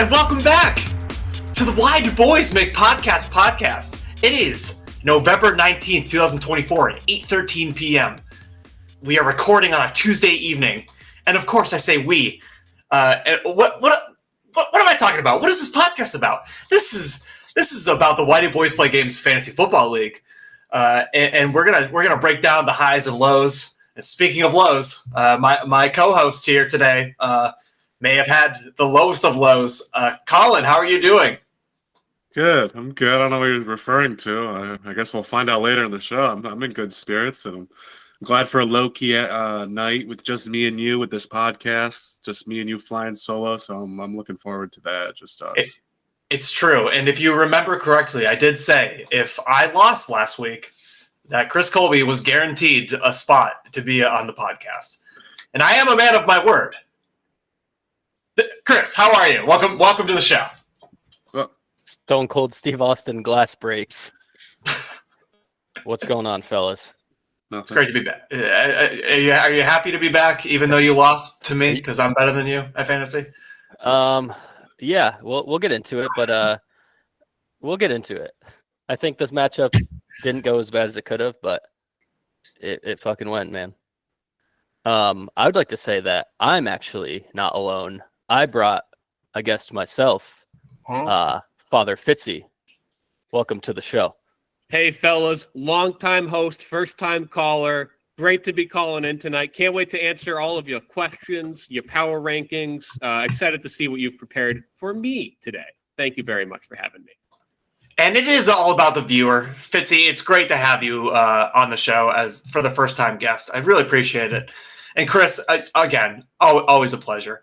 And welcome back to the Why Do Boys Make podcast. It is November 19th, 2024 at 8:13 p.m. We are recording on a Tuesday evening. And of course I say we. What am I talking about? What is this podcast about? This is about the Why Do Boys Play Games Fantasy Football League. And we're gonna break down the highs and lows. And speaking of lows, my co-host here today may have had the lowest of lows. Colin, how are you doing? Good. I'm good. I don't know what you're referring to. I guess we'll find out later in the show. I'm in good spirits, and I'm glad for a low-key night with just me and you with this podcast. Just me and you flying solo, so I'm looking forward to that. Just us. It's true. And if you remember correctly, I did say if I lost last week, that Chris Colby was guaranteed a spot to be on the podcast. And I am a man of my word. Chris, how are you? Welcome to the show. Stone Cold Steve Austin glass breaks. What's going on, fellas? Nothing. It's great to be back. Are you happy to be back, even though you lost to me because I'm better than you at fantasy? Yeah, we'll get into it, but we'll get into it. I think this matchup didn't go as bad as it could have, but it fucking went, man. I would like to say that I'm actually not alone. I brought a guest myself, Father Fitzy. Welcome to the show. Hey, fellas, long-time host, first-time caller. Great to be calling in tonight. Can't wait to answer all of your questions, your power rankings. Excited to see what you've prepared for me today. Thank you very much for having me. And it is all about the viewer. Fitzy, it's great to have you on the show as for the first-time guest. I really appreciate it. And Chris, again, always a pleasure.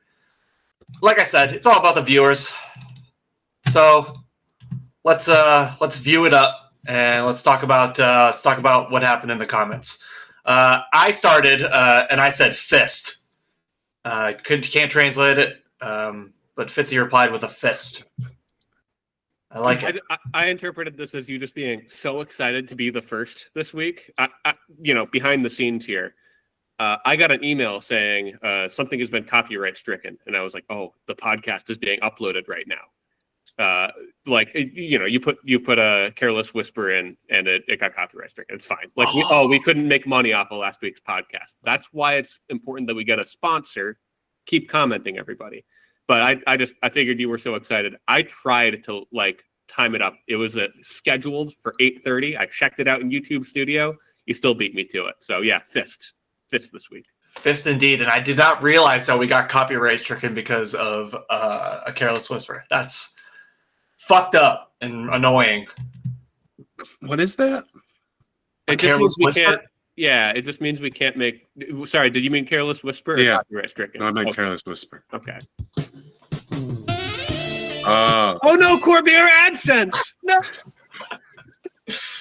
Like I said, it's all about the viewers. So let's view it up and let's talk about what happened in the comments. I started and I said fist. Can't translate it, but Fitzy replied with a fist. I like it. I interpreted this as you just being so excited to be the first this week. Behind the scenes here, I got an email saying something has been copyright stricken, and I was like, "Oh, the podcast is being uploaded right now." You put a careless whisper in, and it got copyright stricken. It's fine. We couldn't make money off of last week's podcast. That's why it's important that we get a sponsor. Keep commenting, everybody. But I figured you were so excited. I tried to time it up. It was scheduled for 8:30. I checked it out in YouTube Studio. You still beat me to it. So yeah, fist this week. Fist indeed. And I did not realize that we got copyright stricken because of a careless whisper. That's fucked up and annoying. What is that? A careless whisper? It just means we can't make. Sorry, did you mean careless whisper? Or Yeah. Copyright stricken. No, I meant careless whisper. Okay. Oh no, Corby, our AdSense. No.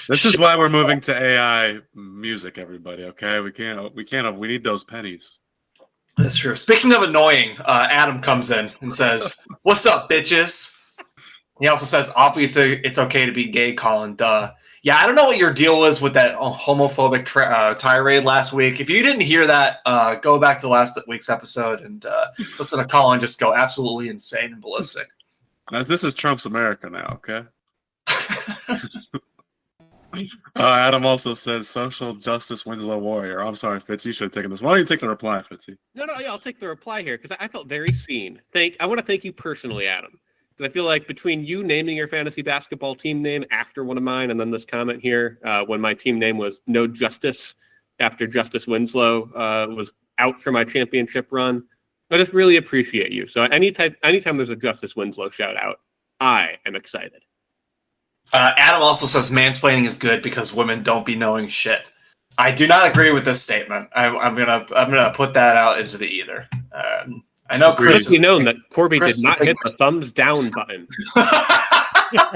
This is why we're moving to AI music, everybody. Okay, we need those pennies. That's true. Speaking of annoying, Adam comes in and says, "What's up, bitches?" He also says, "Obviously, it's okay to be gay, Colin. Duh." Yeah, I don't know what your deal was with that homophobic tirade last week. If you didn't hear that, go back to last week's episode and listen to Colin just go absolutely insane and ballistic. This is Trump's America now, okay? Adam also says, social justice Winslow warrior. I'm sorry, Fitz, you should have taken this. Why don't you take the reply, Fitzy? No, yeah, I'll take the reply here because I felt very seen. I want to thank you personally, Adam. Because I feel like between you naming your fantasy basketball team name after one of mine and then this comment here, when my team name was No Justice after Justice Winslow was out for my championship run, I just really appreciate you. So anytime there's a Justice Winslow shout out, I am excited. Adam also says mansplaining is good because women don't be knowing shit. I do not agree with this statement. I'm gonna put that out into the ether. I know Chris. It's known that Corby did not hit the thumbs down button. I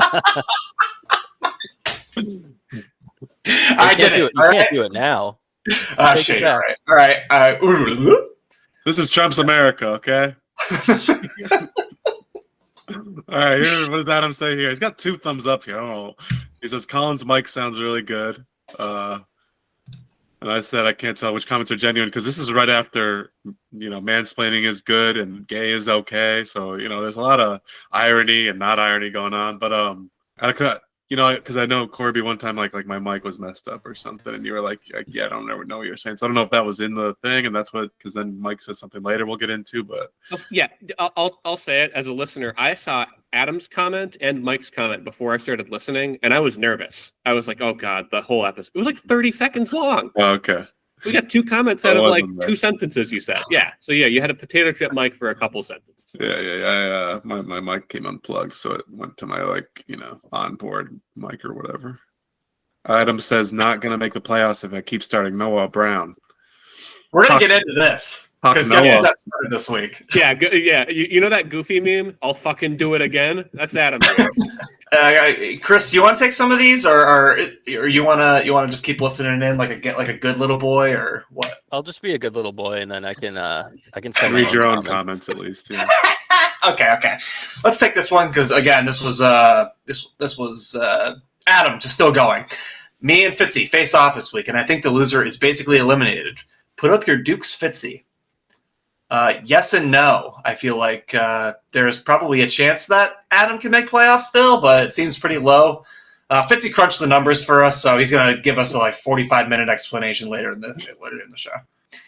did it. You can't do it now. Shit, all right. This is Trump's America, okay? All right, what does Adam say here? He's got 2 thumbs up here. I don't know. He says Colin's mic sounds really good. And I said I can't tell which comments are genuine because this is right after, mansplaining is good and gay is okay. So, there's a lot of irony and not irony going on. But because I know Corby one time like my mic was messed up or something, and you were like yeah, I don't ever know what you're saying. So I don't know if that was in the thing, and that's what, because then Mike said something later we'll get into. But yeah, I'll say it as a listener. I saw Adam's comment and Mike's comment before I started listening, and I was nervous. I was like, oh god, the whole episode. It was like 30 seconds long. Oh, okay. We got 2 comments out of like 2 sentences. You said, yeah. So yeah, you had a potato chip mic for a couple sentences. Yeah. My mic came unplugged, so it went to my onboard mic or whatever. Adam says not gonna make the playoffs if I keep starting Noah Brown. We're gonna get into this because guess what that started this week. Yeah. You know that goofy meme? I'll fucking do it again. That's Adam. Chris, do you want to take some of these, or you wanna just keep listening in like a good little boy, or what? I'll just be a good little boy, and then I can read your own comments at least. Yeah. Okay. Let's take this one because again, this was Adam just still going. Me and Fitzy face off this week, and I think the loser is basically eliminated. Put up your Dukes, Fitzy. Yes and no. I feel like there's probably a chance that Adam can make playoffs still, but it seems pretty low. Fitzy crunched the numbers for us, so he's going to give us a 45-minute explanation later in the show.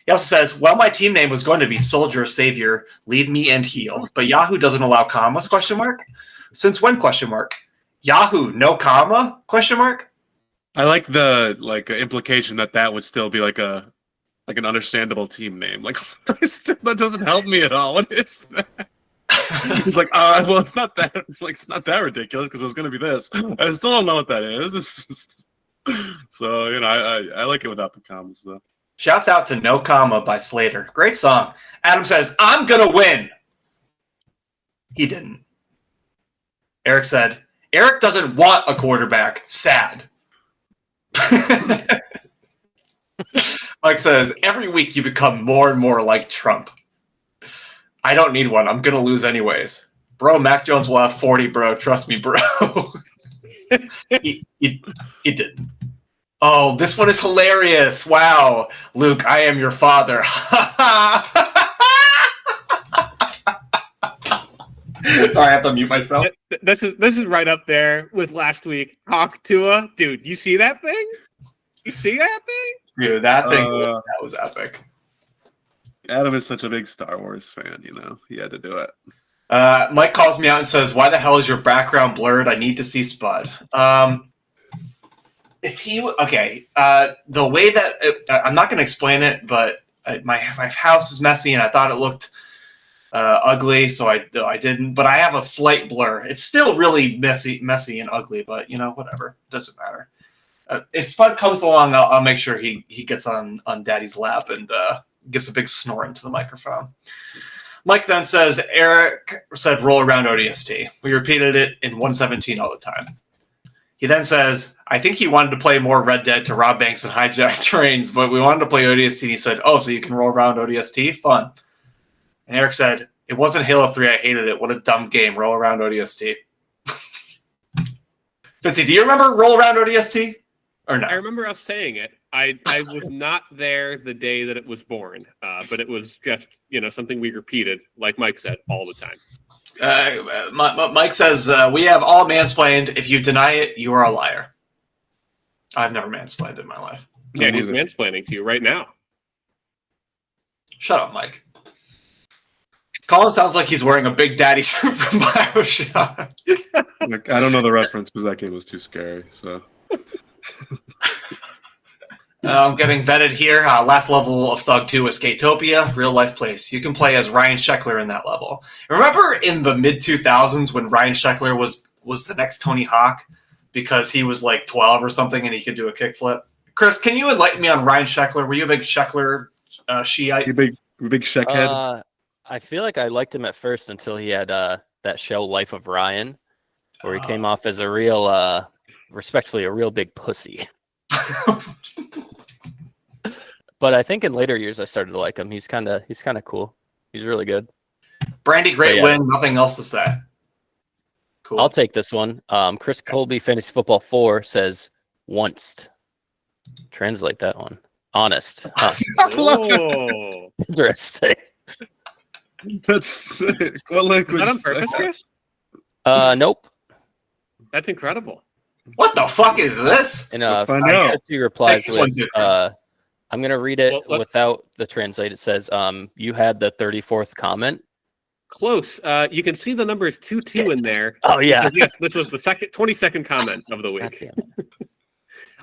He also says, well, my team name was going to be Soldier, Savior, Lead Me, and Heal, but Yahoo doesn't allow commas, ? Since when, ? Yahoo, no comma, ? I like the implication that would still be like an understandable team name. That doesn't help me at all. What is that? He's like, well, it's not that ridiculous because it was going to be this. I still don't know what that is. So I like it without the commas though. Shouts out to No Comma by Slater. Great song. Adam says, I'm gonna win. He didn't. Eric said, Eric doesn't want a quarterback. Sad. Mike says, every week you become more and more like Trump. I don't need one. I'm going to lose anyways. Bro, Mac Jones will have 40, bro. Trust me, bro. He didn't. Oh, this one is hilarious. Wow. Luke, I am your father. Sorry, I have to mute myself. This is right up there with last week. Hawk Tua. Dude, you see that thing? You see that thing? Dude, that thing that was epic. Adam is such a big Star Wars fan, he had to do it. Mike calls me out and says, why the hell is your background blurred? I need to see Spud. The way that I'm not going to explain it, but my house is messy and I thought it looked ugly, so I didn't. But I have a slight blur. It's still really messy and ugly, but whatever. Doesn't matter. If Spud comes along, I'll make sure he gets on Daddy's lap and gives a big snort into the microphone. Mike then says, Eric said roll around ODST. We repeated it in 117 all the time. He then says, I think he wanted to play more Red Dead to rob banks and hijack trains, but we wanted to play ODST, and he said, oh, so you can roll around ODST? Fun. And Eric said, it wasn't Halo 3, I hated it. What a dumb game. Roll around ODST. Fitzy, do you remember roll around ODST? Or no? I remember us saying it. I was not there the day that it was born, but it was just something we repeated, like Mike said, all the time. Mike says, we have all mansplained. If you deny it, you are a liar. I've never mansplained in my life. Yeah, he's mansplaining to you right now. Shut up, Mike. Colin sounds like he's wearing a Big Daddy suit from BioShock. I don't know the reference because that game was too scary, so... I'm getting vetted here. Last level of Thug 2 is Skatopia, real life place. You can play as Ryan Sheckler in that level. Remember in the mid-2000s when Ryan Sheckler was the next Tony Hawk because he was like 12 or something and he could do a kickflip? Chris, can you enlighten me on Ryan Sheckler? Were you a big Sheckler Shiite? You big Sheckhead? I feel like I liked him at first until he had that show Life of Ryan, where he came off as a real, respectfully, a real big pussy. But I think in later years I started to like him. He's kind of cool. He's really good. Brandy, great win. Nothing else to say. Cool. I'll take this one. Chris Colby, Fantasy Football 4 says once. Translate that one. Honest. Huh. Oh, Interesting. That's sick. What language? is that on is purpose, that? Chris? Nope. That's incredible. What the fuck is this? And Let's find out. Fitzy replies This one with, too, Chris. I'm gonna read it Well, without the translate. It says, you had the 34th comment. Close. You can see the numbers 2-2 in there. Oh yeah. Because, yes, this was the 22nd comment of the God week. damn it.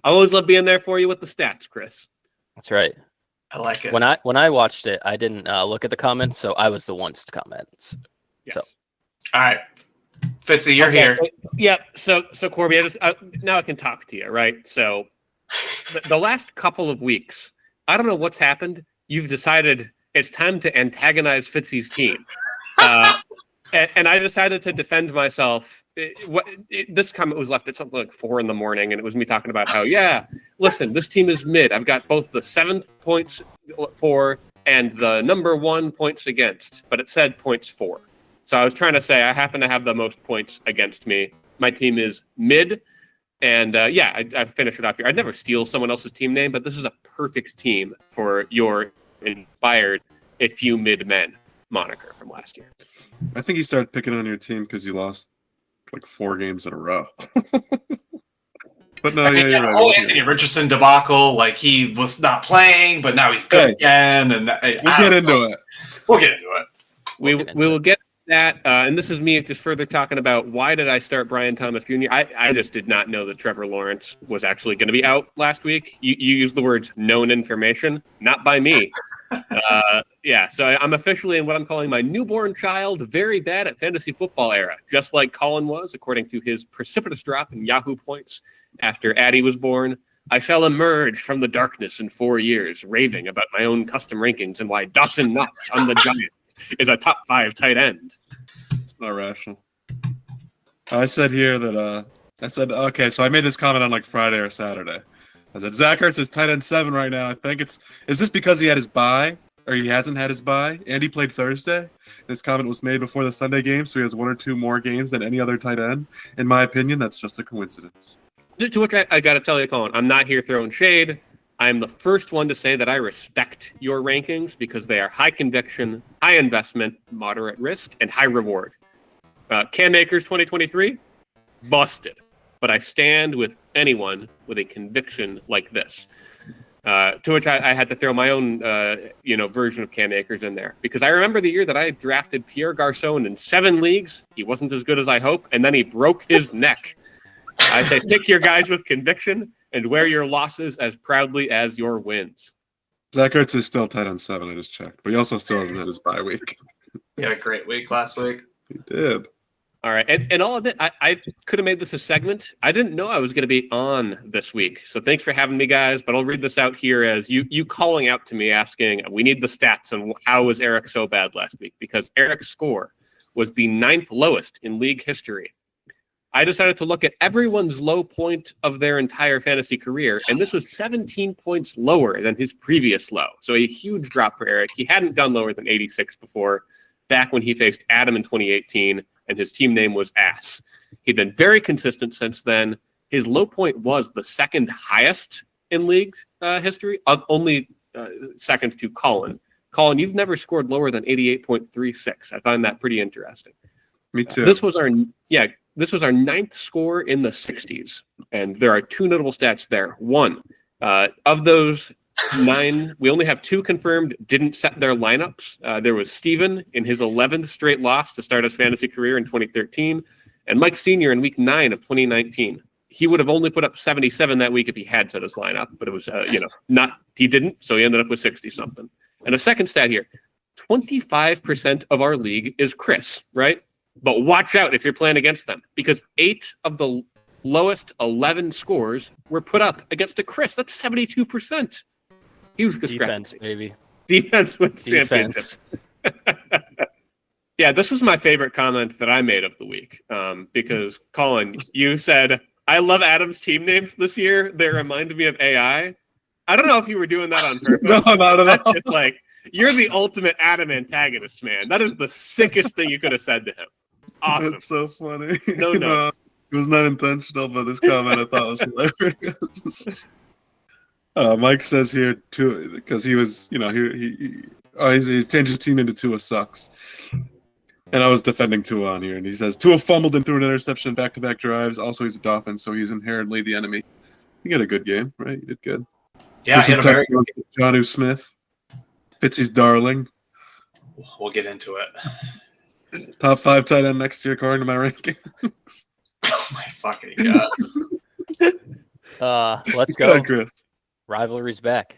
I always love being there for you with the stats, Chris. That's right. I like it. When I watched it, I didn't look at the comments, so I was the one to comment. Yes. So. All right, Fitzy, you're Okay, here. Yeah. So Corby, now I can talk to you, right? So the last couple of weeks, I don't know what's happened. You've decided it's time to antagonize Fitzy's team, and I decided to defend myself. This comment was left at something like 4 a.m, and it was me talking about how, yeah, listen, this team is mid. I've got both the 7th points for and the number 1 points against, but it said points for. So I was trying to say I happen to have the most points against me. My team is mid, and I've finished it off here. I'd never steal someone else's team name, but this is a perfect team for your inspired "a few mid men" moniker from last year. I think you started picking on your team because you lost like 4 games in a row. But no, I mean, you're the right. whole Anthony Richardson debacle, like he was not playing, but now he's good again. And We'll get into it. We'll get into it. We will get that, and this is me just further talking about why did I start Brian Thomas Jr. I just did not know that Trevor Lawrence was actually going to be out last week. You used the words known information, not by me. So I'm officially in what I'm calling my newborn child, very bad at fantasy football era, just like Colin was, according to his precipitous drop in Yahoo points after Addie was born. I shall emerge from the darkness in 4 years, raving about my own custom rankings and why Dawson Knox on the Giants is a top 5 tight end. It's not rational. I said here that okay, so I made this comment on like Friday or Saturday. I said Zach Ertz is tight end 7 right now. I think is this because he had his bye or he hasn't had his bye and he played Thursday? This comment was made before the Sunday game, so he has 1 or 2 more games than any other tight end. In my opinion, that's just a coincidence. To which I got to tell you, Colin, I'm not here throwing shade. I'm the first one to say that I respect your rankings because they are high conviction, high investment, moderate risk, and high reward. Cam Akers 2023, busted. But I stand with anyone with a conviction like this. To which I had to throw my own, version of Cam Akers in there. Because I remember the year that I drafted Pierre Garçon in 7 leagues. He wasn't as good as I hoped, and then he broke his neck. I say pick your guys with conviction and wear your losses as proudly as your wins. Zach Ertz is still tight end 7, I just checked. But he also still hasn't had his bye week. He had a great week last week. He did. All right. And all of it, I could have made this a segment. I didn't know I was going to be on this week. So thanks for having me, guys. But I'll read this out here as you calling out to me asking, we need the stats on how was Eric so bad last week? Because Eric's score was the 9th lowest in league history. I decided to look at everyone's low point of their entire fantasy career, and this was 17 points lower than his previous low. So a huge drop for Eric. He hadn't gone lower than 86 before, back when he faced Adam in 2018, and his team name was Ass. He'd been very consistent since then. His low point was the 2nd highest in league history, only second to Colin. Colin, you've never scored lower than 88.36. I find that pretty interesting. Me too. This was our 9th score in the 60s, and there are 2 notable stats there. One, of those 9, we only have 2 confirmed didn't set their lineups. There was Steven in his 11th straight loss to start his fantasy career in 2013, and Mike Sr. in week 9 of 2019. He would have only put up 77 that week if he had set his lineup, but it was, he didn't, so he ended up with 60-something. And a second stat here, 25% of our league is Chris, right? But watch out if you're playing against them, because 8 of the lowest 11 scores were put up against a Chris. That's 72%. Huge discrepancy. Defense, baby. Defense wins championship. Yeah, this was my favorite comment that I made of the week, because, Colin, you said, I love Adam's team names this year. They reminded me of AI. I don't know if you were doing that on purpose. No, not at That's all. just like, you're the ultimate Adam antagonist, man. That is the sickest thing you could have said to him. Awesome. That's so funny. No notes. It was not intentional, but this comment I thought was hilarious. Mike says here too, because he was, he changed his team into Tua sucks. And I was defending Tua on here, and he says Tua fumbled and threw an interception back-to-back drives. Also, he's a Dolphin, so he's inherently the enemy. You got a good game, right? You did good. Yeah, he had a very good game. Jonnu Smith, Fitzy's darling. We'll get into it. Top 5 tight end next year, according to my ranking. Oh my fucking god. Let's go. Chris. Rivalry's back.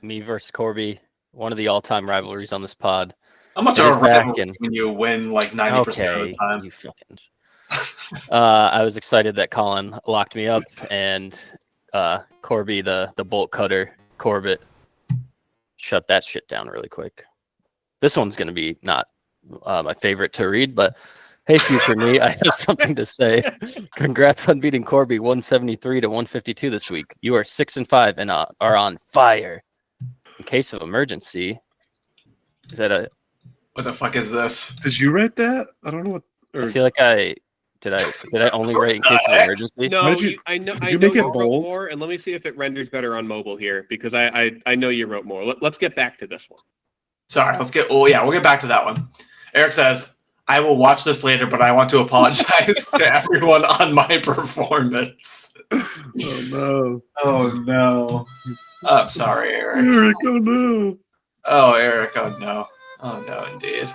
Me versus Corby. One of the all-time rivalries on this pod. How much It of is a back rivalry when you win like 90% of the time? You fucking... I was excited that Colin locked me up, and Corby, the bolt cutter, Corbett, shut that shit down really quick. This one's going to be not my favorite to read, but hey, future me, I have something to say. Congrats on beating Corby 173 to 152 this week. You are 6-5 and are on fire. In case of emergency, is that a... What the fuck is this? Did you write that? I don't know what. I feel like I only write in case of emergency? No, I know you make it wrote bold? more, and let me see if it renders better on mobile here, because I know you wrote more. Let's get back to this one. Sorry, we'll get back to that one. Eric says, I will watch this later, but I want to apologize to everyone on my performance. Oh no. Oh no. I'm sorry, Eric. Eric, oh no. Oh, Eric, oh no. Oh no, indeed.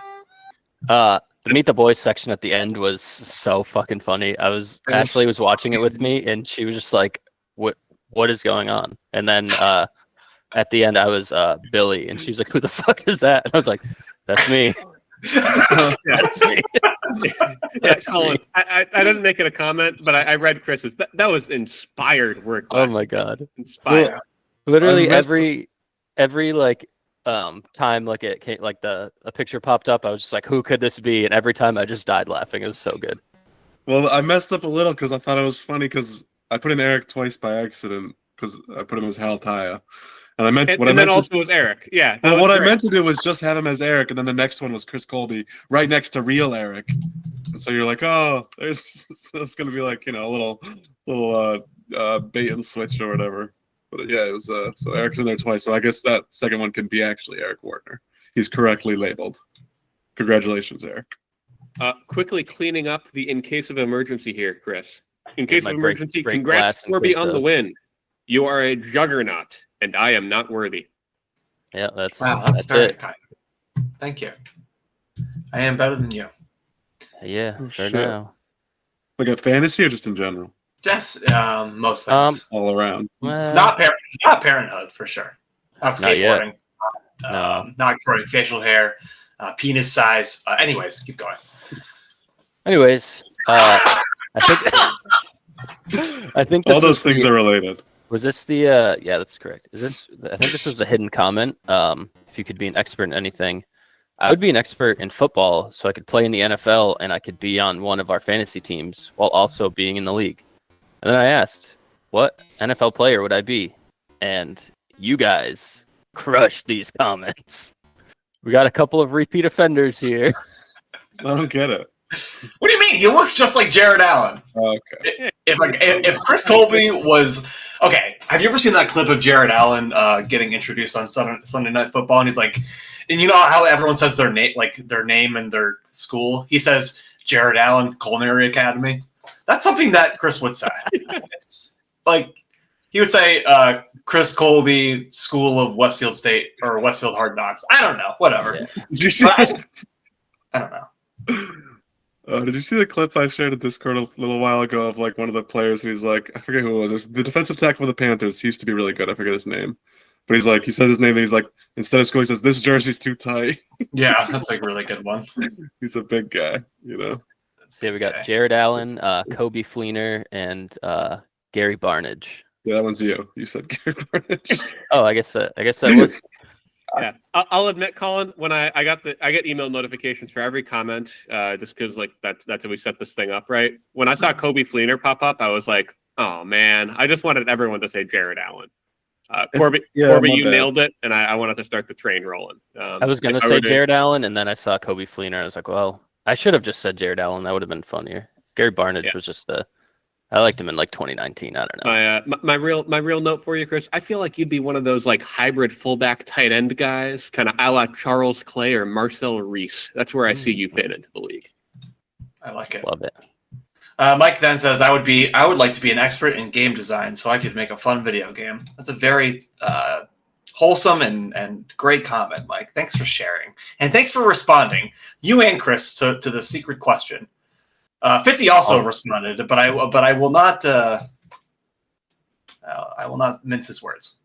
The Meet the Boys section at the end was so fucking funny. Ashley was watching it with me, and she was just like, what is going on? And then at the end, I was Billy, and she was like, who the fuck is that? And I was like, that's me. That's me. That's Colin. I didn't make it a comment, but I read Chris's. That was inspired work. Oh my god. Inspired. Literally every like time like it came, like a picture popped up, I was just like, who could this be? And every time I just died laughing. It was so good. Well, I messed up a little because I thought it was funny because I put in Eric twice by accident because I put him as Hal Taya. And I meant also was Eric. Yeah. Well, what I meant to do was just have him as Eric, and then the next one was Chris Colby, right next to real Eric. And so you're like, oh, it's gonna be like, a little bait and switch or whatever. But yeah, it was so Eric's in there twice. So I guess that second one can be actually Eric Wartner. He's correctly labeled. Congratulations, Eric. Quickly cleaning up the in case of emergency here, Chris. In case of emergency, break congrats, Corby, on the win. You are a juggernaut, and I am not worthy. Yeah, that's very it. kind. Thank you. I am better than you. Yeah, Oh, sure shit. now. Like a fantasy or just in general? Just most things. All around. Well, Not parenthood for sure. Not Not yet. skateboarding. No. Not growing facial hair, penis size. Anyways, keep going. Anyways, I think All those things are related. Was this the yeah, that's correct. I think this was the hidden comment. If you could be an expert in anything, I would be an expert in football, so I could play in the NFL and I could be on one of our fantasy teams while also being in the league. And then I asked, what NFL player would I be? And you guys crushed these comments. We got a couple of repeat offenders here. I don't get it. What do you mean? He looks just like Jared Allen. Okay. If Chris Colby was okay, have you ever seen that clip of Jared Allen getting introduced on Sunday Night Football? And he's like, and you know how everyone says their name and their school. He says Jared Allen Culinary Academy. That's something that Chris would say. It's like he would say Chris Colby School of Westfield State or Westfield Hard Knocks. I don't know. Whatever. Yeah. Did you see? I don't know. Did you see the clip I shared in Discord a little while ago of like one of the players? And he's like, I forget who it was. It was the defensive tackle for the Panthers. He used to be really good. I forget his name, but he says his name. And he's like, instead of school, he says, "This jersey's too tight." Yeah, that's like a really good one. He's a big guy, So yeah, we got Jared Allen, Kobe Fleener, and Gary Barnage. Yeah, that one's you. You said Gary Barnage. Oh, I guess that was. Yeah, I'll admit, Colin, when I get email notifications for every comment, just because like that's how we set this thing up, right? When I saw Kobe Fleener pop up, I was like, oh man, I just wanted everyone to say Jared Allen. Corby, you nailed it, and I wanted to start the train rolling. I was gonna say Jared Allen, and then I saw Kobe Fleener. I was like, well, I should have just said Jared Allen. That would have been funnier. Gary Barnage was just I liked him in like 2019. I don't know. My real note for you, Chris. I feel like you'd be one of those like hybrid fullback tight end guys, kind of a la Charles Clay or Marcel Reese. That's where I see you fit into the league. I like it. Love it. Mike then says, I would like to be an expert in game design so I could make a fun video game. That's a very wholesome and great comment, Mike. Thanks for sharing. And thanks for responding, you and Chris, to the secret question. Fitzy also responded, but I will not mince his words.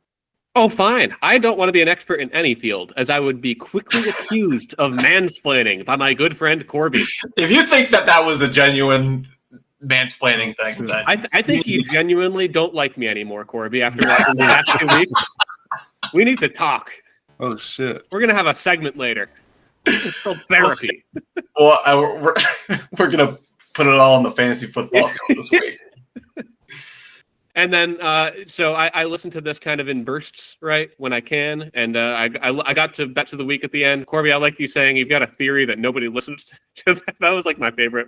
Oh, fine. I don't want to be an expert in any field, as I would be quickly accused of mansplaining by my good friend Corby. If you think that was a genuine mansplaining thing, then I think you genuinely don't like me anymore, Corby. After watching the last 2 weeks, we need to talk. Oh shit! We're gonna have a segment later. It's called therapy. Well, we're gonna put it all on the fantasy football field this week. And then, so I listen to this kind of in bursts, right, when I can. And I got to Bets of the Week at the end. Corby, I like you saying you've got a theory that nobody listens to. That was like my favorite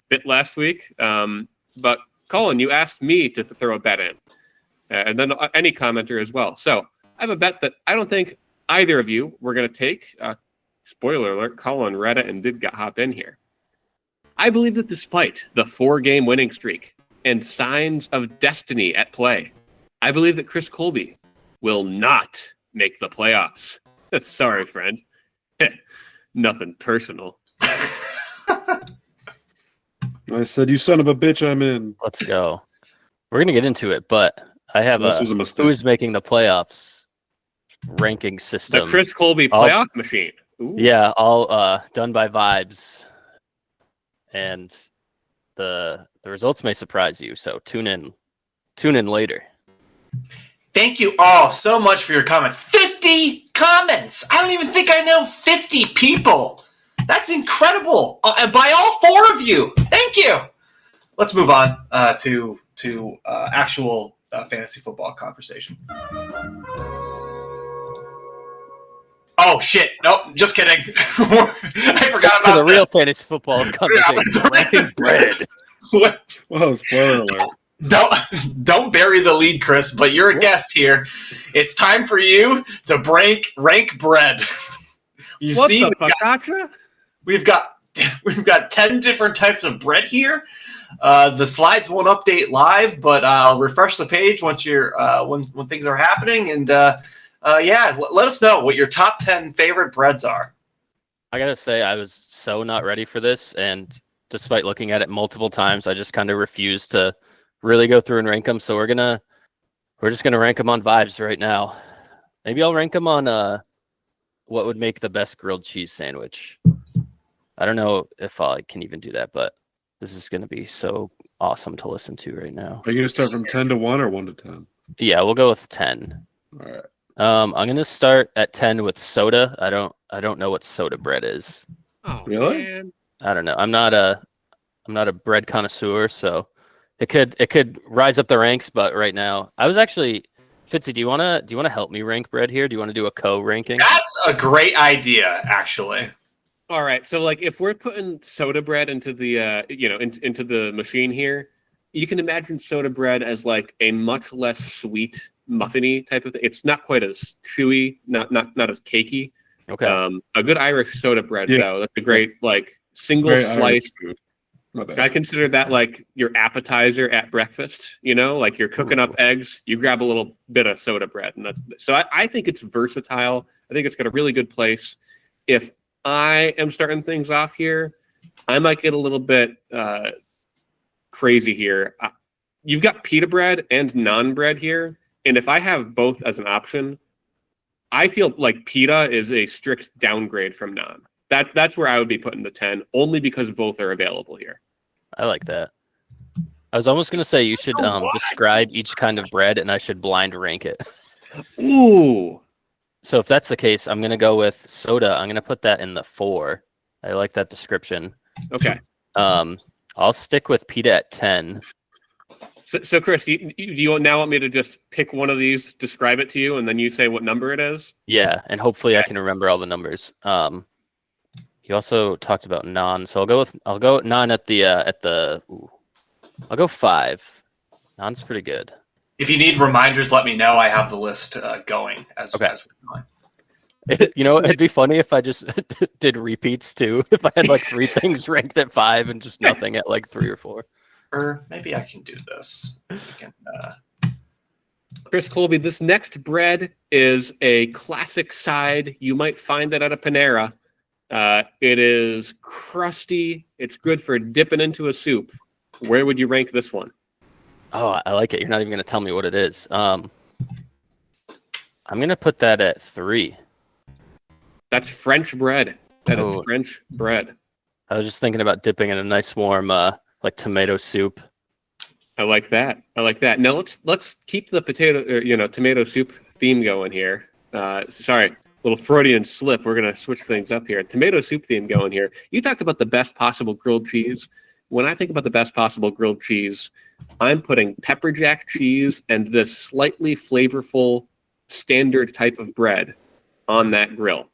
bit last week. But Colin, you asked me to throw a bet in. And then any commenter as well. So I have a bet that I don't think either of you were going to take. Spoiler alert, Colin read it and did hop in here. I believe that despite the 4-game winning streak and signs of destiny at play, I believe that Chris Colby will not make the playoffs. Sorry, friend. Nothing personal. I said, you son of a bitch, I'm in. Let's go. We're going to get into it, but I have This was a mistake. who's making the playoffs ranking system. The Chris Colby playoff machine. Ooh. Yeah, all done by Vibes. And the results may surprise you, so tune in later. Thank you all so much for your comments. 50 comments! I don't even think I know 50 people. That's incredible. And by all 4 of you. Thank you. Let's move on to actual fantasy football conversation. Oh shit! Nope, just kidding. I forgot about the this. real fantasy football conversation. Ranking bread. Whoa, spoiler alert. Don't bury the lead, Chris. But you're a guest here. It's time for you to rank bread. You What see, the focaccia? we've got 10 different types of bread here. The slides won't update live, but I'll refresh the page once when things are happening. And let us know what your top 10 favorite breads are. I gotta say, I was so not ready for this, and despite looking at it multiple times, I just kind of refused to really go through and rank them. So we're just gonna rank them on Vibes right now. Maybe I'll rank them on what would make the best grilled cheese sandwich. I don't know if I can even do that, but this is gonna be so awesome to listen to right now. Are you gonna start from 10 to 1 or 1 to 10? Yeah, we'll go with 10. All right. I'm gonna start at 10 with soda. I don't know what soda bread is. Oh, Really? man. I don't know. I'm not a bread connoisseur, so it could rise up the ranks. But right now, I was actually, Fitzy, do you wanna help me rank bread here? Do you want to do a co-ranking? That's a great idea, actually. All right, so like if we're putting soda bread into the into the machine here, you can imagine soda bread as like a much less sweet muffiny type of thing. It's not quite as chewy, not as cakey. Okay. A good Irish soda bread though, that's a great like single Very slice. Irish food. My bad. I consider that like your appetizer at breakfast. Like you're cooking up eggs, you grab a little bit of soda bread, and that's so. I think it's versatile. I think it's got a really good place. If I am starting things off here, I might get a little bit crazy here. You've got pita bread and naan bread here, and if I have both as an option, I feel like pita is a strict downgrade from naan. That's where I would be putting the 10, only because both are available here. I like that. I was almost gonna say you should describe each kind of bread, and I should blind rank it. Ooh. So if that's the case, I'm gonna go with soda. I'm gonna put that in the 4. I like that description. Okay. I'll stick with pita at 10. So Chris, do you now want me to just pick one of these, describe it to you, and then you say what number it is? Yeah, and hopefully I can remember all the numbers. You also talked about naan, so I'll go naan at the I'll go 5. Naan's pretty good. If you need reminders, let me know. I have the list going as we're going. You know, it'd be funny if I just did repeats too. If I had like 3 things ranked at 5 and just nothing at like 3 or 4. Or maybe I can do this. Chris Colby, this next bread is a classic side. You might find it at a Panera. It is crusty. It's good for dipping into a soup. Where would you rank this one? Oh, I like it. You're not even going to tell me what it is. I'm going to put that at 3. That's French bread. That is French bread. I was just thinking about dipping in a nice warm, like tomato soup. I like that. Now let's keep the tomato soup theme going here. Sorry, little Freudian slip. We're gonna switch things up here. Tomato soup theme going here. You talked about the best possible grilled cheese. When I think about the best possible grilled cheese, I'm putting pepper jack cheese and this slightly flavorful standard type of bread on that grill.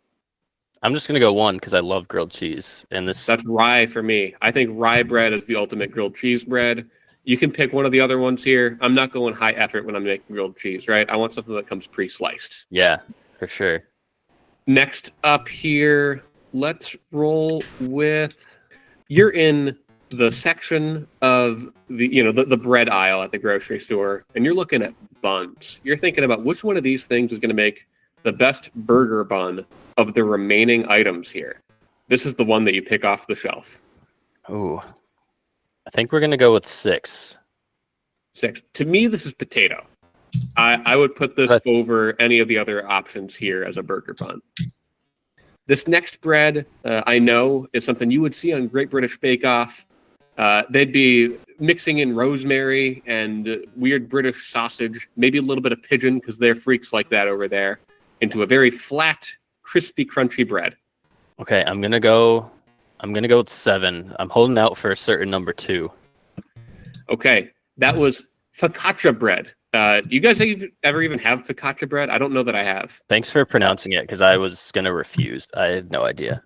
I'm just gonna go 1 because I love grilled cheese, and that's rye for me. I think rye bread is the ultimate grilled cheese bread. You can pick one of the other ones here. I'm not going high effort when I'm making grilled cheese, right? I want something that comes pre-sliced. Yeah, for sure. Next up here, let's roll with. You're in the section of the bread aisle at the grocery store, and you're looking at buns. You're thinking about which one of these things is going to make the best burger bun of the remaining items here. This is the one that you pick off the shelf. Oh, I think we're going to go with 6. 6. To me, this is potato. I would put this over any of the other options here as a burger bun. This next bread, I know, is something you would see on Great British Bake Off. They'd be mixing in rosemary and weird British sausage, maybe a little bit of pigeon because they're freaks like that over there, into a very flat, crispy, crunchy bread. Okay, I'm gonna go with 7. I'm holding out for a certain number 2. Okay, that was focaccia bread. You guys ever even have focaccia bread? I don't know that I have. Thanks for pronouncing it because I was gonna refuse. I had no idea.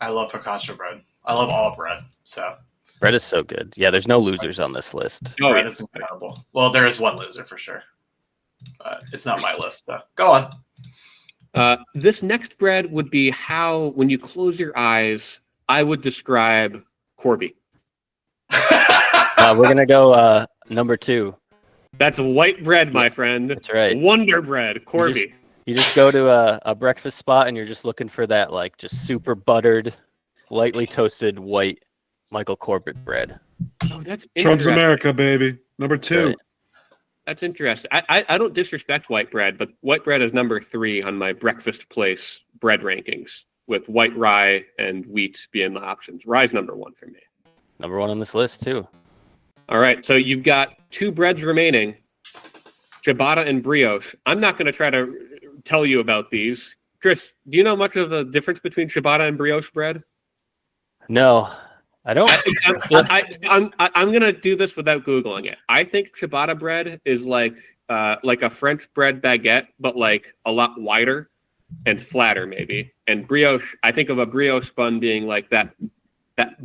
I love focaccia bread. I love all bread. So bread is so good. Yeah, there's no losers on this list. Bread is incredible. Well, there is one loser for sure. It's not my list. So go on. This next bread would be how, when you close your eyes, I would describe Corby. We're going to go number 2. That's white bread, my friend. That's right. Wonder bread, Corby. You just go to a breakfast spot and you're just looking for that, like, just super buttered, lightly toasted white Michael Corbett bread. Oh, that's interesting. Trump's America, baby. Number 2. Right. That's interesting. I don't disrespect white bread, but white bread is number 3 on my breakfast place bread rankings, with white rye and wheat being the options. Rye's number 1 for me. Number 1 on this list, too. All right, so you've got 2 breads remaining, ciabatta and brioche. I'm not going to try to tell you about these. Chris, do you know much of the difference between ciabatta and brioche bread? No, I don't. I'm going to do this without Googling it. I think ciabatta bread is like a French bread baguette, but like a lot wider and flatter maybe. And brioche, I think of a brioche bun being like that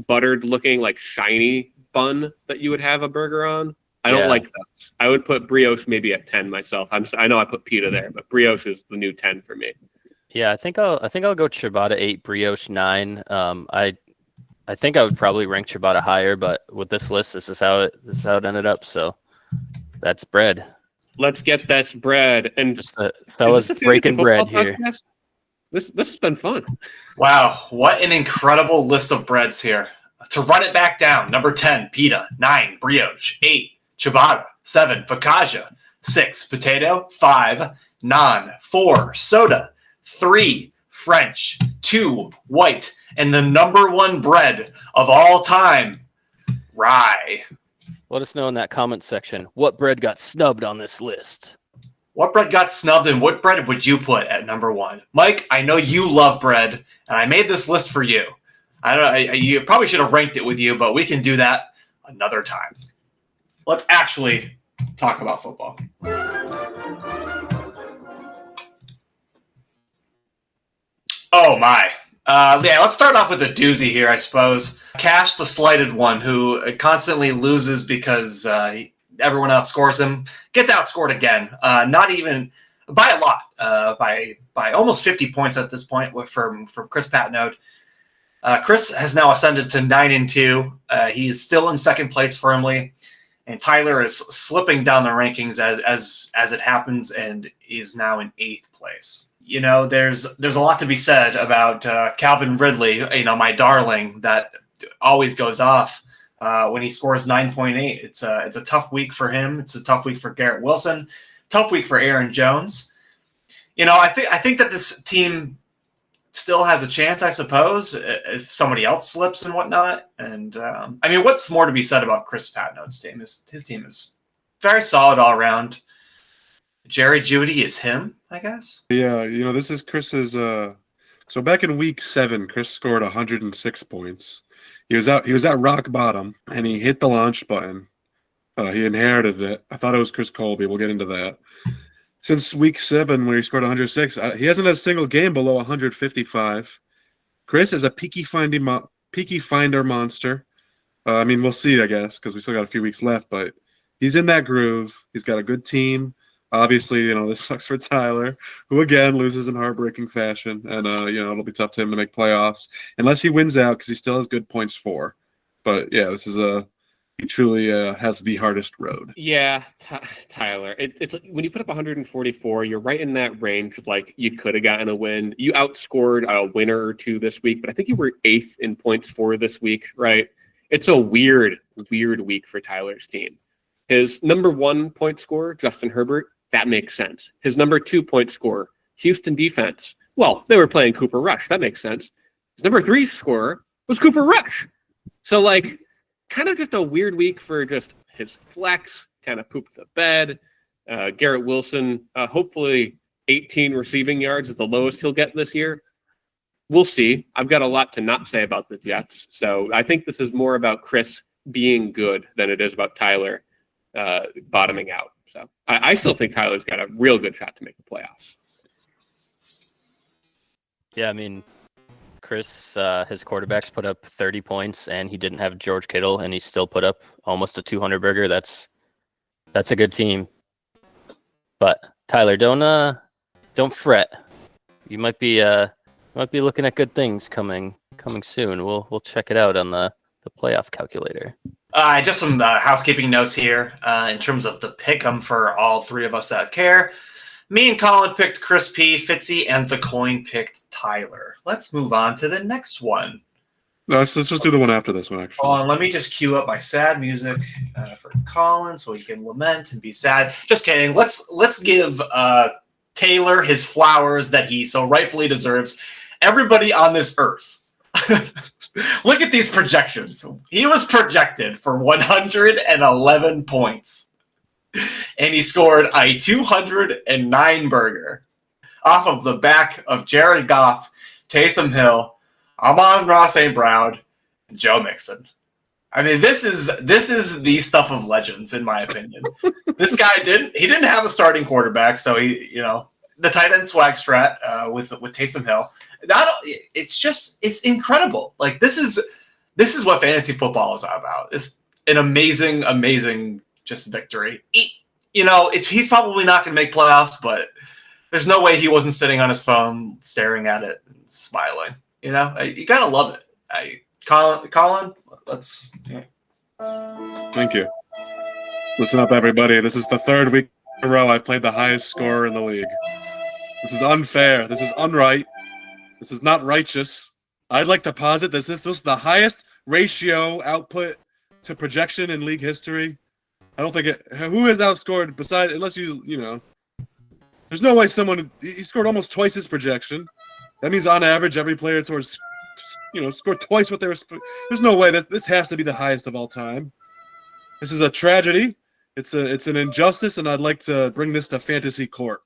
buttered looking, like shiny bun that you would have a burger on. I don't like those. I would put brioche maybe at 10 myself. I know I put pita there, but brioche is the new 10 for me. Yeah, I think I'll go ciabatta 8, brioche 9. I think I would probably rank ciabatta higher, but with this list, this is how it ended up. So that's bread. Let's get this bread and just fellas breaking bread here. This has been fun. Wow, what an incredible list of breads here. To run it back down, number 10, pita, 9, brioche, 8, ciabatta, 7, focaccia, 6, potato, 5, naan, 4, soda, 3, French, 2, white, and the number 1 bread of all time, rye. Let us know in that comment section what bread got snubbed on this list. What bread got snubbed and what bread would you put at number 1? Mike, I know you love bread, and I made this list for you. You probably should have ranked it with you, but we can do that another time. Let's actually talk about football. Oh my. Let's start off with a doozy here, I suppose. Cash, the slighted one, who constantly loses because everyone outscores him. Gets outscored again. Not even by a lot. By almost 50 points at this point from Chris Patnode. Chris has now ascended to 9-2. He's still in second place firmly, and Tyler is slipping down the rankings as it happens, and is now in 8th place. You know, there's a lot to be said about Calvin Ridley. You know, my darling that always goes off when he scores 9.8. It's a tough week for him. It's a tough week for Garrett Wilson. Tough week for Aaron Jones. You know, I think that this team still has a chance, I suppose, if somebody else slips and whatnot. And I mean, what's more to be said about Chris Patnode's team? His team is very solid all around. Jerry Jeudy is him, I guess. Yeah, you know, this is Chris's. So back in week 7, Chris scored 106 points. He was at rock bottom, and he hit the launch button. He inherited it. I thought it was Chris Colby. We'll get into that. Since week 7, where he scored 106, he hasn't had a single game below 155. Chris is a peaky finder monster. I mean, we'll see, I guess, because we still got a few weeks left. But he's in that groove. He's got a good team. Obviously, you know, this sucks for Tyler, who again loses in heartbreaking fashion, and you know, it'll be tough to him to make playoffs unless he wins out because he still has good points for. But yeah, this is he truly has the hardest road. Yeah, Tyler. It's when you put up 144, you're right in that range of like you could have gotten a win. You outscored a winner or two this week, but I think you were 8th in points for this week, right? It's a weird week for Tyler's team. His number 1 point scorer, Justin Herbert, that makes sense. His number 2 point scorer, Houston defense. Well, they were playing Cooper Rush. That makes sense. His number 3 scorer was Cooper Rush. So, like, kind of just a weird week for just his flex, kind of pooped the bed. Garrett Wilson, hopefully 18 receiving yards is the lowest he'll get this year. We'll see. I've got a lot to not say about the Jets. So I think this is more about Chris being good than it is about Tyler bottoming out. So I still think Tyler's got a real good shot to make the playoffs. Yeah, I mean, Chris, his quarterbacks put up 30 points, and he didn't have George Kittle, and he still put up almost a 200 burger. That's a good team. But Tyler, don't fret. You might be looking at good things coming soon. We'll check it out on the playoff calculator. Just some housekeeping notes here in terms of the pick'em for all three of us that care. Me and Colin picked Chris P, Fitzy, and the coin picked Tyler. Let's move on to the next one. No, let's just do the one after this one, actually. Hold on, let me just cue up my sad music for Colin so he can lament and be sad. Just kidding. Let's give Taylor his flowers that he so rightfully deserves. Everybody on this earth. Look at these projections. He was projected for 111 points. And he scored a 209 burger off of the back of Jared Goff, Taysom Hill, Amon-Ra St. Brown, and Joe Mixon. I mean, this is the stuff of legends, in my opinion. This guy didn't have a starting quarterback, so the tight end swag strat with Taysom Hill. It's incredible. Like this is what fantasy football is about. It's an amazing just victory. He's probably not going to make playoffs, but there's no way he wasn't sitting on his phone staring at it and smiling. You gotta love it. Colin, let's. Thank you. Listen up, everybody. This is the third week in a row I've played the highest scorer in the league. This is unfair. This is unright. This is not righteous. I'd like to posit that this was the highest ratio output to projection in league history. I don't think who has outscored besides, unless there's no way he scored almost twice his projection. That means on average every player scored twice what they were. There's no way that this has to be the highest of all time. This is a tragedy. It's an injustice, and I'd like to bring this to fantasy court.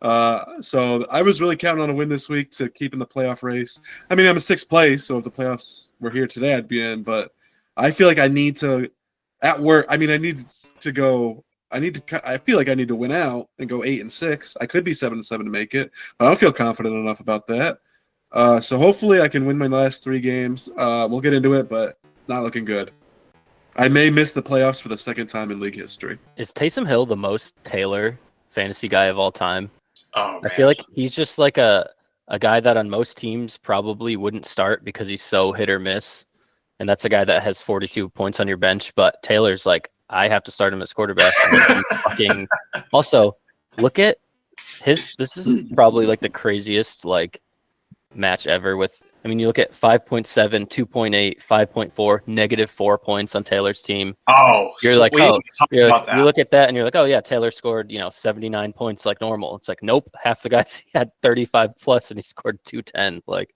So I was really counting on a win this week to keep in the playoff race. I mean, I'm in 6th place, so if the playoffs were here today, I'd be in. But I feel like I need to, at work. I mean, I feel like I need to win out and go 8-6. I could be 7-7 to make it, but I don't feel confident enough about that. So hopefully I can win my last 3 games. We'll get into it, but not looking good. I may miss the playoffs for the second time in league history. Is Taysom Hill the most Taylor fantasy guy of all time? Oh, I man. feel like he's just like a guy that on most teams probably wouldn't start because he's so hit or miss. And that's a guy that has 42 points on your bench. But Taylor's like, I have to start him as quarterback. Fucking... Also, look at his. This is probably like the craziest like match ever. With I mean, you look at 5.7, 2.8, 5.4, -4 points on Taylor's team. Oh, You're like, we oh, didn't talk about that. you look at that and you're like, oh yeah, Taylor scored 79 points like normal. It's like, nope, half the guys had 35 plus and he scored 210. Like,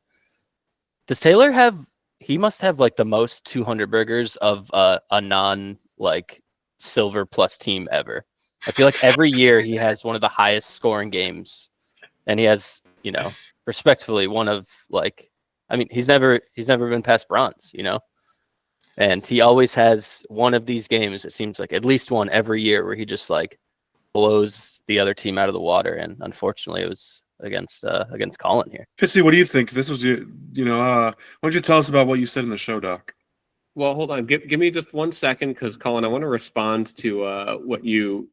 does Taylor have? He must have like the most 200 burgers of a non like silver plus team ever. I feel like every year he has one of the highest scoring games, and he has respectfully one of like, I mean, he's never been past bronze, and he always has one of these games. It seems like at least one every year where he just like blows the other team out of the water. And unfortunately, it was against Colin here. Fitzy, what do you think? This was why don't you tell us about what you said in the show, Doc? Well, hold on. Give me just 1 second, because Colin, I want to respond to what you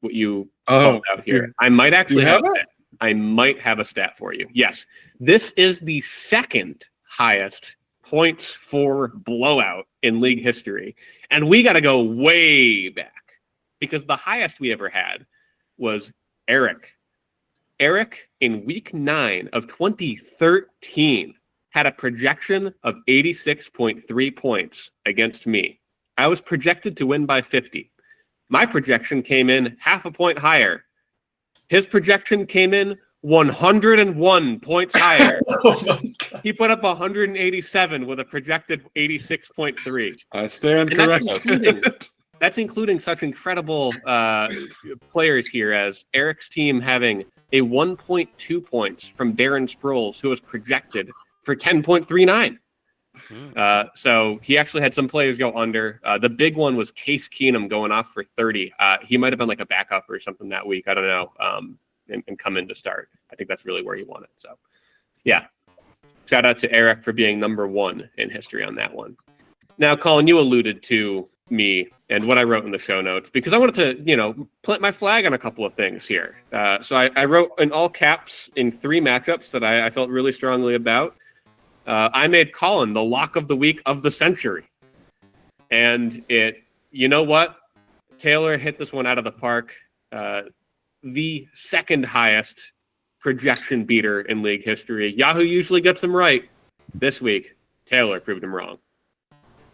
called out here. I might actually have a stat. I might have a stat for you. Yes, this is the second highest points for blowout in league history, and we got to go way back because the highest we ever had was Eric. Eric in week 9 of 2013 had a projection of 86.3 points against me. I was projected to win by 50. My projection came in half a point higher. His projection came in 101 points higher. Oh my God. He put up 187 with a projected 86.3. I stand corrected. That's including such incredible players here as Eric's team having a 1.2 points from Darren Sproles, who was projected for 10.39. So he actually had some players go under. The big one was Case Keenum going off for 30. He might have been like a backup or something that week. I don't know. And come in to start. I think that's really where he wanted. So, yeah. Shout out to Eric for being number 1 in history on that one. Now, Colin, you alluded to me and what I wrote in the show notes because I wanted to, plant my flag on a couple of things here. So I wrote in all caps in 3 matchups that I felt really strongly about. I made Colin the lock of the week of the century. And you know what? Taylor hit this one out of the park. The second highest projection beater in league history. Yahoo usually gets them right. This week, Taylor proved him wrong.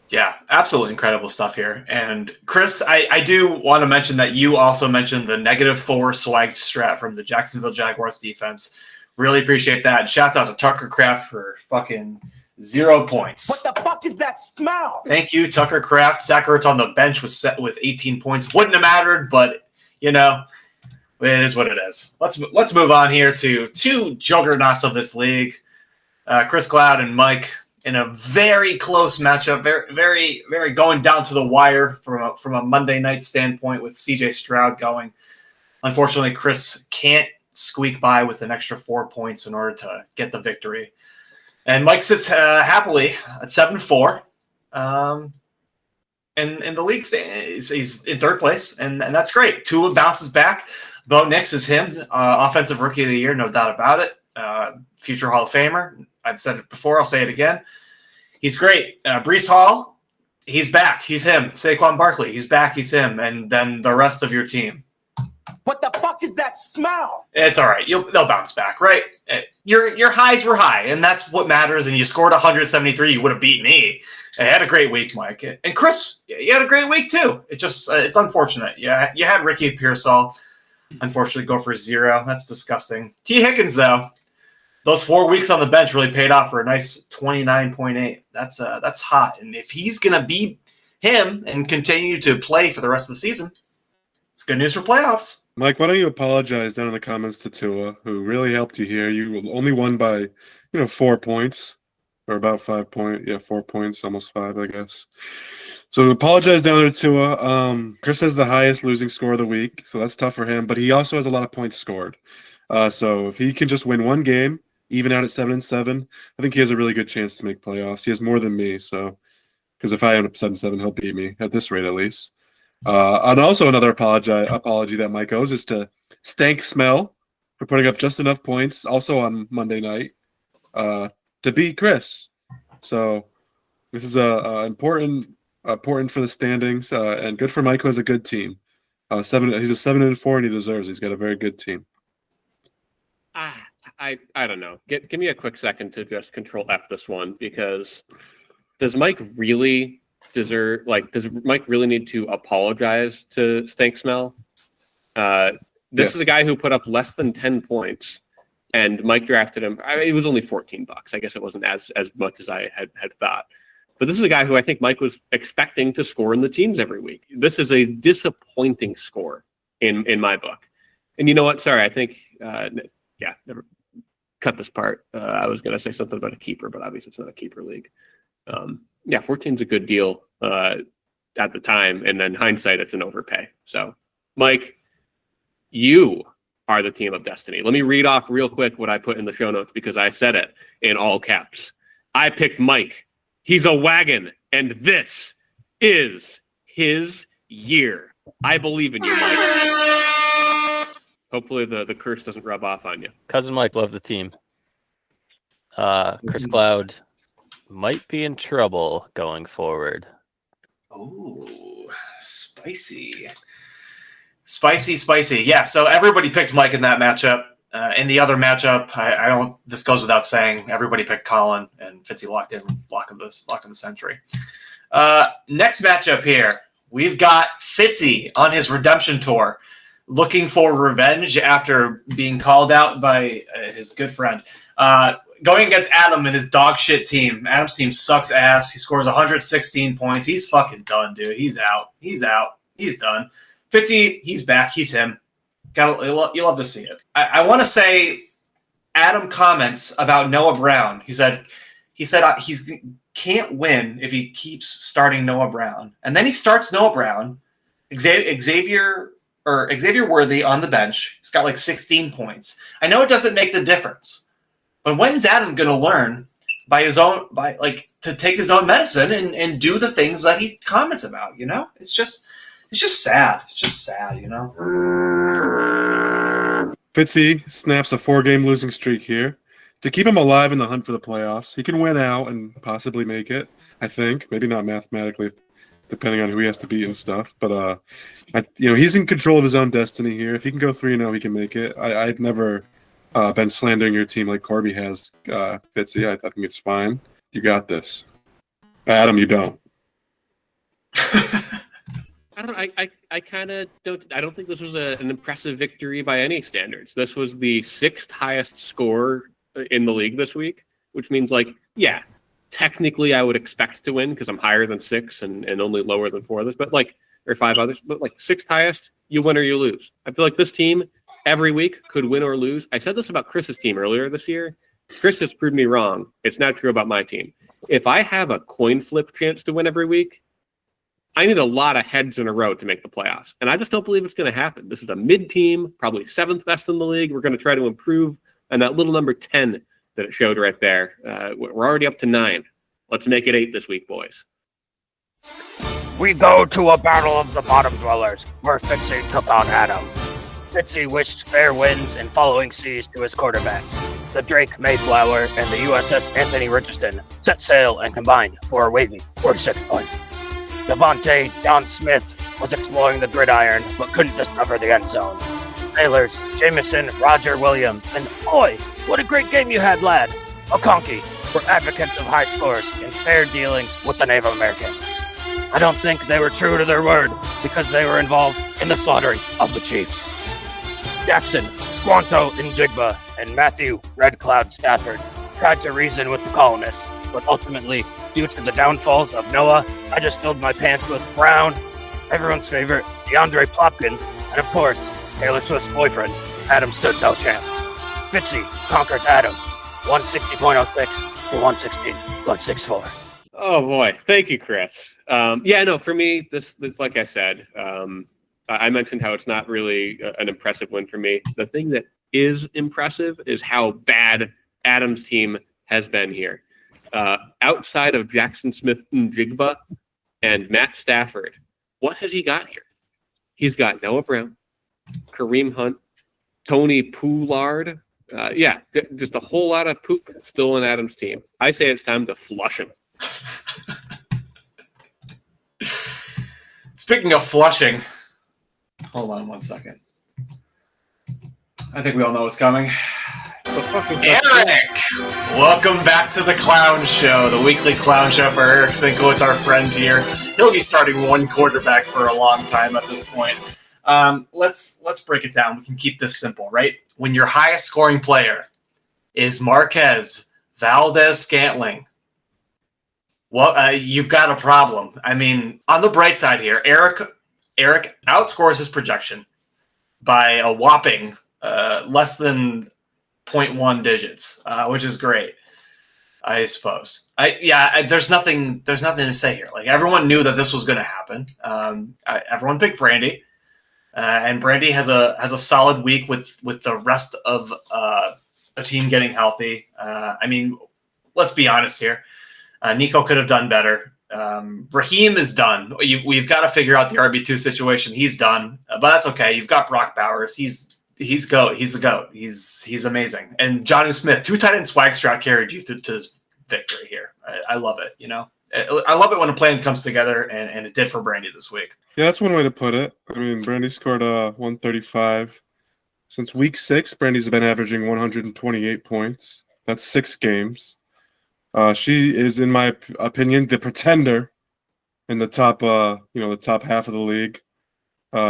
Yeah, absolutely incredible stuff here. And Chris, I do want to mention that you also mentioned the -4 swag strat from the Jacksonville Jaguars defense. Really appreciate that. And shouts out to Tucker Kraft for fucking 0 points. What the fuck is that smell? Thank you, Tucker Kraft. Zach Ertz on the bench was set with 18 points. Wouldn't have mattered, but it is what it is. Let's move on here to 2 juggernauts of this league, Chris Cloud and Mike, in a very close matchup, very, very, very going down to the wire from a Monday night standpoint with CJ Stroud going. Unfortunately, Chris can't squeak by with an extra 4 points in order to get the victory. And Mike sits happily at 7-4. And the league he's in 3rd place, and that's great. Tua bounces back. Bo Nix is him, offensive rookie of the year, no doubt about it. Future Hall of Famer. I've said it before. I'll say it again. He's great. Breece Hall, he's back. He's him. Saquon Barkley, he's back. He's him. And then the rest of your team. What the fuck is that smell? It's all right. They'll bounce back, right? Your highs were high, and that's what matters. And you scored 173. You would have beat me. I had a great week, Mike. And Chris, you had a great week too. It's unfortunate. Yeah, you had Ricky Pearsall, unfortunately, go for 0. That's disgusting. T. Higgins, though, those 4 weeks on the bench really paid off for a nice 29.8. That's hot. And if he's gonna be him and continue to play for the rest of the season, it's good news for playoffs. Mike, why don't you apologize down in the comments to Tua, who really helped you here. You only won by, 4 points, or about 5 points. Yeah, 4 points, almost 5, I guess. So apologize down there to Tua. Chris has the highest losing score of the week, so that's tough for him. But he also has a lot of points scored. So if he can just win one game, even out at 7-7, I think he has a really good chance to make playoffs. He has more than me, so because if I end up 7-7, he'll beat me at this rate at least. And also another apology that Mike owes is to Stank Smell for putting up just enough points also on Monday night to beat Chris. So this is important for the standings and good for Mike, who has a good team. He's a 7-4 and he deserves. He's got a very good team. I don't know. Give me a quick second to just control F this one, because does Mike really deserve, like, does Mike really need to apologize to Stank Smell? This is a guy who put up less than 10 points, and Mike drafted him. I mean, it was only $14. I guess it wasn't as much as I had thought. But this is a guy who I think Mike was expecting to score in the teams every week. This is a disappointing score in my book. And you know what? Sorry, I think, never cut this part. I was going to say something about a keeper, but obviously it's not a keeper league. 14 is a good deal at the time. And then hindsight, it's an overpay. So, Mike, you are the team of destiny. Let me read off real quick what I put in the show notes, because I said it in all caps. I picked Mike. He's a wagon, and this is his year. I believe in you, Mike. Hopefully the curse doesn't rub off on you. Cousin Mike, love the team. Chris Cloud might be in trouble going forward. Oh, spicy. Spicy. Yeah, so everybody picked Mike in that matchup. In the other matchup, I don't. This goes without saying. Everybody picked Colin, and Fitzy locked in block of the century. Next matchup here, we've got Fitzy on his redemption tour, looking for revenge after being called out by his good friend. Going against Adam and his dog shit team. Adam's team sucks ass. He scores 116 points. He's fucking done, dude. He's out. He's done. Fitzy, he's back. He's him. You love to see it. I want to say Adam comments about Noah Brown. He said he can't win if he keeps starting Noah Brown. And then he starts Noah Brown, Xavier Worthy on the bench. He's got like 16 points. I know it doesn't make the difference, but when is Adam going to learn to take his own medicine and do the things that he comments about? You know, it's just sad. It's just sad, you know. Fitzy snaps a 4-game losing streak here to keep him alive in the hunt for the playoffs. He can win out and possibly make it, I think. Maybe not mathematically, depending on who he has to beat and stuff. But he's in control of his own destiny here. If he can go 3-0, he can make it. I've never been slandering your team like Corby has, Fitzy. I think it's fine. You got this. Adam, you don't. I kind of don't. I don't think this was an impressive victory by any standards. This was the 6th highest score in the league this week, which means, technically I would expect to win because I'm higher than 6 and only lower than 4 others, or 5 others. But 6th highest, you win or you lose. I feel like this team every week could win or lose. I said this about Chris's team earlier this year. Chris has proved me wrong. It's now true about my team. If I have a coin flip chance to win every week, I need a lot of heads in a row to make the playoffs. And I just don't believe it's going to happen. This is a mid-team, probably 7th best in the league. We're going to try to improve on that little number 10 that it showed right there. We're already up to 9. Let's make it 8 this week, boys. We go to a battle of the bottom dwellers, where Fitzy took on Adam. Fitzy wished fair winds and following seas to his quarterback. The Drake Mayflower and the USS Anthony Richardson set sail and combined for a wavy 46 points. Devontae Don Smith was exploring the gridiron, but couldn't discover the end zone. Sailors Jameson, Roger Williams, and boy, what a great game you had, lad, Okonkey, were advocates of high scores and fair dealings with the Native Americans. I don't think they were true to their word because they were involved in the slaughtering of the chiefs. Jackson, Squanto Njigba, and Matthew Red Cloud Stafford tried to reason with the colonists, but ultimately, due to the downfalls of Noah, I just filled my pants with Brown, everyone's favorite, DeAndre Plopkin, and of course, Taylor Swift's boyfriend, Adam stood no chance. Fitzy conquers Adam, 160.06 to 116.64. Oh boy, thank you, Chris. For me, this like I said, I mentioned how it's not really an impressive win for me. The thing that is impressive is how bad Adam's team has been here. outside of Jackson Smith-Njigba and Matt Stafford, what has he got here? He's got Noah Brown, Kareem Hunt, Tony Pollard. Just a whole lot of poop still in Adam's team. I say it's time to flush him. Speaking of flushing, hold on 1 second. I think we all know what's coming. Eric! Welcome back to the Clown Show, the weekly clown show for Eric Sinkowitz, our friend here. He'll be starting one quarterback for a long time at this point. Let's break it down. We can keep this simple, right? When your highest scoring player is Marquez Valdez-Scantling, well, you've got a problem. I mean, on the bright side here, Eric outscores his projection by a whopping less than 0.1 digits, which is great, I suppose. There's nothing to say here. Like, everyone knew that this was going to happen. Everyone picked Brandy, and Brandy has a solid week with the rest of the team getting healthy. I mean, let's be honest here. Nico could have done better. Raheem is done. We've got to figure out the RB2 situation. He's done, but that's okay. You've got Brock Bowers. He's GOAT. He's the GOAT. He's amazing. And Johnny Smith, 2 tight end swag strat carried you to this victory here. I love it. You know, I love it when a plan comes together, and it did for Brandy this week. Yeah, that's one way to put it. I mean, Brandy scored 135. Since week 6, Brandy's been averaging 128 points. That's 6 games. She is, in my opinion, the pretender in the top, the top half of the league.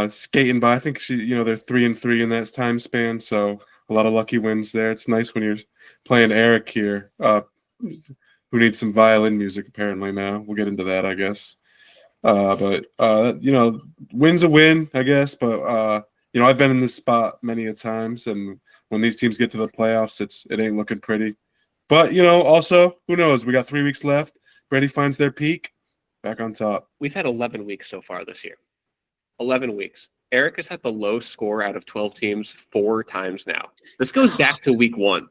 Skating by, I think they're 3-3 in that time span, so a lot of lucky wins there. It's nice when you're playing Eric here, who needs some violin music apparently now. We'll get into that, I guess. But win's a win, I guess. But I've been in this spot many a times, and when these teams get to the playoffs, it ain't looking pretty. But, also, who knows? We got 3 weeks left. Brandy finds their peak, back on top. We've had 11 weeks so far this year. 11 weeks. Eric has had the low score out of 12 teams 4 times now. This goes back to week 1.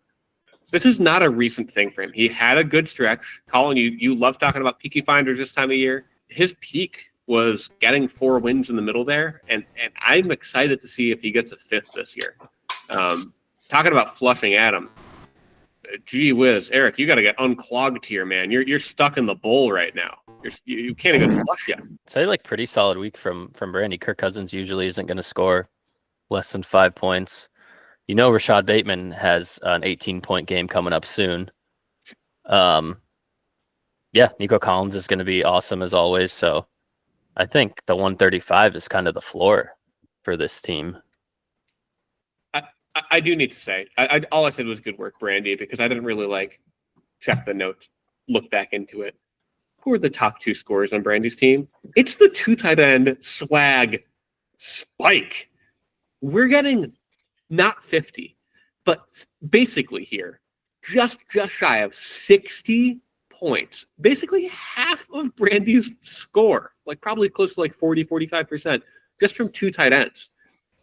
This is not a recent thing for him. He had a good stretch. Colin, you love talking about peaky finders this time of year. His peak was getting 4 wins in the middle there, and I'm excited to see if he gets a 5th this year. Talking about flushing Adam. Gee whiz, Eric, you got to get unclogged here, man. You're stuck in the bowl right now. You can't even flush yet. Say pretty solid week from Brandy. Kirk Cousins usually isn't going to score less than 5 points. Rashad Bateman has an 18-point game coming up soon. Nico Collins is going to be awesome as always. So I think the 135 is kind of the floor for this team. I do need to say, all I said was good work, Brandy, because I didn't really check the notes, look back into it. Who are the top 2 scorers on Brandy's team? It's the 2 tight end swag spike. We're getting not 50, but basically here, just shy of 60 points. Basically half of Brandy's score, probably close to 40, 45%, just from 2 tight ends.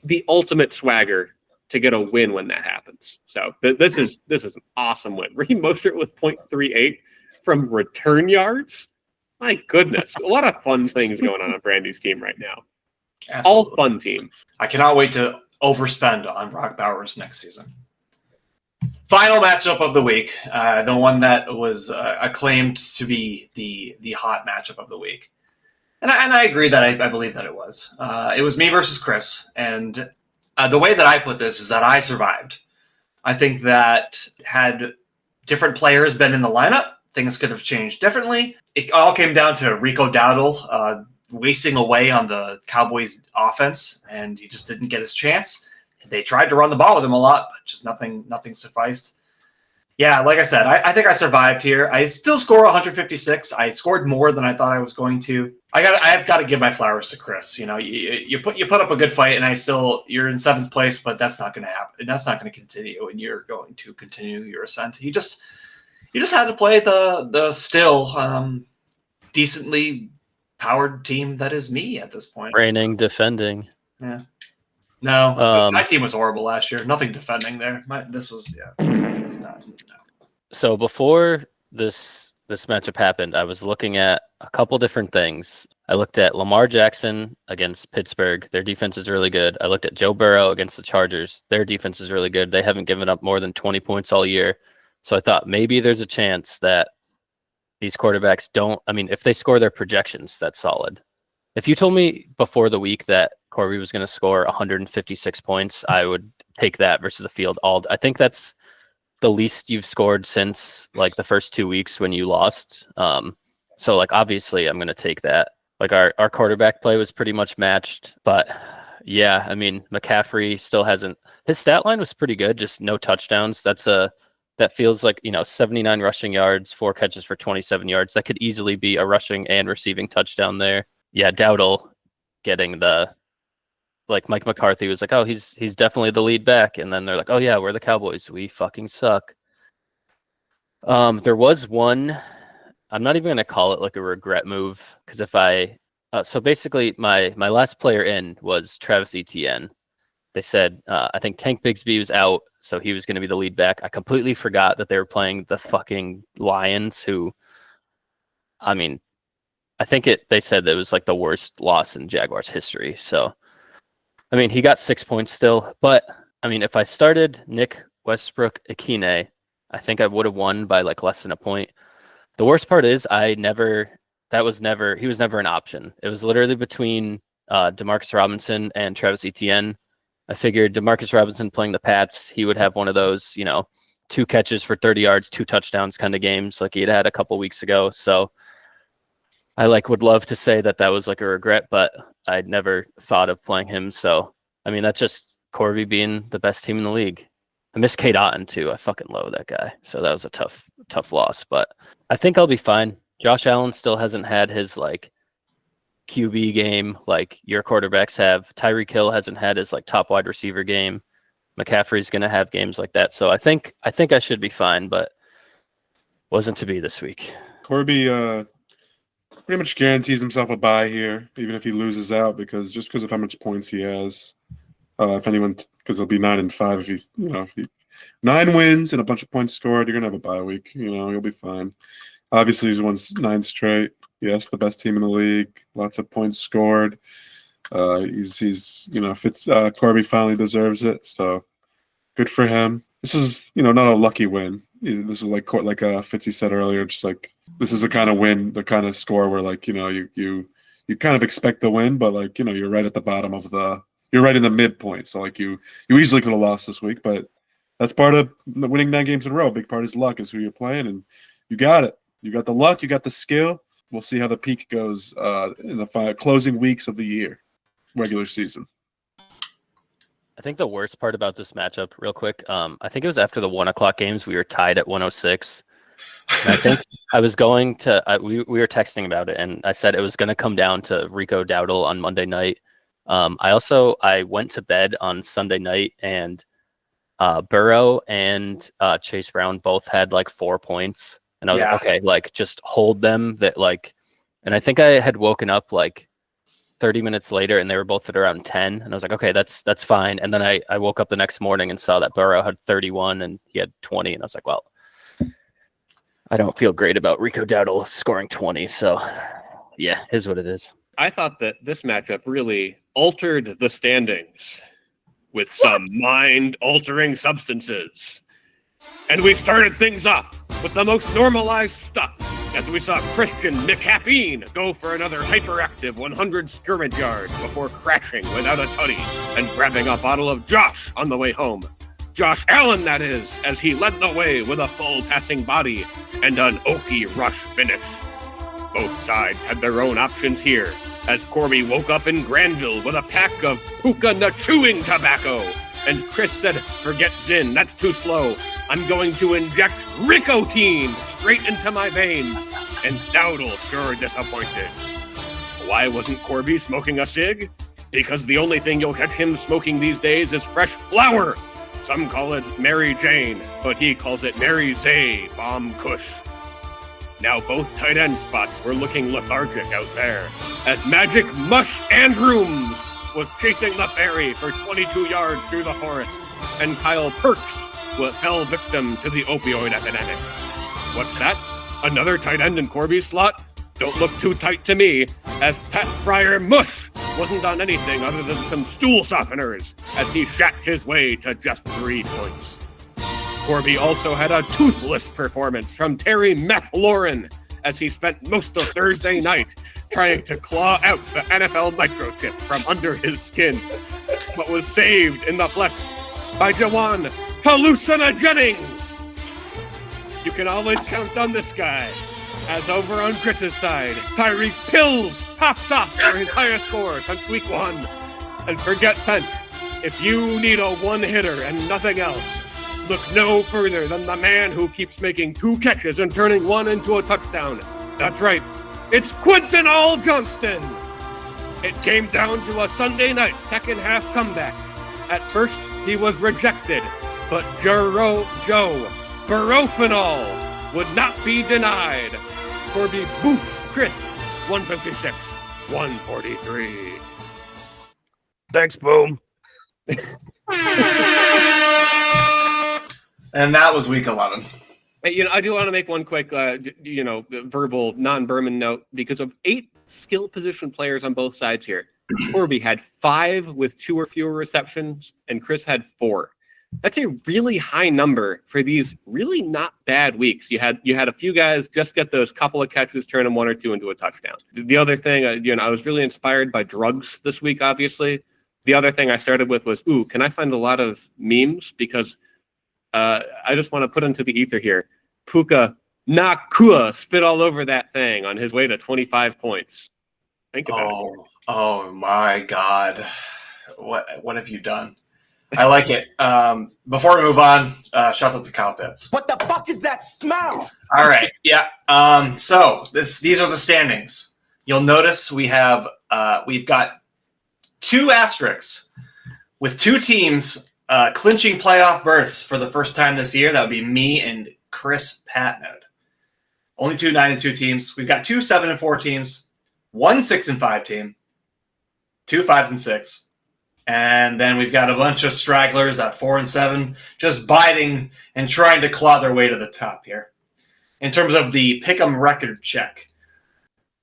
The ultimate swagger to get a win when that happens. So this is an awesome win. Raheem Mostert with 0.38 from return yards. My goodness, a lot of fun things going on Brandy's team right now. Absolutely. All fun team. I cannot wait to overspend on Brock Bowers next season. Final matchup of the week, the one that was acclaimed to be the hot matchup of the week. And I agree that I believe that it was. It was me versus Chris, and the way that I put this is that I survived. I think that had different players been in the lineup, things could have changed differently. It all came down to Rico Dowdle wasting away on the Cowboys offense, and he just didn't get his chance. They tried to run the ball with him a lot, but just nothing sufficed. Yeah, like I said, I think I survived here. I still score 156. I scored more than I thought I was going to. I've got to give my flowers to Chris. You put up a good fight, and you're in 7th place, but that's not going to happen. That's not going to continue, and you're going to continue your ascent. You just had to play the still decently powered team that is me at this point. Reigning, defending. Yeah. No, my team was horrible last year. Nothing defending there. It's not. No. So before this this matchup happened, I was looking at a couple different things. I looked at Lamar Jackson against Pittsburgh. Their defense is really good. I looked at Joe Burrow against the Chargers. Their defense is really good. They haven't given up more than 20 points all year. So I thought maybe there's a chance that these quarterbacks don't. I mean, if they score their projections, that's solid. If you told me before the week that Corby was going to score 156 points, I would take that versus the field. I think that's the least you've scored since like the first 2 weeks when you lost. So like obviously I'm going to take that. Like our quarterback play was pretty much matched, but yeah, I mean McCaffrey still hasn't. His stat line was pretty good, just no touchdowns. That feels like 79 rushing yards, 4 catches for 27 yards. That could easily be a rushing and receiving touchdown there. Yeah, Dowdle getting the. Like Mike McCarthy was like, oh, he's definitely the lead back. And then they're like, oh, yeah, we're the Cowboys. We fucking suck. There was one, I'm not even going to call it like a regret move. Because so basically my last player in was Travis Etienne. They said, I think Tank Bigsby was out. So he was going to be the lead back. I completely forgot that they were playing the fucking Lions who, I mean, I think they said it was like the worst loss in Jaguars history. So, I mean, he got 6 points still, but I mean, if I started Nick Westbrook Akine, I think I would have won by like less than a point. The worst part is he was never an option. It was literally between Demarcus Robinson and Travis Etienne. I figured Demarcus Robinson playing the Pats, he would have one of those, 2 catches for 30 yards, 2 touchdowns kind of games like he had a couple weeks ago. So I would love to say that was like a regret, but I'd never thought of playing him. So, I mean, that's just Corby being the best team in the league. I miss Kate Otten too. I fucking love that guy. So that was a tough loss, but I think I'll be fine. Josh Allen still hasn't had his like QB game like your quarterbacks have. Tyreek Hill hasn't had his like top wide receiver game. McCaffrey's going to have games like that. So I think I should be fine, but wasn't to be this week. Corby pretty much guarantees himself a bye here, even if he loses out, because of how much points he has. If anyone, because he'll be 9-5 if he's 9 wins and a bunch of points scored, you're gonna have a bye week. You'll be fine. Obviously, he's won 9 straight. Yes, the best team in the league. Lots of points scored. Corby finally deserves it. So good for him. This is not a lucky win. This is like Fitzy said earlier, just like this is the kind of win, the kind of score where like you kind of expect the win, but like you're right at the bottom of you're right in the midpoint. So like you easily could have lost this week, but that's part of winning 9 games in a row. A big part is luck, is who you're playing, and you got it. You got the luck, you got the skill. We'll see how the peak goes in the closing weeks of the year, regular season. I think the worst part about this matchup, real quick, I think it was after the 1:00 games, we were tied at 106. And I think I was going to, we were texting about it, and I said it was going to come down to Rico Dowdle on Monday night. I went to bed on Sunday night, and Burrow and Chase Brown both had like 4 points. And I was like, okay, like just hold them and I think I had woken up like 30 minutes later and they were both at around 10. And I was like, okay, that's fine. And then I woke up the next morning and saw that Burrow had 31 and he had 20. And I was like, well, I don't feel great about Rico Dowdle scoring 20. So yeah, is what it is. I thought that this matchup really altered the standings with some mind-altering substances. And we started things off with the most normalized stuff as we saw Christian McCaffrey go for another hyperactive 100 scrimmage yards before crashing without a tutty and grabbing a bottle of Josh on the way home. Josh Allen, that is, as he led the way with a full passing body and an Okie rush finish. Both sides had their own options here, as Corby woke up in Granville with a pack of Puka chewing tobacco. And Chris said, forget Zin, that's too slow. I'm going to inject Ricotine straight into my veins. And Dowdle sure disappointed. Why wasn't Corby smoking a cig? Because the only thing you'll catch him smoking these days is fresh flower. Some call it Mary Jane, but he calls it Mary Zay Bomb Kush. Now both tight end spots were looking lethargic out there, as Magic Mush Androoms was chasing the fairy for 22 yards through the forest, and Kyle Perks fell victim to the opioid epidemic. What's that? Another tight end in Corby's slot? Don't look too tight to me, as Pat Fryer Mush wasn't on anything other than some stool softeners as he shot his way to just 3 points. Corby also had a toothless performance from Terry Meth Lauren as he spent most of Thursday night trying to claw out the NFL microchip from under his skin, but was saved in the flex by Jawan Hallucina Jennings. You can always count on this guy, as over on Chris's side, Tyreek Pills popped off for his highest score since week 1. And forget Fent, if you need a one-hitter and nothing else, look no further than the man who keeps making 2 catches and turning 1 into a touchdown. That's right, it's Quentin All Johnston. It came down to a Sunday night second half comeback. At first, he was rejected, but Joe Barofinal would not be denied. Corby boofs Chris, 156-143. Thanks, Boom. And that was week 11. Hey, I do want to make one quick, verbal non-Berman note because of 8 skill position players on both sides here. Corby had 5 with 2 or fewer receptions, and Chris had 4. That's a really high number for these really not bad weeks. You had a few guys just get those couple of catches, turn them 1 or 2 into a touchdown. The other thing, I was really inspired by drugs this week, obviously. The other thing I started with was, can I find a lot of memes? Because I just want to put into the ether here. Puka Nakua spit all over that thing on his way to 25 points. Think about it. Oh my God. What have you done? I like it. Before we move on, shout out to Corbett. What the fuck is that smell? All right. Yeah. So these are the standings. You'll notice we've got 2 asterisks with 2 teams clinching playoff berths for the first time this year. That would be me and Chris Patnode. Only 2 9-2 teams. We've got 2 7-4 teams, 1 6-5 team, 2 5-6. And then we've got a bunch of stragglers at 4-7, just biting and trying to claw their way to the top here. In terms of the Pick'em record check,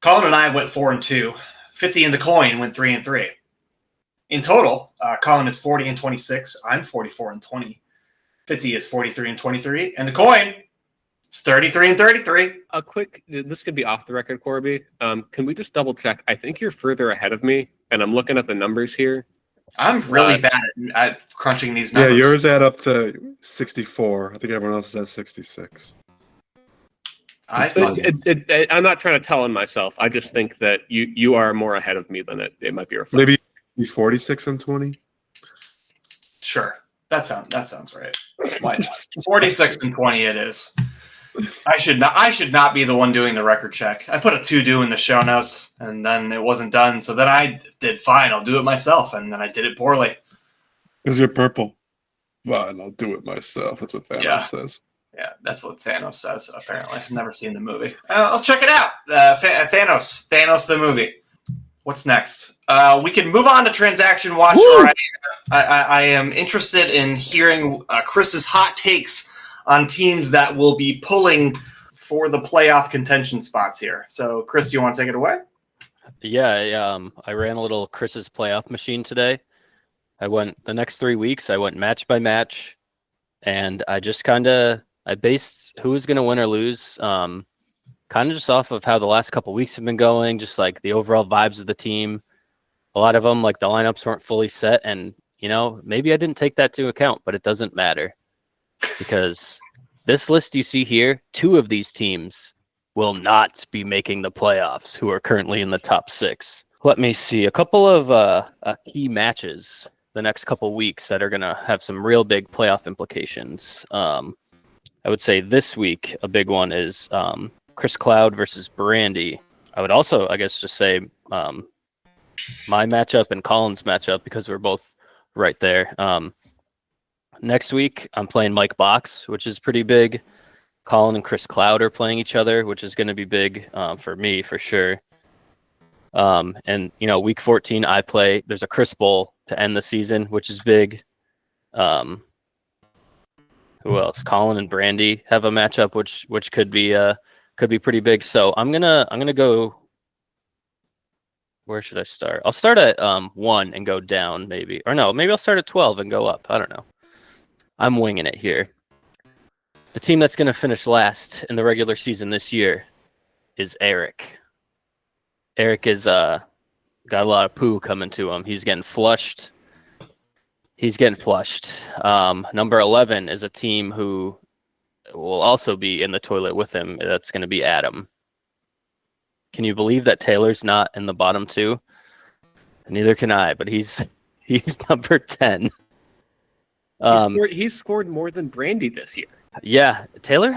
Colin and I went 4-2. Fitzy and the Coin went 3-3. In total, Colin is 40-26. I'm 44-20. Fitzy is 43-23, and the Coin is 33-33. A quick, this could be off the record, Corby. Can we just double check? I think you're further ahead of me, and I'm looking at the numbers here. I'm really bad at crunching these numbers. Yeah, yours add up to 64. I think everyone else is at 66. I'm not trying to tell on myself. I just think that you are more ahead of me than it might be reflected. Maybe 46-20. Sure, that sounds right. Why not? 46-20 it is. I should not be the one doing the record check. I put a to-do in the show notes, and then it wasn't done. So then I did fine. I'll do it myself, and then I did it poorly. Because you're purple. Fine, I'll do it myself. That's what Thanos says. Yeah, that's what Thanos says, apparently. I've never seen the movie. I'll check it out. Thanos the movie. What's next? We can move on to Transaction Watch, where I am interested in hearing Chris's hot takes on teams that will be pulling for the playoff contention spots here. So, Chris, you want to take it away? Yeah, I ran a little Chris's playoff machine today. I went the next 3 weeks. I went match by match, and I just I based who was going to win or lose, kind of just off of how the last couple weeks have been going, just like the overall vibes of the team. A lot of them, like the lineups weren't fully set, and maybe I didn't take that into account, but it doesn't matter. Because this list you see here, 2 of these teams will not be making the playoffs who are currently in the top 6. Let me see. A couple of key matches the next couple weeks that are going to have some real big playoff implications. I would say this week, a big one is Chris Cloud versus Brandy. I would also, I guess, just say my matchup and Colin's matchup because we're both right there. Next week, I'm playing Mike Box, which is pretty big. Colin and Chris Cloud are playing each other, which is going to be big for me, for sure. And, week 14, there's a Chris Bowl to end the season, which is big. Who else? Colin and Brandy have a matchup, which could be could be pretty big. So I'm gonna go. Where should I start? I'll start at 1 and go down, maybe. Or no, maybe I'll start at 12 and go up. I don't know. I'm winging it here. The team that's going to finish last in the regular season this year is Eric. Eric is got a lot of poo coming to him. He's getting flushed. Number 11 is a team who will also be in the toilet with him. That's going to be Adam. Can you believe that Taylor's not in the bottom 2? Neither can I, but he's number 10. He's scored more than Brandy this year. Yeah, Taylor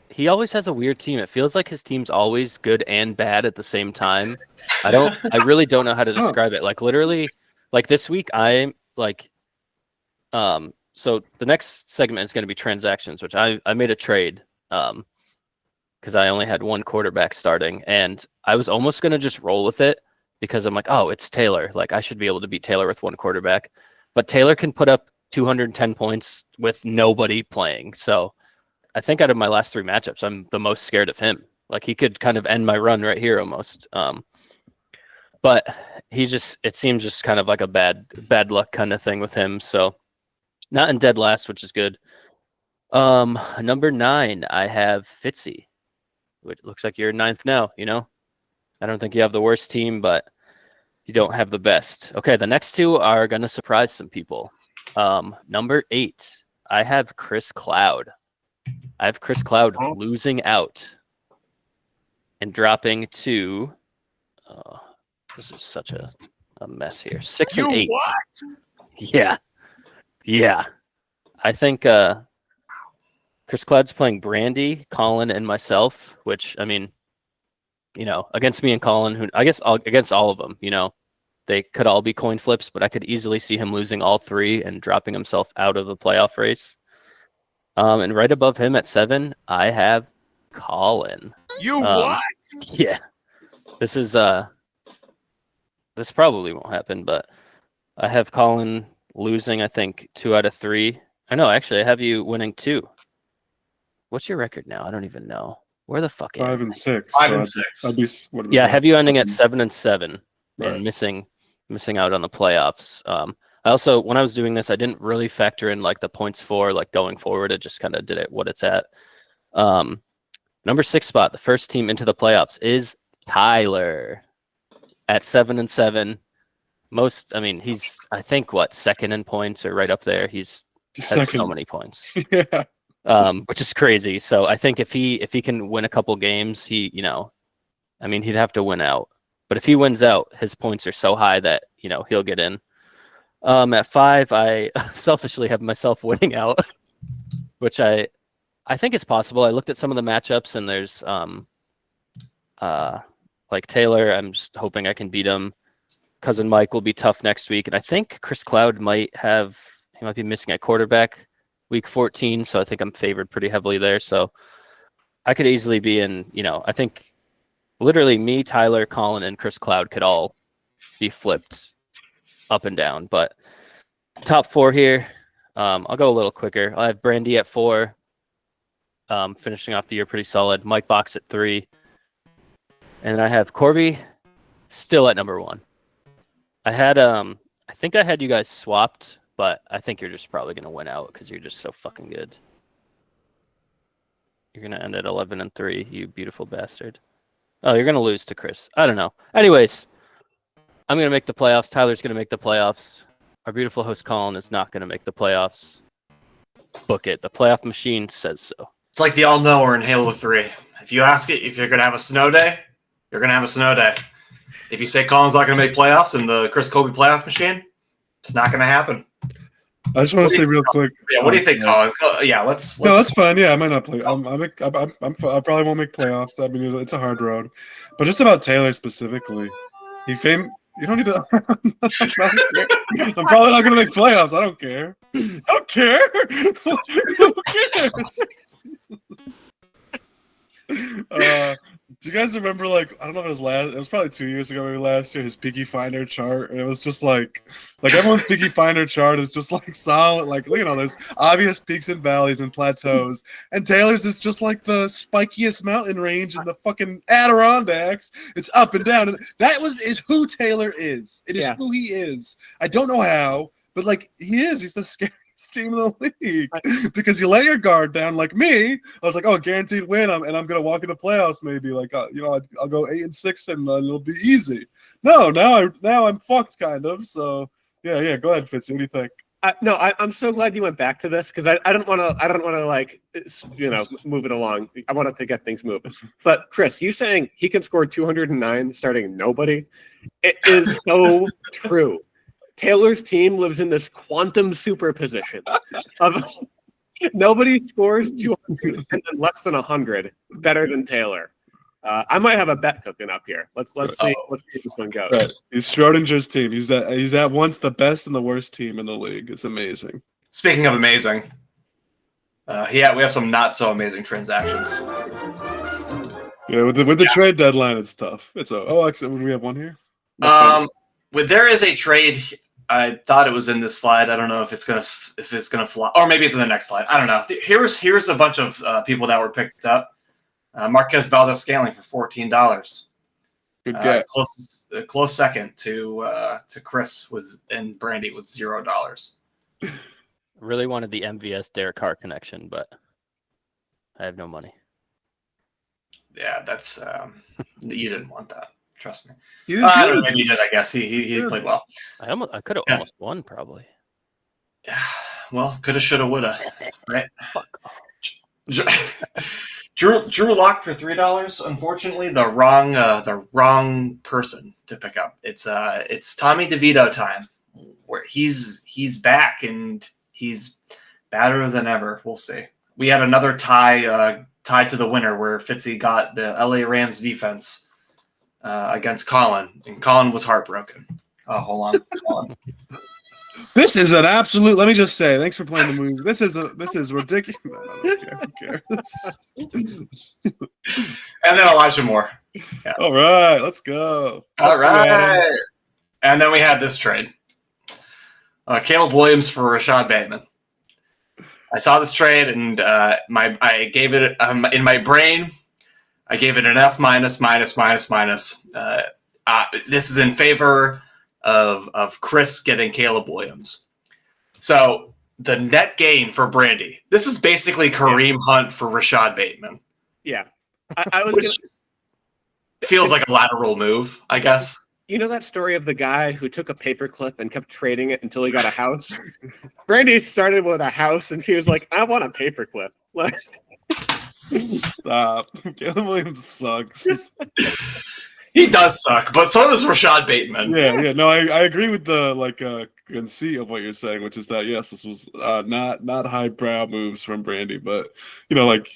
he always has a weird team. It feels like his team's always good and bad at the same time. I really don't know how to describe it. Like literally, like this week I'm like so the next segment is going to be transactions, which I made a trade because I only had one quarterback starting, and I was almost going to just roll with it because I'm like, oh, it's Taylor. Like I should be able to beat Taylor with one quarterback. But Taylor can put up 210 points with nobody playing. So I think out of my last 3 matchups, I'm the most scared of him. Like he could kind of end my run right here almost. But it seems just kind of like a bad luck kind of thing with him. So not in dead last, which is good. Number 9, I have Fitzy, which looks like you're 9th now, you know? I don't think you have the worst team, but you don't have the best. Okay, the next 2 are going to surprise some people. Number 8, I have Chris Cloud. I have Chris Cloud losing out and dropping to this is such a mess here. 6 and 8. What? Yeah. I think Chris Cloud's playing Brandy, Colin, and myself, which I mean, you know, against me and Colin, who I guess against all of them, you know, they could all be coin flips, but I could easily see him losing all 3 and dropping himself out of the playoff race. And right above him at 7, I have Colin. You what? Yeah. This probably won't happen, but I have Colin losing, I think, 2 out of 3. I know, actually, I have you winning 2. What's your record now? I don't even know. Where the fuck am I? 5 and 6. 5 and 6. I have you ending at 7 and 7 and missing out on the playoffs. I also, when I was doing this, I didn't really factor in like the points for like going forward. It just kind of did it what it's at. Number 6 spot, the first team into the playoffs is Tyler at 7 and 7. He's I think what, 2nd in points or right up there. He's had so many points. Yeah. Which is crazy. So I think if he can win a couple games, he'd have to win out. But if he wins out, his points are so high that, you know, he'll get in. At 5, I selfishly have myself winning out, which I think is possible. I looked at some of the matchups, and there's like Taylor. I'm just hoping I can beat him. Cousin Mike will be tough next week, and I think Chris Cloud might be missing a quarterback week 14, so I think I'm favored pretty heavily there. So I could easily be in, you know, I think literally me, Tyler, Colin, and Chris Cloud could all be flipped up and down. But top 4 here, I'll go a little quicker. I have Brandy at 4, finishing off the year pretty solid. Mike Box at 3. And I have Corby still at number 1. I think I had you guys swapped, but I think you're just probably going to win out because you're just so fucking good. You're going to end at 11 and 3, you beautiful bastard. Oh, you're going to lose to Chris. I don't know. Anyways, I'm going to make the playoffs. Tyler's going to make the playoffs. Our beautiful host Colin is not going to make the playoffs. Book it. The playoff machine says so. It's like the all-knower in Halo 3. If you ask it if you're going to have a snow day, you're going to have a snow day. If you say Colin's not going to make playoffs in the Chris Colby playoff machine, it's not going to happen. I just want to say real quick. Yeah, what do you think, Colin? Yeah, let's. No, that's fine. Yeah, I might not play. I probably won't make playoffs. I mean, it's a hard road. But just about Taylor specifically, you don't need to. I'm probably not going to make playoffs. I don't care. I don't care. you guys remember, like, I don't know if it was probably 2 years ago, maybe last year, his Peaky Finder chart, and it was just like everyone's Peaky Finder chart is just like solid, like, you know, there's obvious peaks and valleys and plateaus, and Taylor's is just like the spikiest mountain range in the fucking Adirondacks. It's up and down, and that is who Taylor is. It is who he is. I don't know how, but like he is. He's the scariest team in the league because you lay your guard down. Like me, I was like, oh, guaranteed win, and I'm gonna walk into playoffs maybe. Like, you know, I'll go 8-6 and it'll be easy. No, now I'm fucked kind of. So yeah. Go ahead, Fitzy. What do you think? No, I'm so glad you went back to this because I don't want to like, you know, move it along. I wanted to get things moving. But Chris, you saying he can score 209 starting nobody? It is so true. Taylor's team lives in this quantum superposition of nobody scores 200 and then less than 100 better than Taylor. I might have a bet cooking up here. Let's see if this one goes. Right. He's Schrodinger's team. He's at once the best and the worst team in the league. It's amazing. Speaking of amazing, we have some not so amazing transactions. Yeah, with the trade deadline, it's tough. Actually, we have one here. There is a trade. I thought it was in this slide. I don't know if it's gonna fly, or maybe it's in the next slide. I don't know. Here's a bunch of people that were picked up. Marquez Valdez-Scantling for $14. Good get. Close second to Chris and Brandy with $0. Really wanted the MVS Derek Carr connection, but I have no money. Yeah, that's you didn't want that. Trust me. Maybe you did. I guess he played well. I could have almost won probably. Well, coulda, shoulda, woulda, right? Fuck. Drew Lock for $3. Unfortunately, the wrong person to pick up. It's Tommy DeVito time, where he's back and he's better than ever. We'll see. We had another tie to the winner where Fitzy got the LA Rams defense against Colin, and Colin was heartbroken. Oh, hold on, Colin. This is an absolute. Let me just say, thanks for playing the movie. This is ridiculous. I don't care. And then Elijah Moore. Yeah. All right, let's go. All right. And then we had this trade. Caleb Williams for Rashad Bateman. I saw this trade, and I gave it in my brain. I gave it an F minus. This is in favor of Chris getting Caleb Williams. So the net gain for Brandy. This is basically Kareem Hunt for Rashad Bateman. Yeah, I was. Feels like a lateral move, I guess. You know that story of the guy who took a paperclip and kept trading it until he got a house? Brandy started with a house, and she was like, "I want a paperclip." Stop. Caleb Williams sucks. He does suck, but so does Rashad Bateman. Yeah. No, I agree with the conceit of what you're saying, which is that yes, this was not highbrow moves from Brandy, but you know, like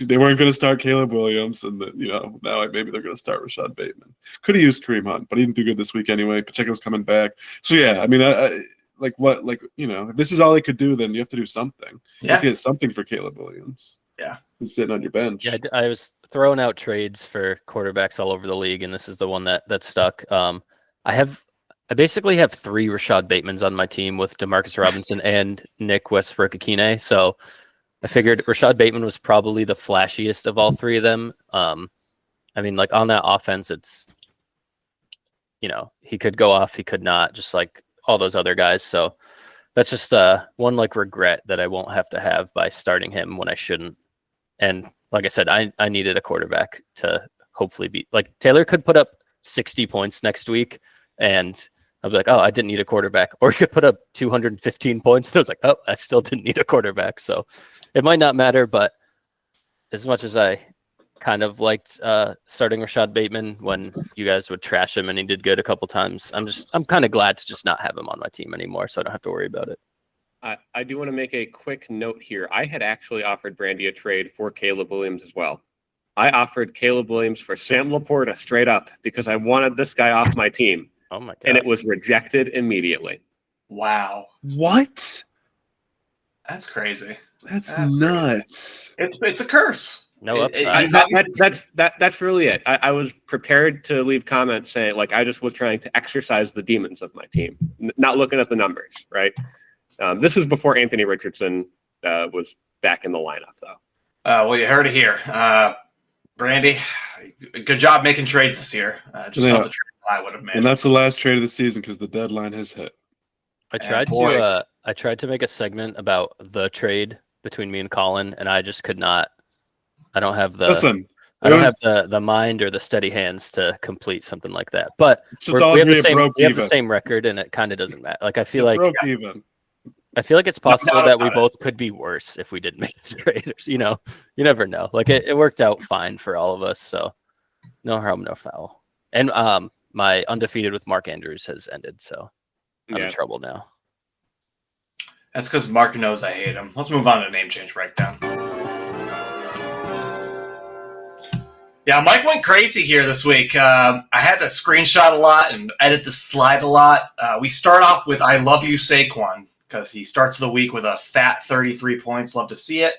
they weren't going to start Caleb Williams, and now maybe they're going to start Rashad Bateman. Could have used Kareem Hunt, but he didn't do good this week anyway. Pacheco's coming back, so yeah. I mean, if this is all he could do, then you have to do something. You have to get something for Caleb Williams. Yeah, he's sitting on your bench. Yeah, I was throwing out trades for quarterbacks all over the league, and this is the one that stuck. I basically have 3 Rashad Batemans on my team with Demarcus Robinson and Nick Westbrook-Akine. So I figured Rashad Bateman was probably the flashiest of all 3 of them. I mean, like on that offense, it's he could go off, he could not, just like all those other guys. So that's just one like regret that I won't have to have by starting him when I shouldn't. And like I said, I needed a quarterback to hopefully beat. Like Taylor could put up 60 points next week, and I'll be like, oh, I didn't need a quarterback. Or he could put up 215 points, and I was like, oh, I still didn't need a quarterback. So it might not matter, but as much as I kind of liked starting Rashad Bateman when you guys would trash him and he did good a couple times, I'm kind of glad to just not have him on my team anymore, so I don't have to worry about it. I do want to make a quick note here. I had actually offered Brandy a trade for Caleb Williams as well. I offered Caleb Williams for Sam Laporta straight up because I wanted this guy off my team. Oh my God. And it was rejected immediately. Wow. What? That's crazy. That's nuts. It's a curse. No upside. That's really it. I was prepared to leave comments saying like I just was trying to exercise the demons of my team, not looking at the numbers. Right. This was before Anthony Richardson was back in the lineup, though. Well, you heard it here, Brandy. Good job making trades this year. Just not the trades I would have made. And that's the last trade of the season because the deadline has hit. I tried to make a segment about the trade between me and Colin, and I just could not. I don't have the the mind or the steady hands to complete something like that. But we have the same record, and it kind of doesn't matter. Like I feel like it's possible that we both could be worse if we didn't make the trade. You know, you never know. Like it worked out fine for all of us, so no harm, no foul. And my undefeated with Mark Andrews has ended, so I'm in trouble now. That's because Mark knows I hate him. Let's move on to name change breakdown. Yeah, Mike went crazy here this week. I had to screenshot a lot and edit the slide a lot. We start off with I love you, Saquon, because he starts the week with a fat 33 points. Love to see it.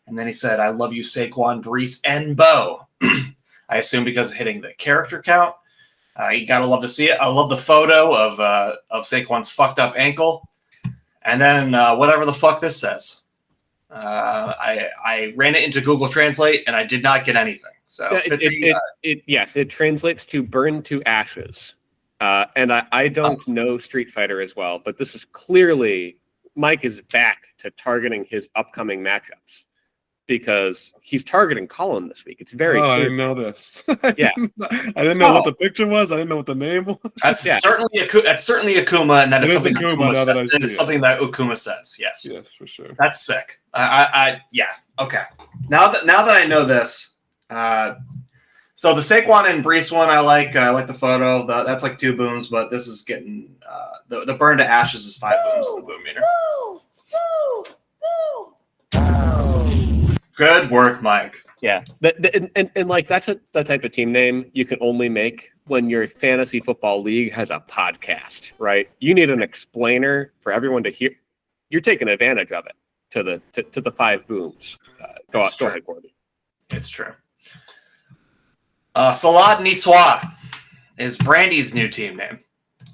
And then he said, I love you, Saquon, Brees, and Bo. I assume because of hitting the character count. You got to love to see it. I love the photo of Saquon's fucked up ankle. And then whatever the fuck this says. I ran it into Google Translate, and I did not get anything. So Fitzy, it translates to burn to ashes. And I don't know Street Fighter as well, but this is clearly Mike is back to targeting his upcoming matchups because he's targeting Colin this week. It's very clear. I didn't know this. Yeah. I didn't know what the picture was. I didn't know what the name was. That's certainly Akuma, and that is something that Akuma says. That is something that Akuma says. Yes. Yes, for sure. That's sick. Yeah. Okay. Now that I know this. So the Saquon and Brees one, I like the photo. That's like 2 booms, but this is getting the burn to ashes is 5 booms in the boom meter. Good work, Mike. Yeah, and like that's the type of team name you can only make when your fantasy football league has a podcast, right? You need an explainer for everyone to hear. You're taking advantage of it to the 5 booms. Go ahead, Corby. It's true. Salad Niçoise is Brandy's new team name.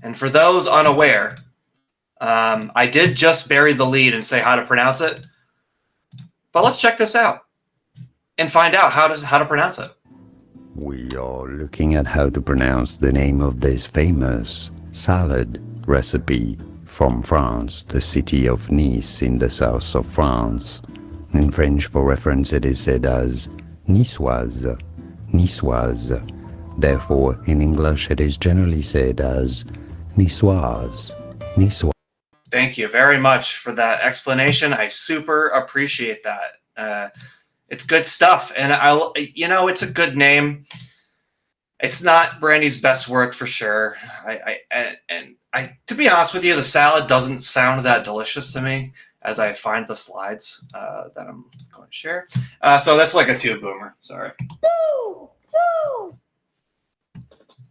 And for those unaware, I did just bury the lead and say how to pronounce it. But let's check this out and find out how to pronounce it. We are looking at how to pronounce the name of this famous salad recipe from France, the city of Nice in the south of France. In French, for reference, it is said as Niçoise. Niçoise. Therefore, in English, it is generally said as Niçoise. Niçoise. Thank you very much for that explanation. I super appreciate that. It's good stuff, and it's a good name. It's not Brandy's best work for sure. I to be honest with you, the salad doesn't sound that delicious to me as I find the slides that I'm going to share. So that's like a 2 boomer. Sorry.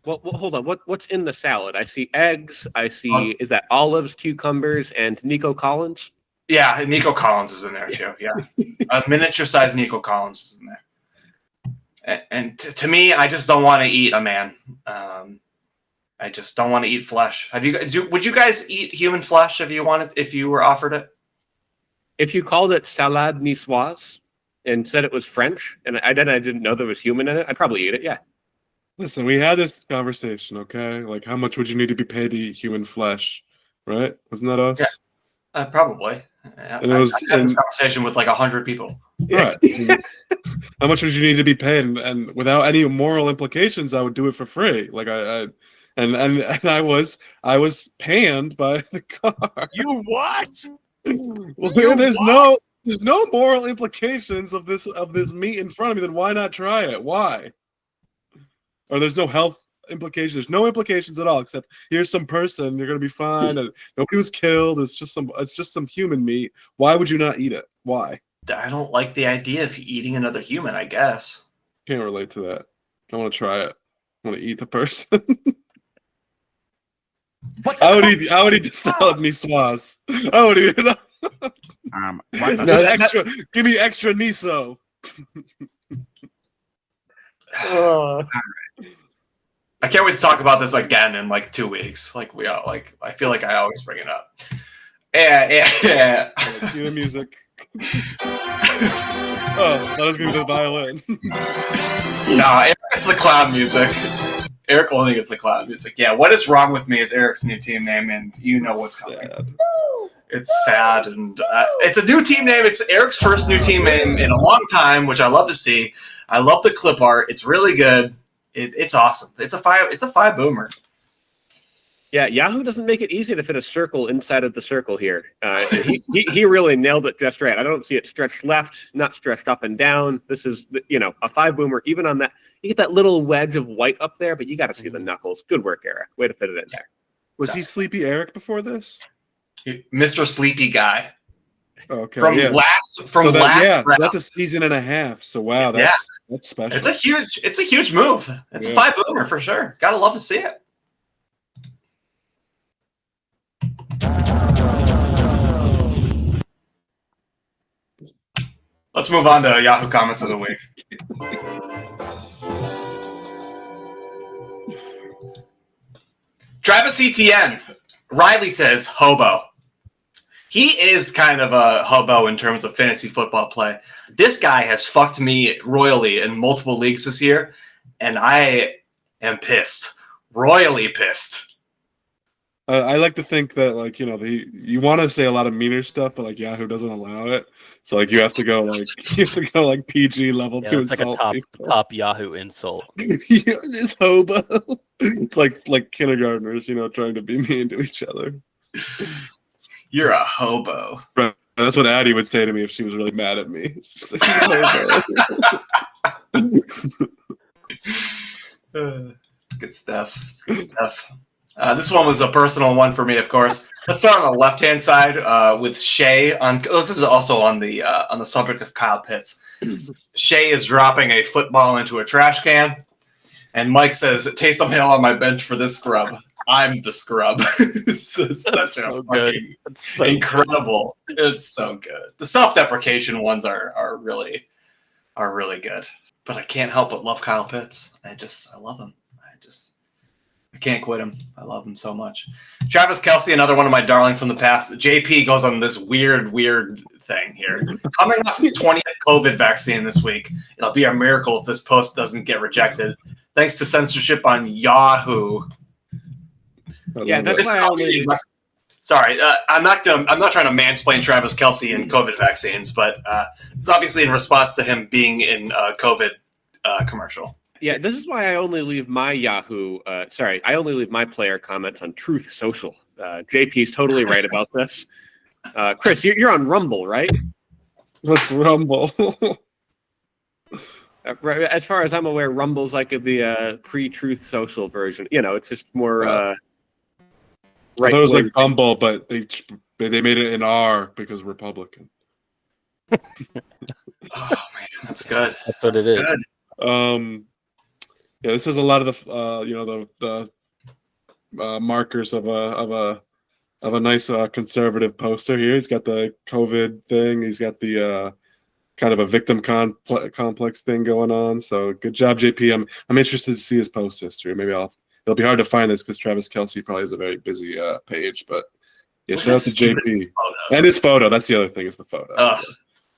Well, hold on. What's in the salad? I see eggs. I see is that olives, cucumbers, and Nico Collins? Yeah, Nico Collins is in there too. Yeah, a miniature-sized Nico Collins is in there. And to me, I just don't want to eat a man. I just don't want to eat flesh. Would you guys eat human flesh if you were offered it? If you called it salade niçoise and said it was French, and I didn't know there was human in it, I'd probably eat it. Yeah. Listen, we had this conversation, okay? Like, how much would you need to be paid to eat human flesh, right? Wasn't that us? Yeah, probably. I had this conversation with like 100 people. Right. How much would you need to be paid? And without any moral implications, I would do it for free. Like I was panned by the car. You what? Well, there's no moral implications of this meat in front of me. Then why not try it? Why? Or there's no health implications. There's no implications at all, except here's some person, you're gonna be fine, and nobody was killed. It's just some human meat. Why would you not eat it? Why? I don't like the idea of eating another human, I guess. Can't relate to that. I want to try it. I want to eat the person. I would eat the salad niçoise. I would eat it. No, Give me extra miso. I can't wait to talk about this again in like 2 weeks. Like I feel like I always bring it up. Yeah. Cue the music. Oh, that was gonna be the violin. No, it's the clown music. Eric will think it's the clown music. Yeah, What Is Wrong With Me is Eric's new team name, and you know what's coming. It's sad, and it's a new team name. It's Eric's first new team name in a long time, which I love to see. I love the clip art. It's really good. It's awesome. It's a five boomer. Yeah, Yahoo doesn't make it easy to fit a circle inside of the circle here. He really nailed it just right. I don't see it stretched left, not stretched up and down. This is, a 5 boomer. Even on that, you get that little wedge of white up there, but you got to see the knuckles. Good work, Eric. Way to fit it in there. Was he Sleepy Eric before this? Mr. Sleepy Guy. Okay. Last yeah, round. that's a season and a half. So wow, that's special. It's a huge move. It's a 5 boomer for sure. Gotta love to see it. Let's move on to Yahoo comments of the week. Travis Etienne. Riley says hobo. He is kind of a hobo in terms of fantasy football play. This guy has fucked me royally in multiple leagues this year, and I am pissed. Royally pissed. I like to think that, you want to say a lot of meaner stuff, but Yahoo doesn't allow it. So you have to go PG level 2 it's insult like a people. top Yahoo insult. This hobo. It's like kindergartners, trying to be mean to each other. You're a hobo. Right. That's what Addie would say to me if she was really mad at me. It's just It's good stuff. It's good stuff. This one was a personal one for me, of course. Let's start on the left-hand side with Shay. This is also on the subject of Kyle Pitts. Shay is dropping a football into a trash can, and Mike says, "Taysom Hill on my bench for this scrub. I'm the scrub." It's such a fucking incredible. Good. It's so good. The self-deprecation ones are really good. But I can't help but love Kyle Pitts. I love him. I can't quit him. I love him so much. Travis Kelce, another one of my darling from the past. JP goes on this weird thing here. Coming off his 20th COVID vaccine this week, it'll be a miracle if this post doesn't get rejected. Thanks to censorship on Yahoo. Yeah, that's why Sorry, I'm not trying to mansplain Travis Kelce and COVID vaccines, but it's obviously in response to him being in a COVID commercial. Yeah, this is why I only leave my I only leave my player comments on Truth Social. JP's totally right about this. Chris, you're on Rumble, right? What's Rumble? As far as I'm aware, Rumble's like the pre-Truth Social version. It's just more right. I thought it was like Bumble, but they made it an R because Republican. Oh man, that's good. That's what it is. Good. Yeah, this is a lot of the markers of a nice conservative poster here. He's got the COVID thing. He's got the kind of a victim complex thing going on. So good job, JP. I'm interested to see his post history. Maybe it'll be hard to find this because Travis Kelce probably has a very busy page. But yeah, shout out to JP and his photo. That's the other thing is the photo.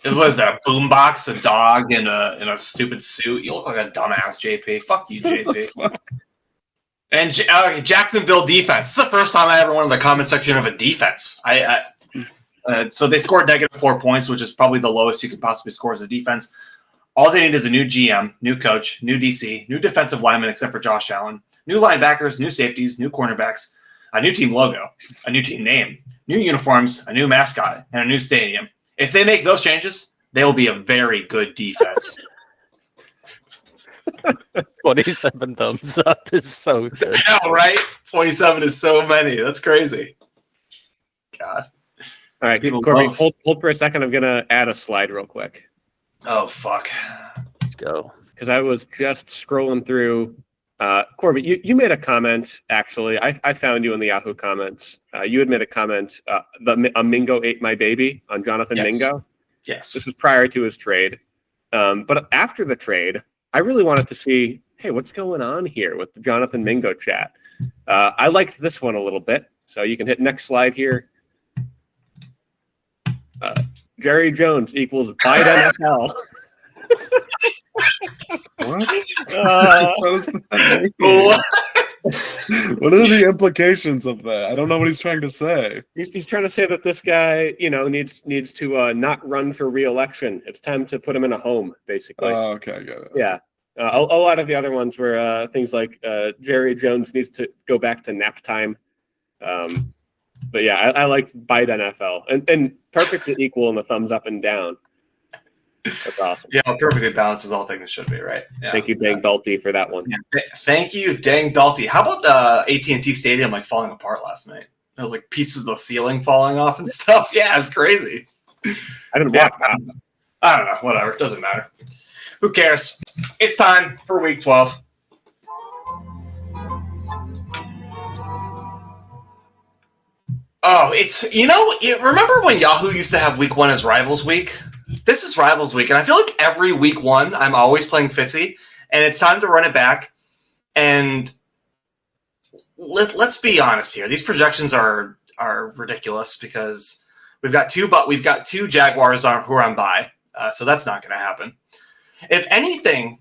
It was a boombox, a dog in a stupid suit. You look like a dumbass, JP. Fuck you, JP. And Jacksonville defense. This is the first time I ever went in the comment section of a defense. So they scored -4 points, which is probably the lowest you could possibly score as a defense. All they need is a new GM, new coach, new DC, new defensive lineman except for Josh Allen, new linebackers, new safeties, new cornerbacks, a new team logo, a new team name, new uniforms, a new mascot, and a new stadium. If they make those changes, they will be a very good defense. 27 thumbs up is so good. Yeah, right? 27 is so many. That's crazy. God. All right, Corby, hold for a second. I'm going to add a slide real quick. Oh, fuck. Let's go. Because I was just scrolling through. Corby, you made a comment, actually. I found you in the Yahoo comments. You had made a comment, a Mingo ate my baby on Jonathan Mingo. Yes. This was prior to his trade. But after the trade, I really wanted to see, hey, what's going on here with the Jonathan Mingo chat? I liked this one a little bit. So you can hit next slide here. Jerry Jones equals Biden NFL. What? What does that mean? What are the implications of that? I don't know what he's trying to say. He's trying to say that this guy, needs to not run for re-election. It's time to put him in a home, basically. Oh, okay, I got it. Yeah. A lot of the other ones were things like Jerry Jones needs to go back to nap time. But yeah, I like Biden NFL and perfectly equal in the thumbs up and down. That's awesome. Yeah, perfectly balanced is all things should be, right? Yeah. Thank you, Dang Dalty, for that one. Yeah. Thank you, Dang Dalty. How about the AT&T Stadium falling apart last night? There was pieces of the ceiling falling off and stuff. Yeah, it's crazy. I didn't watch that. I don't know. Whatever. Doesn't matter. Who cares? It's time for Week 12. Oh, remember when Yahoo used to have Week 1 as Rivals Week? This is Rivals Week, and I feel like every Week 1 I'm always playing Fitzy, and it's time to run it back. And let's be honest here. These projections are ridiculous because we've got two Jaguars who are on bye, so that's not going to happen. If anything,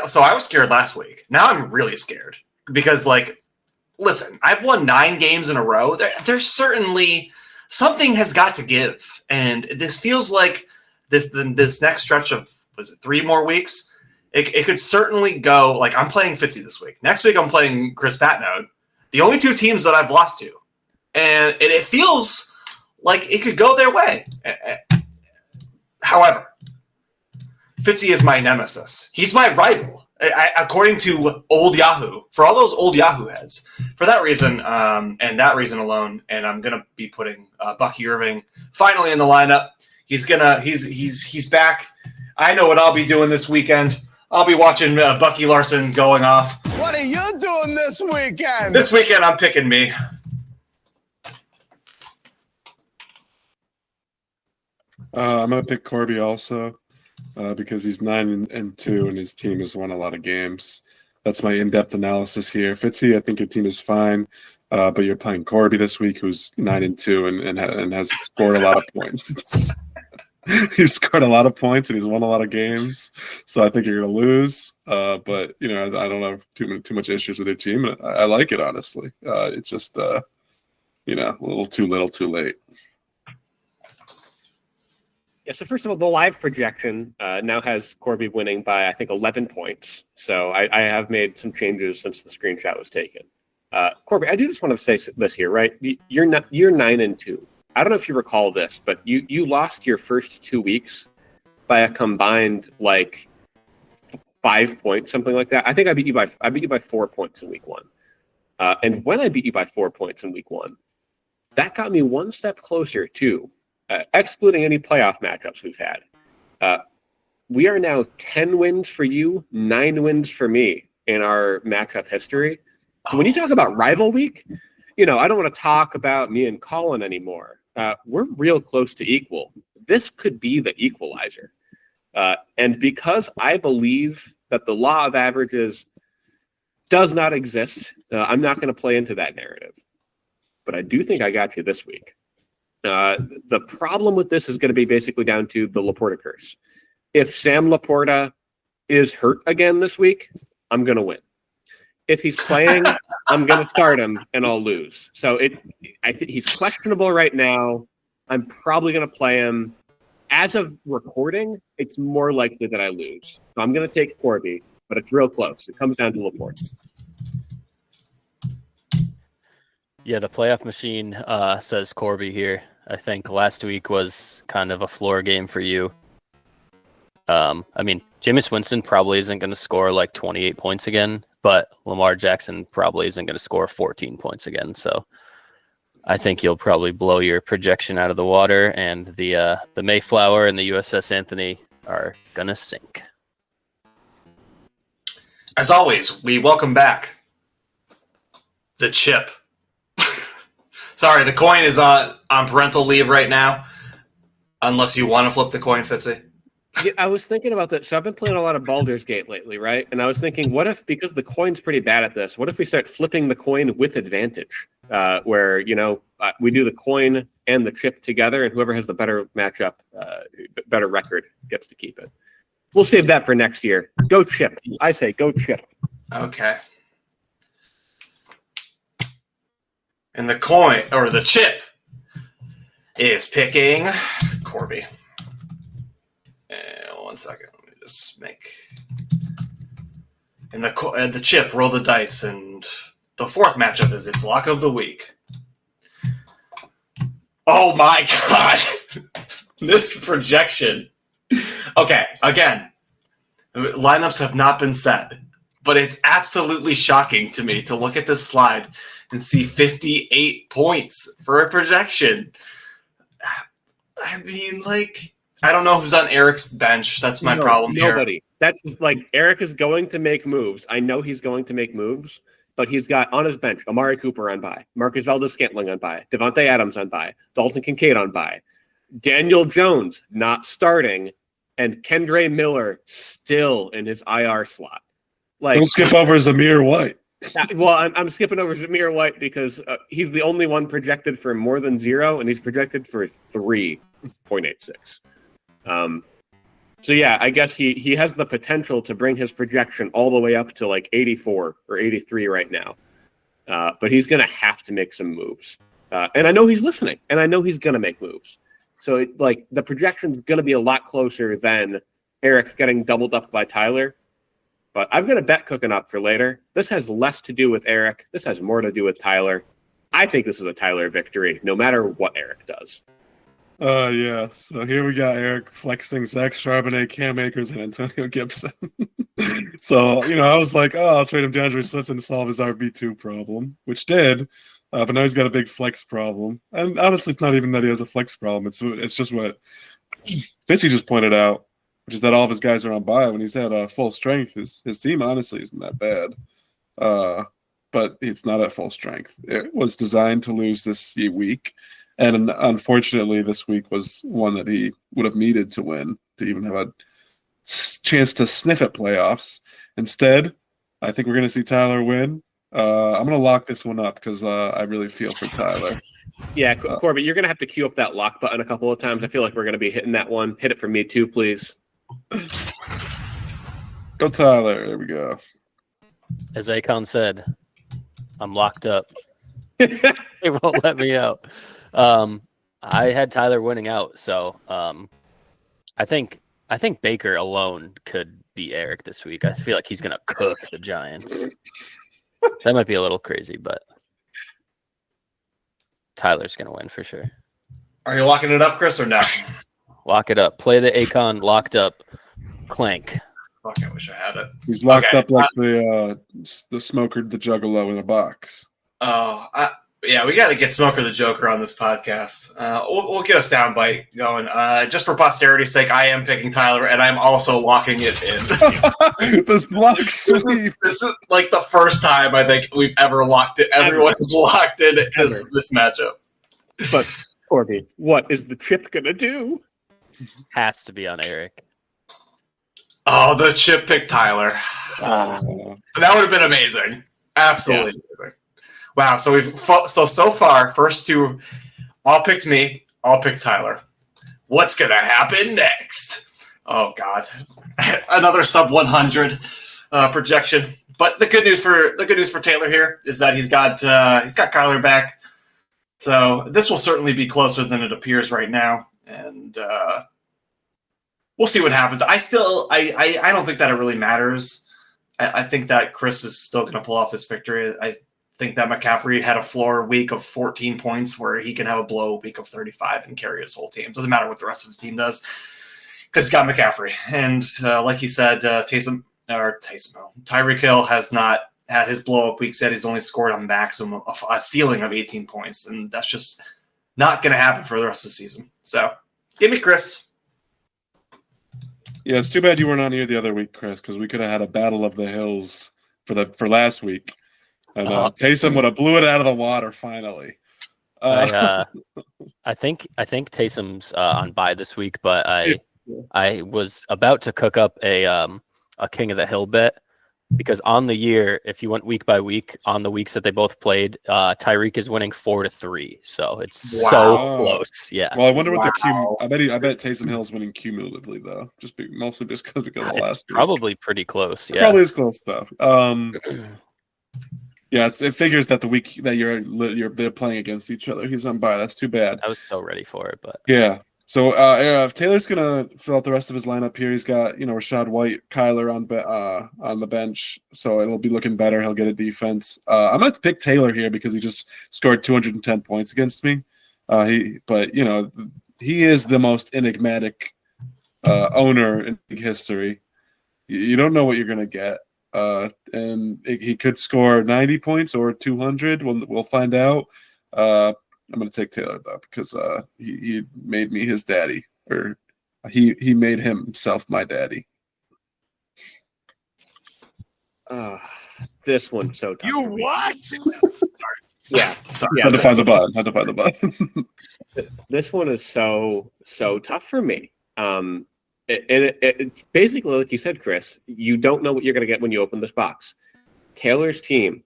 so I was scared last week. Now I'm really scared because, listen, I've won 9 games in a row. There's certainly something has got to give, and this feels like this next stretch of 3 more weeks. It could certainly go. I'm playing Fitzy this week. Next week I'm playing Chris Patnode. The only 2 teams that I've lost to, and it feels like it could go their way. However, Fitzy is my nemesis. He's my rival, according to old Yahoo. For all those old Yahoo heads, for that reason, and that reason alone, and I'm gonna be putting Bucky Irving finally in the lineup. He's back. I know what I'll be doing this weekend. I'll be watching Bucky Larson going off. What are you doing this weekend? This weekend, I'm picking me. I'm gonna pick Corby also. Because he's 9-2 and his team has won a lot of games. That's my in-depth analysis here. Fitzy, I think your team is fine, but you're playing Corby this week, who's 9-2 and has scored a lot of points. He's scored a lot of points and he's won a lot of games, so I think you're going to lose. But I don't have too much issues with your team. I like it, honestly. It's just a little too little, too late. Yeah, so first of all, the live projection now has Corby winning by, I think, 11 points. So I have made some changes since the screenshot was taken. Corby, I do just want to say this here, right? You're 9-2. I don't know if you recall this, but you lost your first 2 weeks by a combined 5 points, something like that. I think I beat you by 4 points in week 1. And when I beat you by 4 points in week 1, that got me one step closer to excluding any playoff matchups we've had. We are now 10 wins for you, 9 wins for me in our matchup history. So when you talk about rival week, I don't want to talk about me and Colin anymore. We're real close to equal. This could be the equalizer. And because I believe that the law of averages does not exist, I'm not going to play into that narrative. But I do think I got you this week. The problem with this is going to be basically down to the Laporta curse. If Sam Laporta is hurt again this week, I'm going to win. If he's playing, I'm going to start him and I'll lose. So I think he's questionable right now. I'm probably going to play him. As of recording, it's more likely that I lose. So I'm going to take Corby, but it's real close. It comes down to Laporta. Yeah, the playoff machine says Corby here. I think last week was kind of a floor game for you. Jameis Winston probably isn't going to score 28 points again, but Lamar Jackson probably isn't going to score 14 points again. So I think you'll probably blow your projection out of the water, and the Mayflower and the USS Anthony are going to sink. As always, we welcome back the chip. Sorry, the coin is on parental leave right now. Unless you want to flip the coin, Fitzy. Yeah, I was thinking about that. So I've been playing a lot of Baldur's Gate lately, right? And I was thinking, what if, because the coin's pretty bad at this, what if we start flipping the coin with advantage? Where, we do the coin and the chip together, and whoever has the better matchup, better record gets to keep it. We'll save that for next year. Go chip. I say go chip. Okay. And the coin, or the chip, is picking Corby. 1 second. Let me just make. And the chip, roll the dice, and the fourth matchup is its lock of the week. Oh my god! This projection. Okay, again, lineups have not been set, but it's absolutely shocking to me to look at this slide and see 58 points for a projection. I mean, I don't know who's on Eric's bench. That's my problem here. Nobody. That's Eric is going to make moves. I know he's going to make moves, but he's got on his bench Amari Cooper on bye, Marcus Valdes-Scantling on bye, Devontae Adams on bye, Dalton Kincaid on bye, Daniel Jones not starting, and Kendre Miller still in his IR slot. Don't skip over Zamir White. Well, I'm skipping over Zamir White because he's the only one projected for more than 0, and he's projected for 3.86. So yeah, I guess he has the potential to bring his projection all the way up to 84 or 83 right now. But he's going to have to make some moves. And I know he's listening, and I know he's going to make moves. So the projection's going to be a lot closer than Eric getting doubled up by Tyler. But I've got a bet cooking up for later. This has less to do with Eric. This has more to do with Tyler. I think this is a Tyler victory, no matter what Eric does. Yeah. So here we got Eric flexing Zach Charbonnet, Cam Akers, and Antonio Gibson. So, I was like, I'll trade him DeAndre Swift and solve his RB2 problem, which did. But now he's got a big flex problem. And honestly, it's not even that he has a flex problem. It's just what Fitzy just pointed out, which is that all of his guys are on bye. When he's at full strength, his team honestly isn't that bad. But it's not at full strength. It was designed to lose this week. And unfortunately, this week was one that he would have needed to win to even have a chance to sniff at playoffs. Instead, I think we're going to see Tyler win. I'm going to lock this one up because I really feel for Tyler. Yeah, Corbett, you're going to have to queue up that lock button a couple of times. I feel like we're going to be hitting that one. Hit it for me too, please. Go Tyler. There we go. As Akon said, I'm locked up. They won't let me out. I had Tyler winning out, so I think Baker alone could beat Eric this week. I feel like he's gonna cook the Giants. That might be a little crazy, but Tyler's gonna win for sure. Are you locking it up, Chris, or no? Lock it up. Play the Akon locked up clank. Fuck, I wish I had it. He's locked up like the smoker, the juggalo in a box. Oh, yeah, we got to get Smoker the Joker on this podcast. We'll get a soundbite going. Just for posterity's sake, I am picking Tyler, and I'm also locking it in. The lock sweep. This is like the first time I think we've ever locked it. Everyone's locked in this matchup. But, Corby, what is the chip going to do? Has to be on Eric. Oh, the chip picked Tyler. That would have been amazing. Absolutely amazing. Wow, so so far, first two all picked me, all picked Tyler. What's gonna happen next? Oh God, another sub 100 projection. But the good news for Taylor here is that he's got Kyler back, so this will certainly be closer than it appears right now, and we'll see what happens. I don't think that it really matters. I think that Chris is still going to pull off this victory. I think that McCaffrey had a floor week of 14 points where he can have a blow week of 35 and carry his whole team. Doesn't matter what the rest of his team does because he's got McCaffrey. And like he said, Tyreek Hill has not had his blow-up week. Said he's only scored a maximum of a ceiling of 18 points. And that's just not going to happen for the rest of the season. So give me Chris. Yeah, it's too bad you weren't on here the other week, Chris, because we could have had a battle of the hills for last week. And Taysom would have blew it out of the water finally. I think Taysom's on bye this week, but I was about to cook up a King of the Hill bet because on the year, if you went week by week, on the weeks that they both played, Tyreek is winning 4-3. So it's so close. Yeah. Well, I wonder what I bet Taysom Hill's winning cumulatively though, mostly just because of last week. Probably pretty close. Yeah. It probably is close though. Yeah, it figures that the week that they're playing against each other, he's on bye. That's too bad. I was so ready for it, but yeah. So if Taylor's gonna fill out the rest of his lineup here, he's got Rashad White, Kyler on the bench, so it'll be looking better. He'll get a defense. I'm gonna pick Taylor here because he just scored 210 points against me. He is the most enigmatic owner in history. You don't know what you're gonna get, and he could score 90 points or 200. We'll find out. I'm going to take Taylor, though, because he made me his daddy, or he made himself my daddy. This one's so tough. You what? Yeah. Sorry. Had to find the button. This one is so tough for me. It's basically like you said, Chris. You don't know what you're going to get when you open this box. Taylor's team.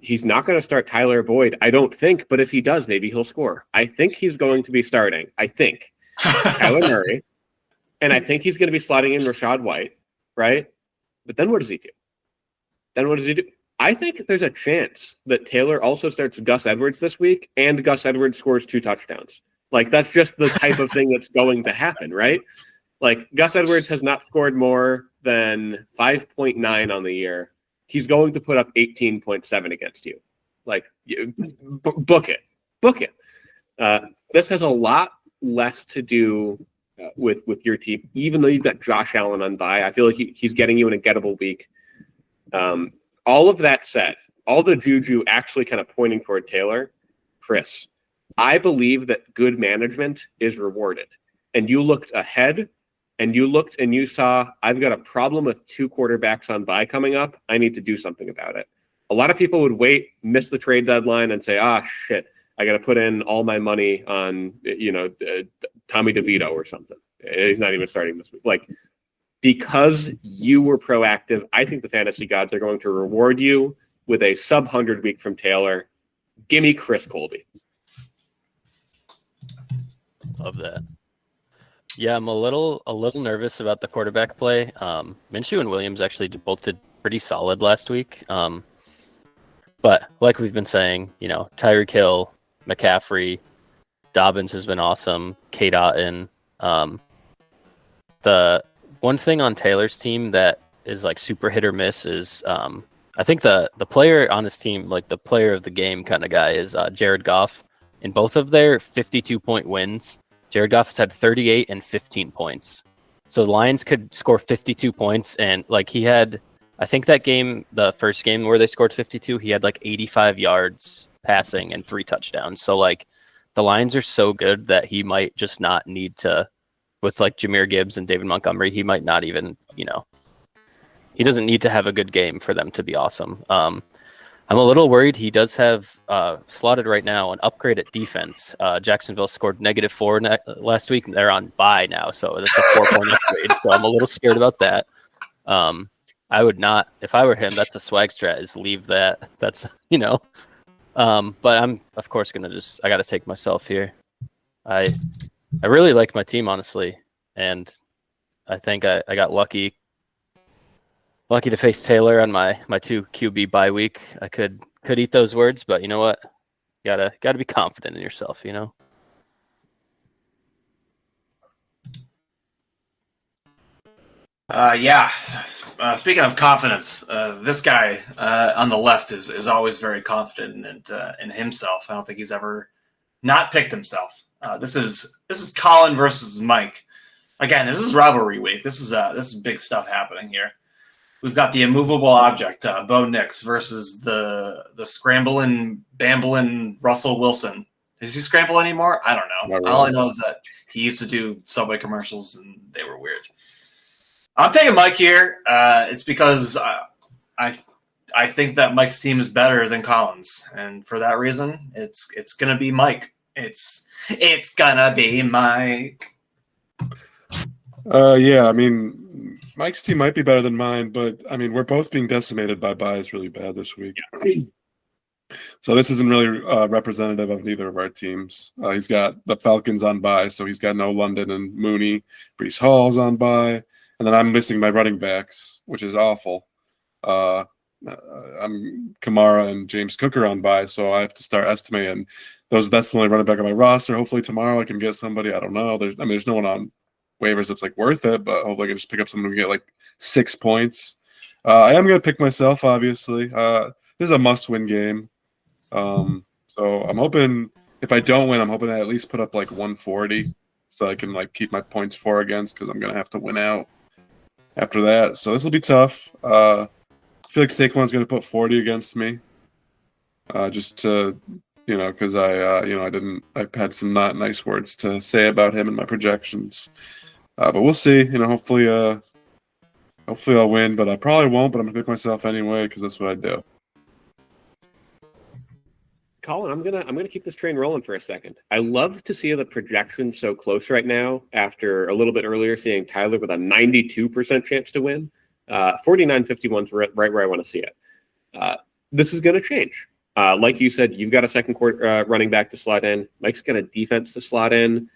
He's not going to start Tyler Boyd, I don't think, but if he does, maybe he'll score. I think he's going to be starting, Kyler Murray, and I think he's going to be slotting in Rashad White, right? But then what does he do? I think there's a chance that Taylor also starts Gus Edwards this week, and Gus Edwards scores 2 touchdowns. Like, that's just the type of thing that's going to happen, right? Like, Gus Edwards has not scored more than 5.9 on the year. He's going to put up 18.7 against you. Like, book it. This has a lot less to do with your team, even though you've got Josh Allen on bye. I feel like he's getting you in a gettable week. All of that said, all the juju actually kind of pointing toward Taylor. Chris, I believe that good management is rewarded. And you looked ahead, and you saw, I've got a problem with 2 quarterbacks on bye coming up. I need to do something about it. A lot of people would wait, miss the trade deadline, and say, shit, I got to put in all my money on, Tommy DeVito or something. He's not even starting this week. Like, because you were proactive, I think the fantasy gods are going to reward you with a sub-100 week from Taylor. Give me Chris Colby. Love that. Yeah, I'm a little nervous about the quarterback play. Minshew and Williams actually both did pretty solid last week. But like we've been saying, Tyreek Hill, McCaffrey, Dobbins has been awesome. Kate Otten. The one thing on Taylor's team that is like super hit or miss is I think the player on his team, like the player of the game kind of guy, is Jared Goff. In both of their 52-point wins, Jared Goff has had 38 and 15 points. So the Lions could score 52 points, and like he had, I think that game, the first game where they scored 52, he had like 85 yards passing and 3 touchdowns. So like the Lions are so good that he might just not need to, with like Jahmyr Gibbs and David Montgomery, he might not even, he doesn't need to have a good game for them to be awesome. I'm a little worried. He does have slotted right now an upgrade at defense. Jacksonville scored -4 last week. They're on bye now, so that's a 4-point upgrade. So I'm a little scared about that. I would not, if I were him, that's a swag strat, is leave that. That's, but I'm, of course, I got to take myself here. I really like my team, honestly, and I think I got lucky to face Taylor on my 2 QB bye week. I could eat those words, but you know what? Gotta be confident in yourself, Speaking of confidence, this guy on the left is always very confident in himself. I don't think he's ever not picked himself. This is Colin versus Mike. Again, this is rivalry week. This is big stuff happening here. We've got the immovable object, Bo Nix, versus the scrambling, bambling Russell Wilson. Does he scramble anymore? I don't know. Not really. All I know is that he used to do Subway commercials, and they were weird. I'm taking Mike here. It's because I think that Mike's team is better than Colin's, and for that reason, it's gonna be Mike. It's gonna be Mike. Yeah, I mean, Mike's team might be better than mine, but I mean, we're both being decimated by buys really bad this week. So this isn't really representative of neither of our teams. He's got the Falcons on bye, so he's got no London and Mooney. Brees Hall's on bye, and then I'm missing my running backs, which is awful. I'm Kamara and James Cook are on bye, so I have to start estimating those. That's the only running back on my roster. Hopefully tomorrow I can get somebody. I don't know. There's no one on waivers that's like worth it, but hopefully I can just pick up someone who can get like 6 points. I am gonna pick myself, obviously. This is a must-win game. So I'm hoping if I don't win, I'm hoping I at least put up like 140 so I can like keep my points for against because I'm gonna have to win out after that. So this will be tough. I feel like Saquon's gonna put 40 against me. Just to because I had some not nice words to say about him in my projections. But we'll see. Hopefully I'll win, but I probably won't. But I'm gonna pick myself anyway because that's what I do. Colin, I'm gonna keep this train rolling for a second. I love to see the projections so close right now. After a little bit earlier, seeing Tyler with a 92% chance to win, 49-51's right where I want to see it. This is gonna change. Like you said, you've got a second quarter running back to slot in. Mike's got a defense to slot in.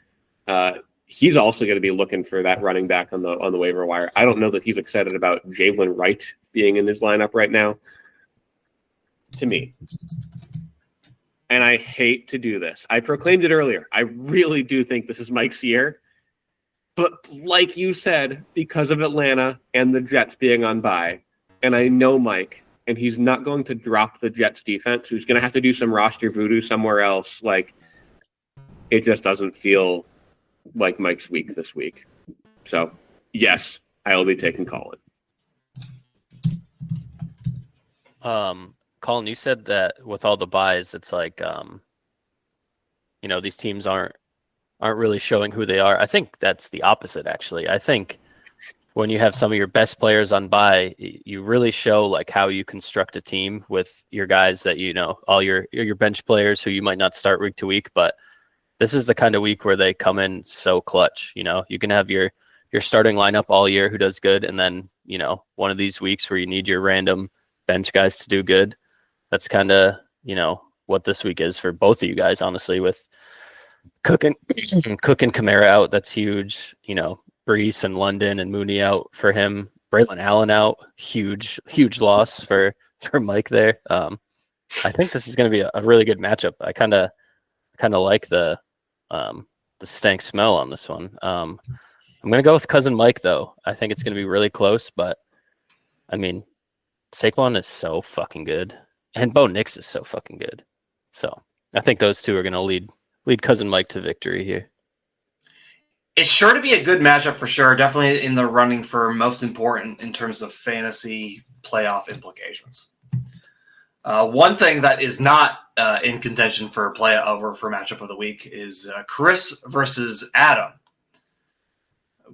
He's also going to be looking for that running back on the waiver wire. I don't know that he's excited about Jalen Wright being in his lineup right now. To me. And I hate to do this. I proclaimed it earlier. I really do think this is Mike's year. But like you said, because of Atlanta and the Jets being on bye, and I know Mike, and he's not going to drop the Jets defense. He's going to have to do some roster voodoo somewhere else. Like, it just doesn't feel like Mike's week this week. So, yes, I will be taking Colin. Colin, you said that with all the buys, it's like, these teams aren't really showing who they are. I think that's the opposite, actually. I think when you have some of your best players on bye, you really show like how you construct a team with your guys that all your bench players who you might not start week to week, but this is the kind of week where they come in so clutch. You can have your starting lineup all year who does good, and then one of these weeks where you need your random bench guys to do good. That's kind of what this week is for both of you guys, honestly, with Cook and Kamara out. That's huge. Brees and London and Mooney out for him. Braylon Allen out. Huge loss for Mike there. I think this is going to be a really good matchup. I kind of like the stank smell on this one. I'm going to go with Cousin Mike, though. I think it's going to be really close, but I mean, Saquon is so fucking good, and Bo Nix is so fucking good. So I think those two are going to lead Cousin Mike to victory here. It's sure to be a good matchup for sure. Definitely in the running for most important in terms of fantasy playoff implications. One thing that is not in contention for matchup of the week is Chris versus Adam,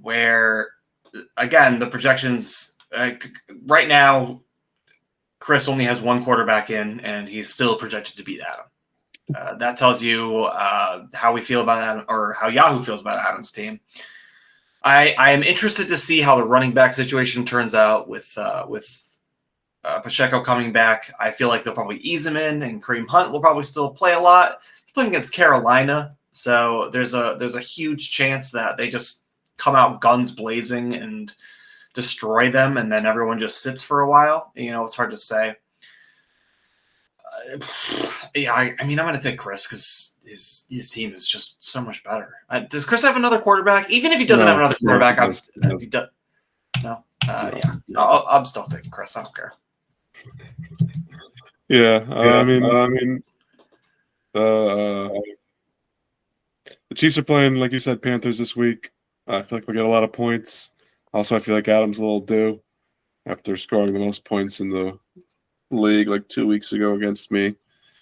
where again the projections right now, Chris only has one quarterback in, and he's still projected to beat Adam. That tells you how we feel about Adam, or how Yahoo feels about Adam's team. I am interested to see how the running back situation turns out with Pacheco coming back. I feel like they'll probably ease him in, and Kareem Hunt will probably still play a lot. He's playing against Carolina, so there's a huge chance that they just come out guns blazing and destroy them, and then everyone just sits for a while. It's hard to say. I mean, I'm going to take Chris because his team is just so much better. Does Chris have another quarterback? Even if he doesn't have another quarterback, I'm still taking Chris. I don't care. Yeah, I mean, the Chiefs are playing, like you said, Panthers this week. I feel like they'll get a lot of points. Also, I feel like Adam's a little due after scoring the most points in the league like 2 weeks ago against me.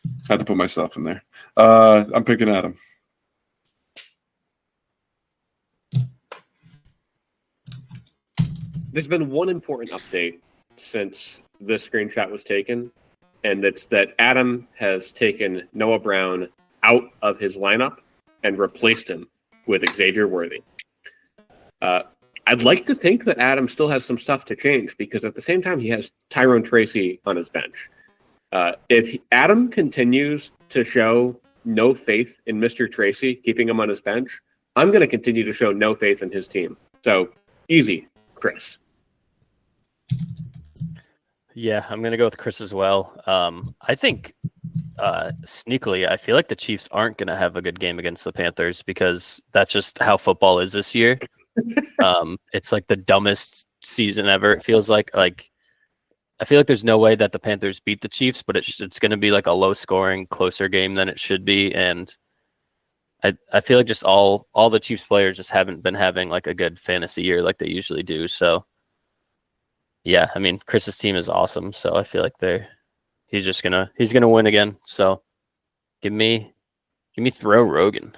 I had to put myself in there. I'm picking Adam. There's been one important update since this screenshot was taken, and it's that Adam has taken Noah Brown out of his lineup and replaced him with Xavier Worthy. I'd like to think that Adam still has some stuff to change because at the same time he has Tyrone Tracy on his bench. If Adam continues to show no faith in Mr. Tracy, keeping him on his bench, I'm going to continue to show no faith in his team. So easy, Chris. Yeah, I'm gonna go with Chris as well. I think sneakily, I feel like the Chiefs aren't gonna have a good game against the Panthers because that's just how football is this year. It's like the dumbest season ever. It feels like I feel like there's no way that the Panthers beat the Chiefs, but it's gonna be like a low scoring, closer game than it should be. And I feel like just all the Chiefs players just haven't been having like a good fantasy year like they usually do. So. Yeah, I mean Chris's team is awesome, so I feel like he's gonna win again. So give me throw Rogan.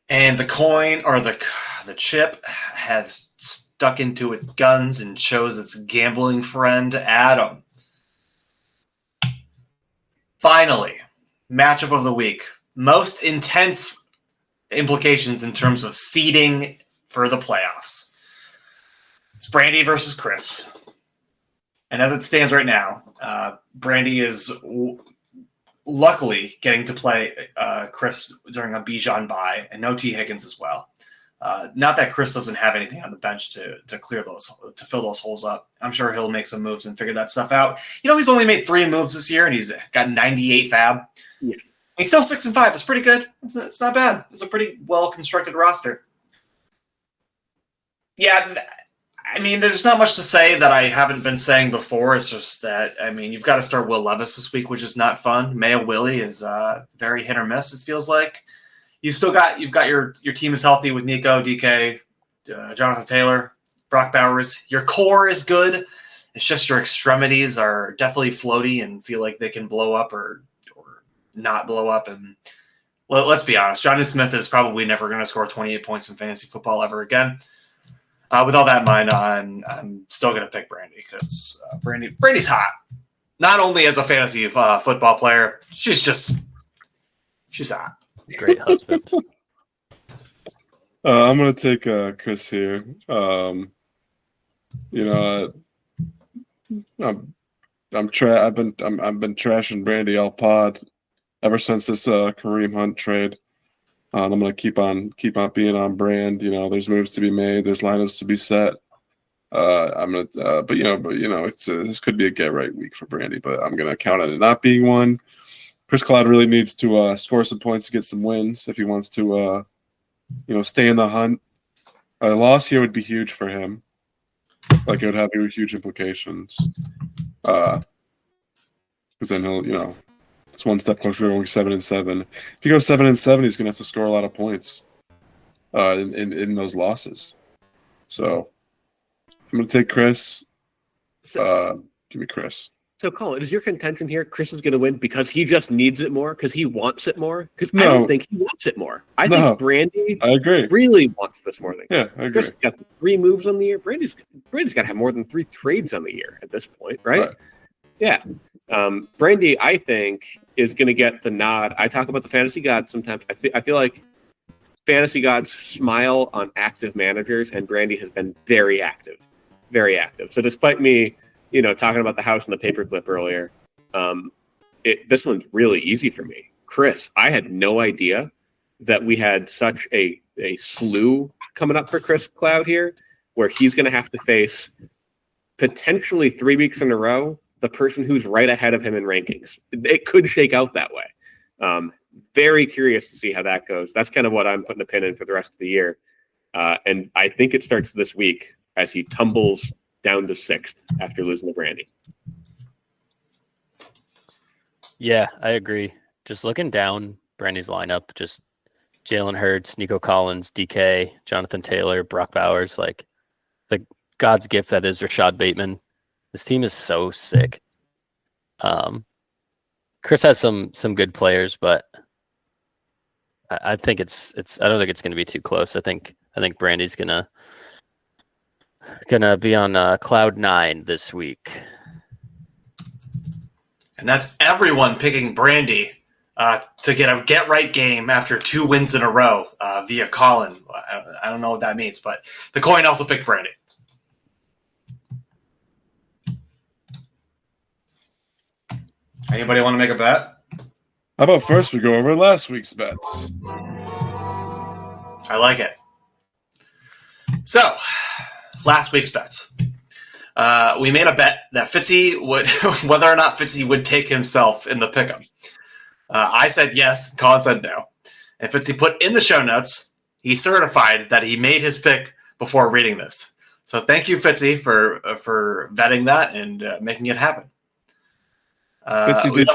And the coin or the chip has stuck into its guns and chose its gambling friend Adam. Finally, matchup of the week. Most intense implications in terms of seeding for the playoffs. It's Brandy versus Chris. And as it stands right now, Brandy is luckily getting to play Chris during a Bijan bye and no T. Higgins as well. Not that Chris doesn't have anything on the bench to fill those holes up. I'm sure he'll make some moves and figure that stuff out. He's only made 3 moves this year and he's got 98 fab. Yeah. He's still 6-5. It's pretty good. It's not bad. It's a pretty well-constructed roster. Yeah, I mean, there's not much to say that I haven't been saying before. It's just that, I mean, you've got to start Will Levis this week, which is not fun. Mayo Willie is very hit or miss, it feels like. You've got your team is healthy with Nico, DK, Jonathan Taylor, Brock Bowers. Your core is good. It's just your extremities are definitely floaty and feel like they can blow up or not blow up. And well, let's be honest, Johnny Smith is probably never going to score 28 points in fantasy football ever again. With all that in mind, I'm still going to pick Brandy because Brandy's hot. Not only as a fantasy football player, she's hot. Great husband. I'm going to take Chris here. I've been trashing Brandy all pod ever since this Kareem Hunt trade. I'm going to keep on being on brand. There's moves to be made. There's lineups to be set. This could be a get right week for Brandy, but I'm going to count on it not being one. Chris Cloud really needs to score some points to get some wins if he wants to, stay in the hunt. A loss here would be huge for him. Like it would have huge implications. Because then he'll, it's one step closer to going 7-7. If he goes 7-7, he's going to have to score a lot of points in those losses. So I'm going to take Chris. Give me Chris. So, Colin, is your contention here Chris is going to win because he just needs it more, because he wants it more? Because I don't think he wants it more. I think Brandy I agree. really wants this more than I agree. Chris has got 3 moves on the year. Brandy's got to have more than 3 trades on the year at this point, right? Yeah. Brandy, I think, is going to get the nod. I talk about the fantasy gods sometimes. I feel like fantasy gods smile on active managers, and Brandy has been very active. Very active. So despite me, talking about the house and the paperclip earlier, this one's really easy for me. Chris, I had no idea that we had such a slew coming up for Chris Cloud here, where he's going to have to face potentially 3 weeks in a row the person who's right ahead of him in rankings. It could shake out that way. Very curious to see how that goes. That's kind of what I'm putting a pin in for the rest of the year. And I think it starts this week as he tumbles down to 6th after losing to Brandy. Yeah, I agree. Just looking down Brandy's lineup, just Jalen Hurts, Nico Collins, DK, Jonathan Taylor, Brock Bowers, like the God's gift that is Rashad Bateman. This team is so sick. Chris has some good players, but I think I don't think it's going to be too close. I think Brandy's gonna be on cloud 9 this week. And that's everyone picking Brandy to get a get-right game after 2 wins in a row via Colin. I don't know what that means, but the coin also picked Brandy. Anybody want to make a bet? How about first we go over last week's bets? I like it. So, last week's bets. We made a bet that Fitzy would, whether or not Fitzy would take himself in the pick'em. I said yes, Colin said no. And Fitzy put in the show notes, he certified that he made his pick before reading this. So thank you, Fitzy, for vetting that and making it happen. Fitzy did,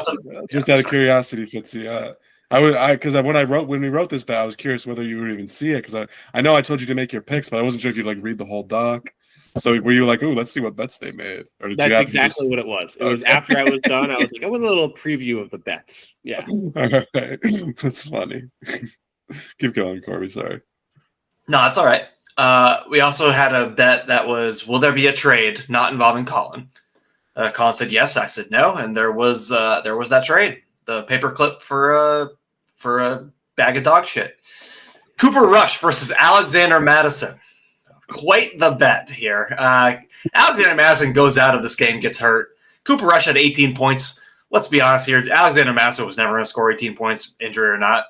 just out of curiosity, Fitzy. When we wrote this bet, I was curious whether you would even see it because I know I told you to make your picks, but I wasn't sure if you'd like read the whole doc. So were you like, "Ooh, let's see what bets they made"? Or did That's exactly what it was. It was after I was done. I was like, "I want a little preview of the bets." Yeah, all right. That's funny. Keep going, Corby. Sorry. No, that's all right. We also had a bet that was, will there be a trade not involving Colin? Colin said yes. I said no, and there was that trade, the paperclip for a bag of dog shit. Cooper Rush versus Alexander Madison. Quite the bet here. Alexander Madison goes out of this game, gets hurt. Cooper Rush had 18 points. Let's be honest here. Alexander Madison was never going to score 18 points, injury or not.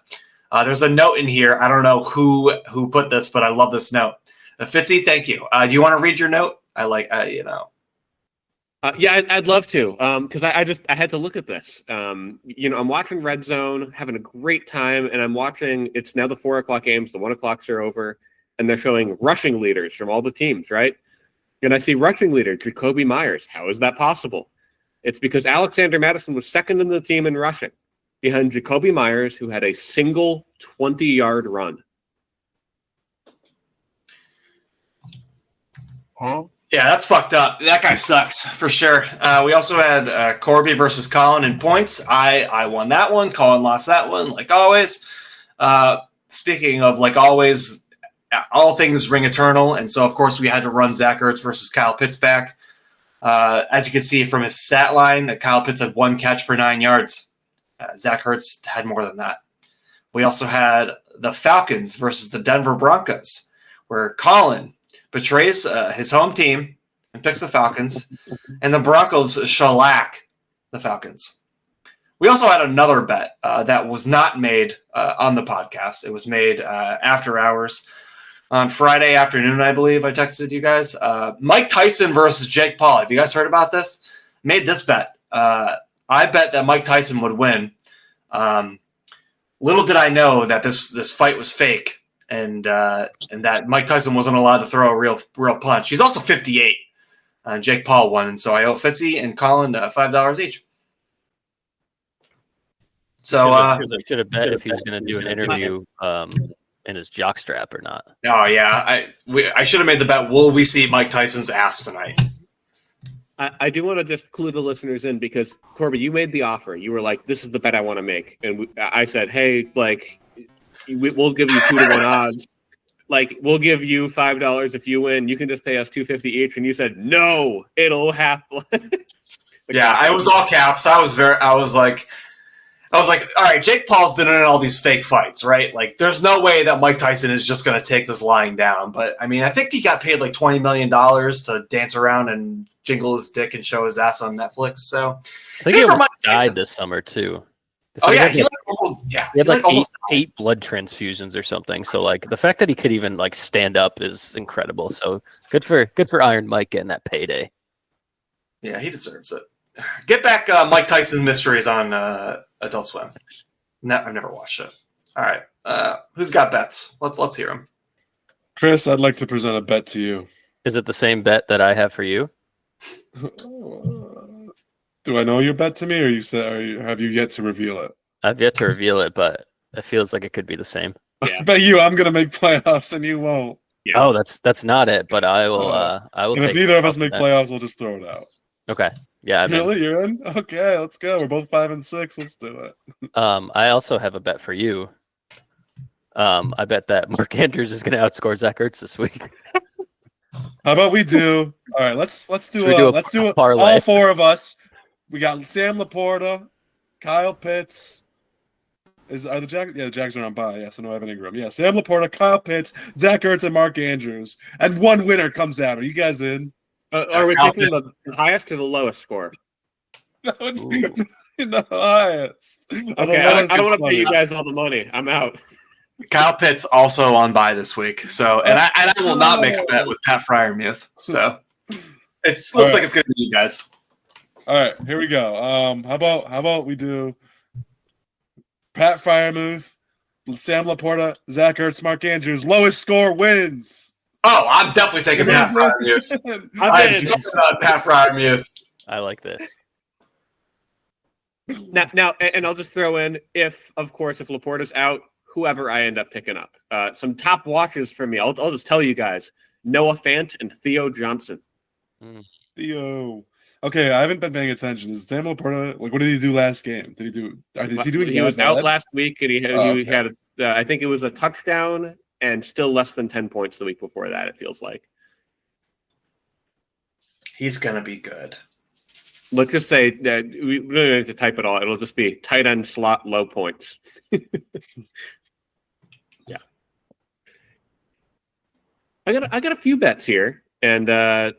There's a note in here. I don't know who put this, but I love this note. Fitzy, thank you. Do you want to read your note? Yeah, I'd love to. Because I had to look at this. I'm watching Red Zone, having a great time, and I'm watching. It's now the 4:00 games. The 1:00s are over. And they're showing rushing leaders from all the teams, right? And I see rushing leader, Jacoby Myers. How is that possible? It's because Alexander Madison was second in the team in rushing, behind Jacoby Myers, who had a single 20-yard run. Huh? Yeah, that's fucked up. That guy sucks, for sure. We also had Corby versus Colin in points. I won that one. Colin lost that one, like always. Speaking of like always, all things ring eternal, and so of course we had to run Zach Ertz versus Kyle Pitts back. As you can see from his stat line, Kyle Pitts had 1 catch for 9 yards. Zach Ertz had more than that. We also had the Falcons versus the Denver Broncos, where Colin betrays his home team and picks the Falcons, and the Broncos shellac the Falcons. We also had another bet that was not made on the podcast. It was made after hours. On Friday afternoon, I believe, I texted you guys. Mike Tyson versus Jake Paul. Have you guys heard about this? Made this bet. I bet that Mike Tyson would win. Little did I know that this fight was fake, and that Mike Tyson wasn't allowed to throw a real punch. He's also 58. Jake Paul won, and so I owe Fitzy and Colin $5 each. So should have bet if he was going to do an interview in his jockstrap or not. Oh yeah, I should have made the bet. Will we see Mike Tyson's ass tonight? I do want to just clue the listeners in because Corby, you made the offer. You were like, "This is the bet I want to make," and I said, "Hey, like, we'll give you 2-to-1 odds. Like, we'll give you $5 if you win. You can just pay us $2.50 each." And you said, "No, it'll happen." Yeah, I was all caps. I was like, all right, Jake Paul's been in all these fake fights, right? Like, there's no way that Mike Tyson is just going to take this lying down. But, I mean, I think he got paid like $20 million to dance around and jingle his dick and show his ass on Netflix. So, I think he almost died this summer, too. So he had eight blood transfusions or something. So, like, the fact that he could even, like, stand up is incredible. So, good for Iron Mike getting that payday. Yeah, he deserves it. Get back Mike Tyson Mysteries on Adult Swim. No, I've never watched it. All right, who's got bets? Let's hear them. Chris, I'd like to present a bet to you. Is it the same bet that I have for you? Do I know your bet to me, or have you yet to reveal it? I've yet to reveal it, but it feels like it could be the same. Yeah. I bet you I'm gonna make playoffs and you won't. Yeah. Oh, that's not it. But I will. I will. And if neither of us make playoffs, we'll just throw it out. Okay. Yeah. Really? You're in? Okay, let's go. We're both 5-6. Let's do it. I also have a bet for you. I bet that Mark Andrews is going to outscore Zach Ertz this week. How about we do? All right, let's do a parlay. All 4 of us. We got Sam Laporta, Kyle Pitts, Are the Jags? Yeah, the Jags are on bye. Yeah, so no Evan Ingram. Yeah, Sam Laporta, Kyle Pitts, Zach Ertz, and Mark Andrews, and one winner comes out. Are you guys in? Are we taking the highest or the lowest score? No, the highest. Okay, I don't want to pay you guys all the money. I'm out. Kyle Pitt's also on bye this week, so and I will not make a bet with Pat Fryermuth. So it looks like it's going to be you guys. All right, here we go. How about we do Pat Fryermuth, Sam Laporta, Zach Ertz, Mark Andrews. Lowest score wins. Oh, I'm definitely taking Pat Fryermuth. I'm so about Pat Fryermuth. I like this. Now, and I'll just throw in if Laporta's out, whoever I end up picking up. Some top watches for me. I'll just tell you guys: Noah Fant and Theo Johnson. Theo. Okay, I haven't been paying attention. Is Sam Laporta what did he do last game? Did he do? Is he doing? He was out last week, and he had I think it was a touchdown and still less than 10 points the week before that. It feels like he's gonna be good. Let's just say that we don't need to type it all. It'll just be tight end slot low points. Yeah, I got a few bets here, and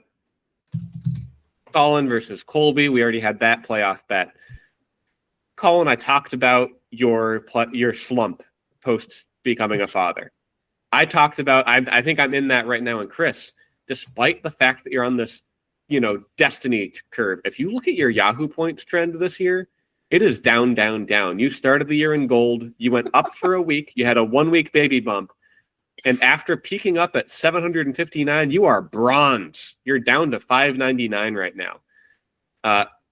Colin versus Colby. We already had that playoff bet. Colin, I talked about your slump post becoming a father. I talked about I think I'm in that right now. And Chris, despite the fact that you're on this, destiny curve, if you look at your Yahoo points trend this year, it is down, down, down. You started the year in gold. You went up for a week. You had a 1 week baby bump. And after peaking up at 759, you are bronze. You're down to 599 right now.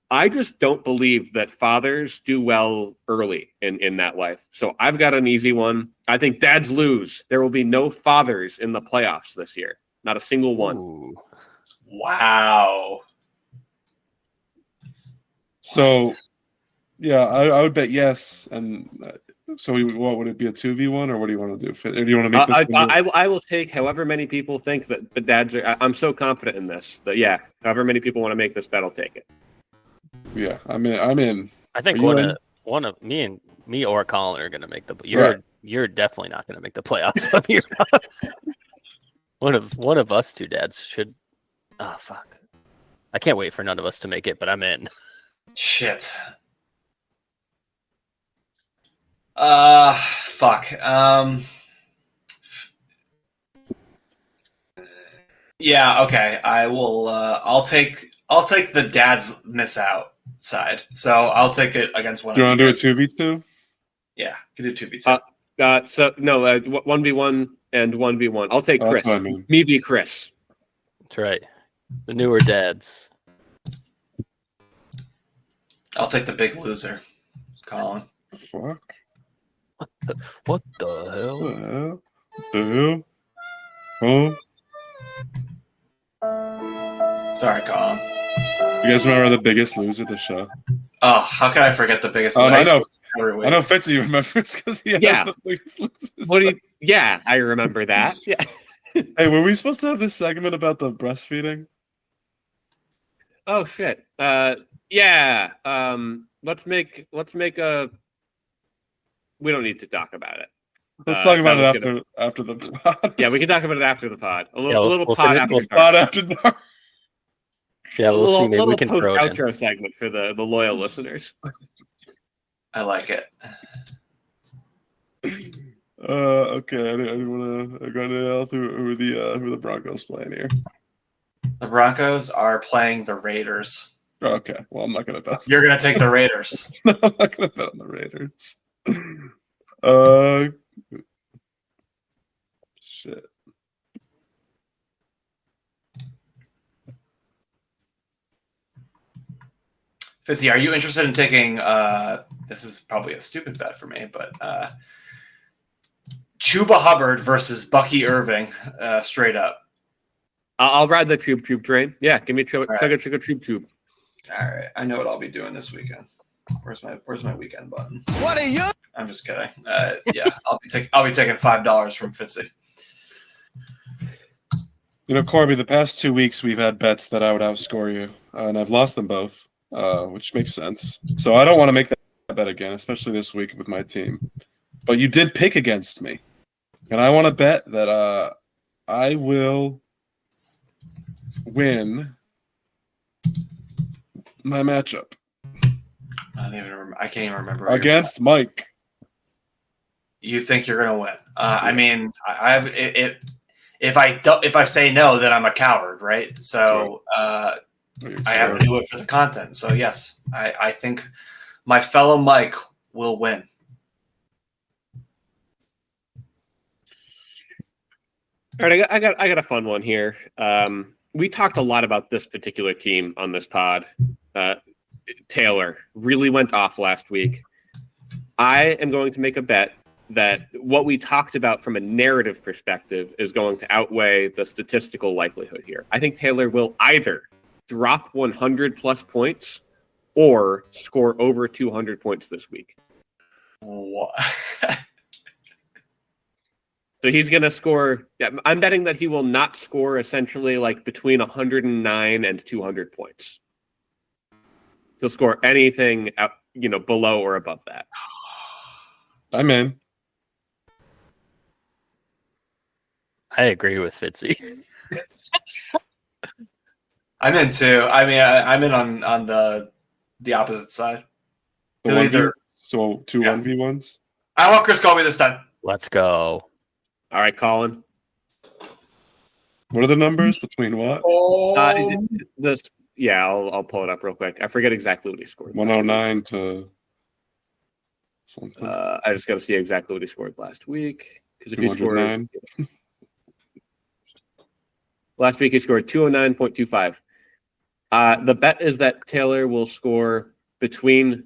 I just don't believe that fathers do well early in that life. So I've got an easy one. I think dads lose. There will be no fathers in the playoffs this year. Not a single one. Ooh. Wow. So, yeah, I would bet yes. And so, what would it be, a 2v1, or what do you want to do? Do you want to make this? I will take however many people think that the dads are. I'm so confident in this that however many people want to make this bet, I'll take it. Yeah, I'm in. I think one of me or Colin are gonna make the. You're definitely not gonna make the playoffs. One of us two dads should. Oh fuck! I can't wait for none of us to make it, but I'm in. Shit. Fuck. Yeah. Okay. I will. I'll take the dad's miss out side. So I'll take it against one. Do you want to do a 2v2? Yeah, can do 2v2. So no, 1v1 and 1v1. I'll take Chris. That's what I mean. Me be Chris. That's right. The newer dads. I'll take the big loser, Colin. Fuck. What the hell? Sorry, Colin. You guys remember the Biggest Loser, the show? Oh, how can I forget the Biggest I Loser? know Fitzy remembers because he has the Biggest Losers. Yeah, I remember that. Yeah. Hey, were we supposed to have this segment about the breastfeeding? Oh shit. Yeah. Let's make a. We don't need to talk about it. Let's talk about it after the pod. Yeah, we can talk about it after the pod. A little pod after dark. Yeah, we'll see. Maybe we can throw it outro segment for the loyal listeners. I like it. Okay. I didn't want to go into who the Broncos playing here. The Broncos are playing the Raiders. Okay. Well, I'm not gonna bet. You're gonna take the Raiders. No, I'm not gonna bet on the Raiders. Shit. Fitzy, are you interested in taking? This is probably a stupid bet for me, but Chuba Hubbard versus Bucky Irving, straight up. I'll ride the tube train. Yeah, give me a tube. All right, I know what I'll be doing this weekend. Where's my weekend button? What are you? I'm just kidding. Yeah, I'll be taking $5 from Fitzy. Corby, the past 2 weeks we've had bets that I would outscore you, and I've lost them both, which makes sense. So I don't want to make that bet again, especially this week with my team. But you did pick against me. And I want to bet that I will win my matchup. I can't even remember. Against Mike. You think you're gonna win? I mean, if I say no, then I'm a coward, right? So I have to do it for the content. So yes, I think my fellow Mike will win. All right, I got a fun one here. We talked a lot about this particular team on this pod. Taylor really went off last week. I am going to make a bet that what we talked about from a narrative perspective is going to outweigh the statistical likelihood here. I think Taylor will either drop 100 plus points or score over 200 points this week. What? So he's going to score. Yeah, I'm betting that he will not score essentially like between 109 and 200 points. He'll score anything, below or above that. I'm in. I agree with Fitzy. I'm in too. I mean, I'm in on the opposite side. So 2 1v1s? I want Chris Colby this time. Let's go. All right, Colin. What are the numbers between what? I'll pull it up real quick. I forget exactly what he scored. 109 to something. I just got to see exactly what he scored last week. Because if he scored last week, he scored 209.25. The bet is that Taylor will score between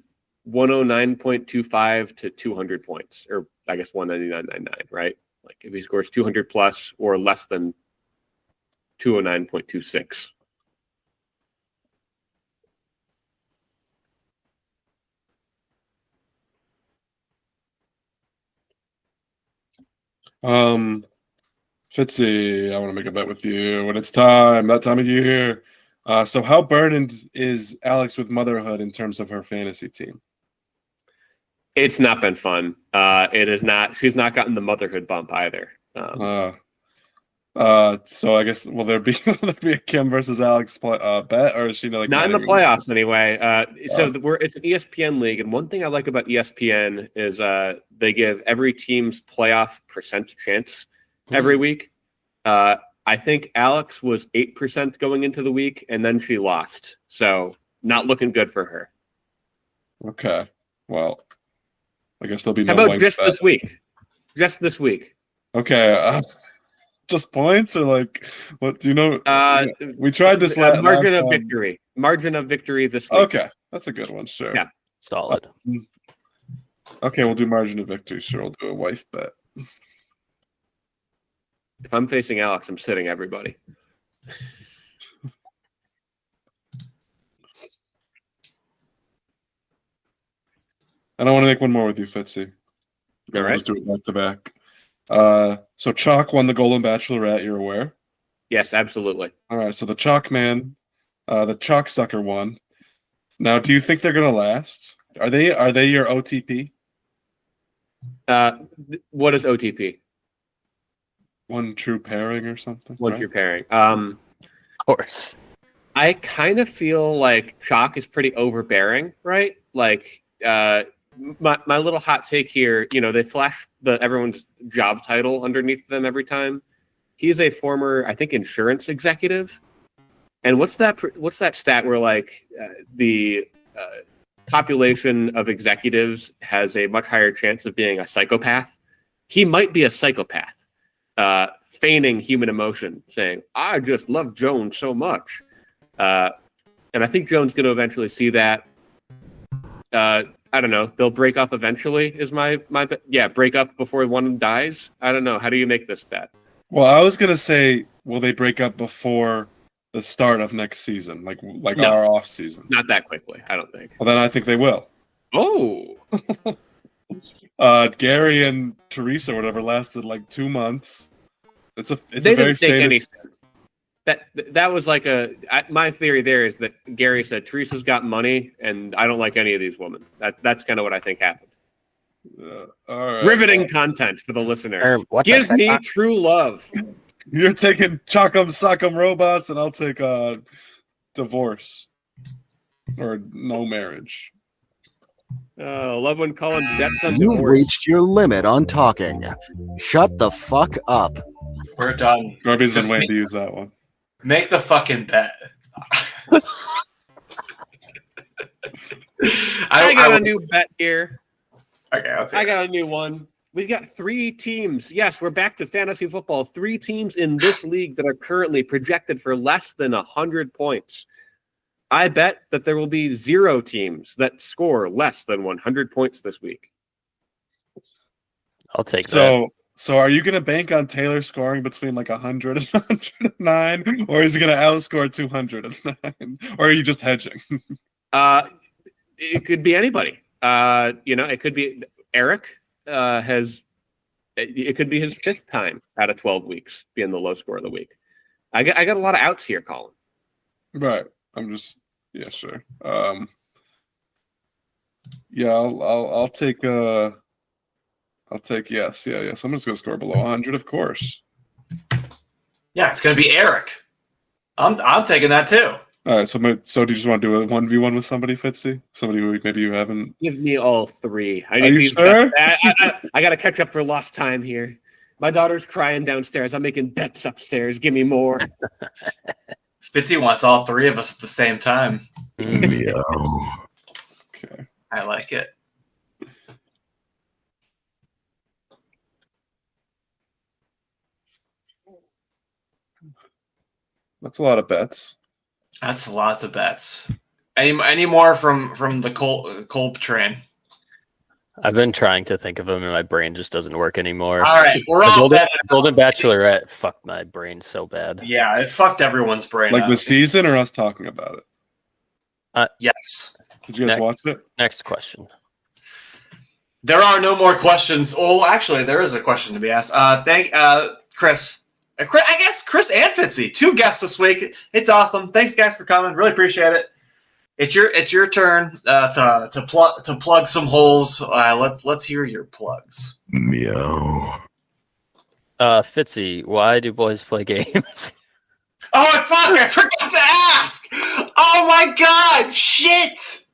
109.25 to 200 points, or I guess 199.99, right? Like if he scores 200 plus or less than 209.26. Fitzy, I want to make a bet with you when it's time, that time of year. So how burdened is Alex with motherhood in terms of her fantasy team? It's not been fun. It is not. She's not gotten the motherhood bump either. So I guess will there be a Kim versus Alex bet, or is she not in the playoffs anyway? So it's an ESPN league, and one thing I like about ESPN is they give every team's playoff percent chance every week. I think Alex was 8% going into the week, and then she lost. So not looking good for her. Okay, well, I guess there'll be no. How about just this week? Just this week. Okay. Just points or like what do you know? We tried this margin of victory. Margin of victory this week. Okay, that's a good one. Sure. Yeah, solid. Okay, we'll do margin of victory. Sure, we'll do a wife bet. If I'm facing Alex, I'm sitting everybody. And I want to make one more with you, Fitzy. All right. Let's do it back to back. So Chalk won the Golden Bachelorette, you're aware? Yes, absolutely. All right, so the Chalk man, the Chalk sucker won. Now, do you think they're gonna last? Are they your OTP? What is OTP? One true pairing or something? One true pairing. Of course. I kind of feel like Chalk is pretty overbearing, right? Like my little hot take here, they flash everyone's job title underneath them every time. He's a former, I think, insurance executive. And what's that stat where like the population of executives has a much higher chance of being a psychopath? He might be a psychopath, feigning human emotion, saying, "I just love Joan so much," and I think Joan's going to eventually see that. I don't know. They'll break up eventually. Is my bet? Yeah, break up before one dies. I don't know. How do you make this bet? Well, I was gonna say, will they break up before the start of next season, like No. our off season? Not that quickly, I don't think. Well, then I think they will. Oh, Gary and Teresa, or whatever, lasted like 2 months. It's a they very didn't take any famous. steps. That was like my theory there is that Gary said Teresa's got money and I don't like any of these women. That's kind of what I think happened. All right. Riveting content for the listener. What the Give me fuck? true love. You're taking Choc'em Sock'em Robots, and I'll take divorce or no marriage. Love when Colin bets on You've divorce. reached your limit on talking. Shut the fuck up. We're done. Corby's been Just waiting to use that one. Make the fucking bet. I got a new bet here. Okay, let's see. I got a new one. We've got 3 teams. Yes, we're back to fantasy football. 3 teams in this league that are currently projected for less than 100 points. I bet that there will be 0 teams that score less than 100 points this week. I'll take that. So are you going to bank on Taylor scoring between like 100 and 109, or is he going to outscore 209, or are you just hedging? It could be anybody. It could be Eric. It could be his 5th time out of 12 weeks being the low score of the week. I got a lot of outs here, Colin. Right. I'm just sure. I'll take yes. Someone's gonna score below 100, of course. Yeah, it's gonna be Eric. I'm taking that too. All right. So do you just want to do a 1v1 with somebody, Fitzy? Somebody who maybe you haven't. Give me all 3. I Are need you these sure? I got to catch up for lost time here. My daughter's crying downstairs. I'm making bets upstairs. Give me more. Fitzy wants all 3 of us at the same time. Meow. Okay. I like it. That's a lot of bets. That's lots of bets. Any more from the Colb train? I've been trying to think of them, and my brain just doesn't work anymore. All right, we're The all Golden Bachelorette fucked my brain so bad. Yeah, it fucked everyone's brain Like up. the season, or us talking about it? Yes. Did you guys watch it? Next question. There are no more questions. Oh, actually, there is a question to be asked. Thank Chris. I guess Chris and Fitzy, 2 guests this week. It's awesome. Thanks, guys, for coming. Really appreciate it. It's your turn to plug some holes. Let's hear your plugs. Meow. Fitzy, why do boys play games? Oh fuck! I forgot to ask. Oh my god! Shit!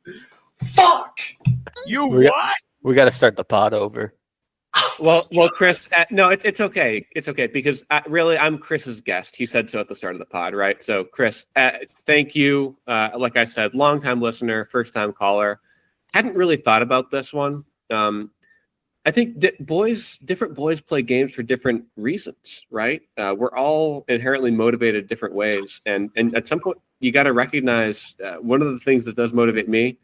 Fuck! We got to start the pod over. Well, Chris, no, it's okay. It's okay because I'm Chris's guest. He said so at the start of the pod, right? So, Chris, thank you. Like I said, longtime listener, first-time caller. Hadn't really thought about this one. I think different boys play games for different reasons, right? We're all inherently motivated different ways, and at some point, you got to recognize one of the things that does motivate me.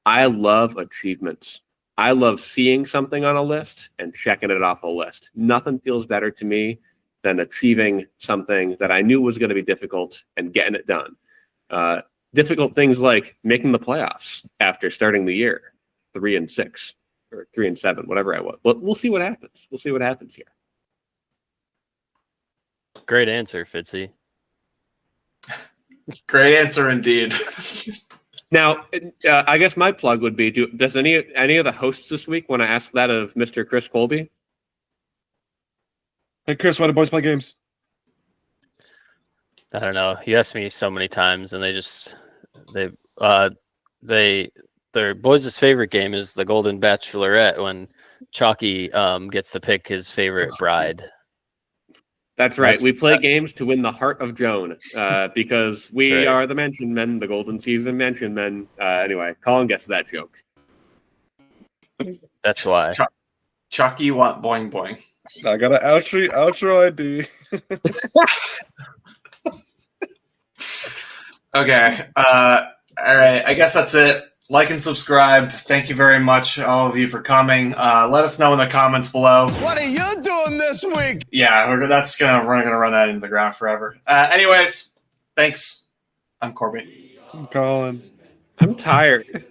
I love achievements. I love seeing something on a list and checking it off a list. Nothing feels better to me than achieving something that I knew was going to be difficult and getting it done. Difficult things like making the playoffs after starting the year 3-6 or 3-7, whatever I was. But we'll see what happens. We'll see what happens here. Great answer, Fitzy. Great answer indeed. Now, I guess my plug would be: does any of the hosts this week want to ask that of Mr. Chris Colby? Hey, Chris, why do boys play games? I don't know. He asked me so many times, and their boys' favorite game is the Golden Bachelorette when Chalky gets to pick his favorite bride. That's right. We play games to win the heart of Joan because we are the Mansion Men, the Golden Season Mansion Men. Anyway, Colin gets that joke. That's why. Chucky, you want boing boing? I got an outro ID. Okay. All right. I guess that's it. Like and subscribe. Thank you very much, all of you, for coming. Let us know in the comments below. What are you doing this week? Yeah, we're gonna run that into the ground forever. Anyways, thanks. I'm Corby. I'm Colin. I'm tired.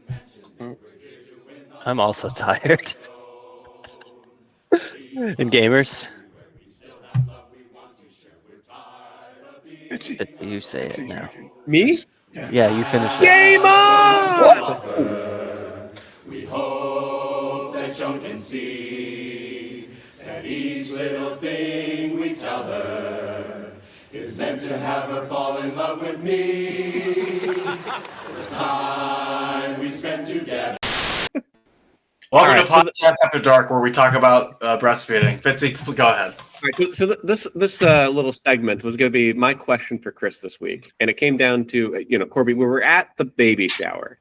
I'm also tired. And gamers. Fitzy. Fitzy, you say it now. Me? Yeah, you finish it. Game on! We hope that Joan can see that each little thing we tell her is meant to have her fall in love with me. The time we spend together. Welcome to Podcast After Dark, where we talk about breastfeeding. Fitzy, go ahead. All right, so this little segment was going to be my question for Chris this week, and it came down to Corby. We were at the baby shower,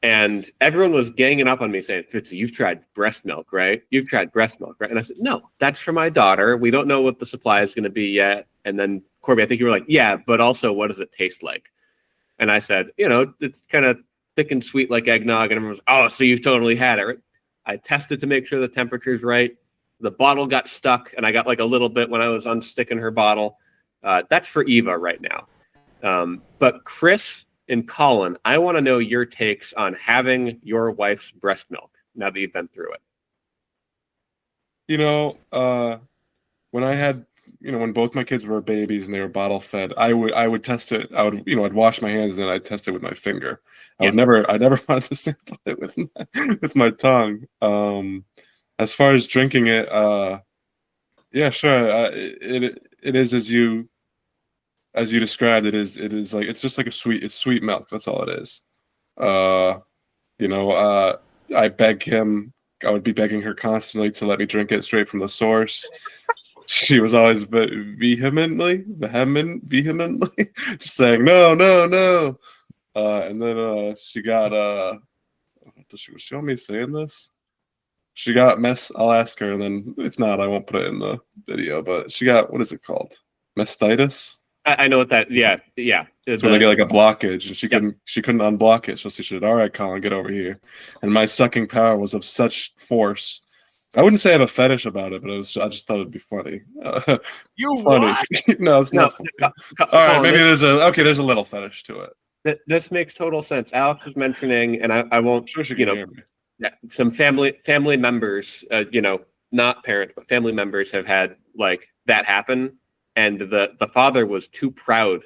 and everyone was ganging up on me saying, "Fitzy, you've tried breast milk, right? You've tried breast milk, right?" And I said, "No, that's for my daughter. We don't know what the supply is going to be yet." And then Corby, I think you were like, "Yeah, but also, what does it taste like?" And I said, "It's kind of thick and sweet like eggnog." And everyone was, "Oh, so you've totally had it." I tested to make sure the temperature's right. The bottle got stuck, and I got like a little bit when I was unsticking her bottle. That's for Eva right now. But Chris and Colin, I want to know your takes on having your wife's breast milk now that you've been through it. When I had, when both my kids were babies and they were bottle fed, I would test it. I'd wash my hands and then I'd test it with my finger. I never wanted to sample it with my tongue. As far as drinking it, yeah, sure. It is as you described. It is like it's just like it's sweet milk. That's all it is. I beg him. I would be begging her constantly to let me drink it straight from the source. She was always vehemently just saying no. And then she got was she want me saying this? She got I'll ask her, and then if not, I won't put it in the video. But she got, what is it called? Mastitis? I know what that. Yeah. It's when they get like a blockage, and she couldn't unblock it. So she said, "All right, Colin, get over here." And my sucking power was of such force. I wouldn't say I have a fetish about it, but I just thought it'd be funny. You funny? What? No, it's not. All right, maybe there's a little fetish to it. This makes total sense. Alex was mentioning, and I won't. Sure, she can hear me. Some family members, not parents, but family members have had like that happen, and the father was too proud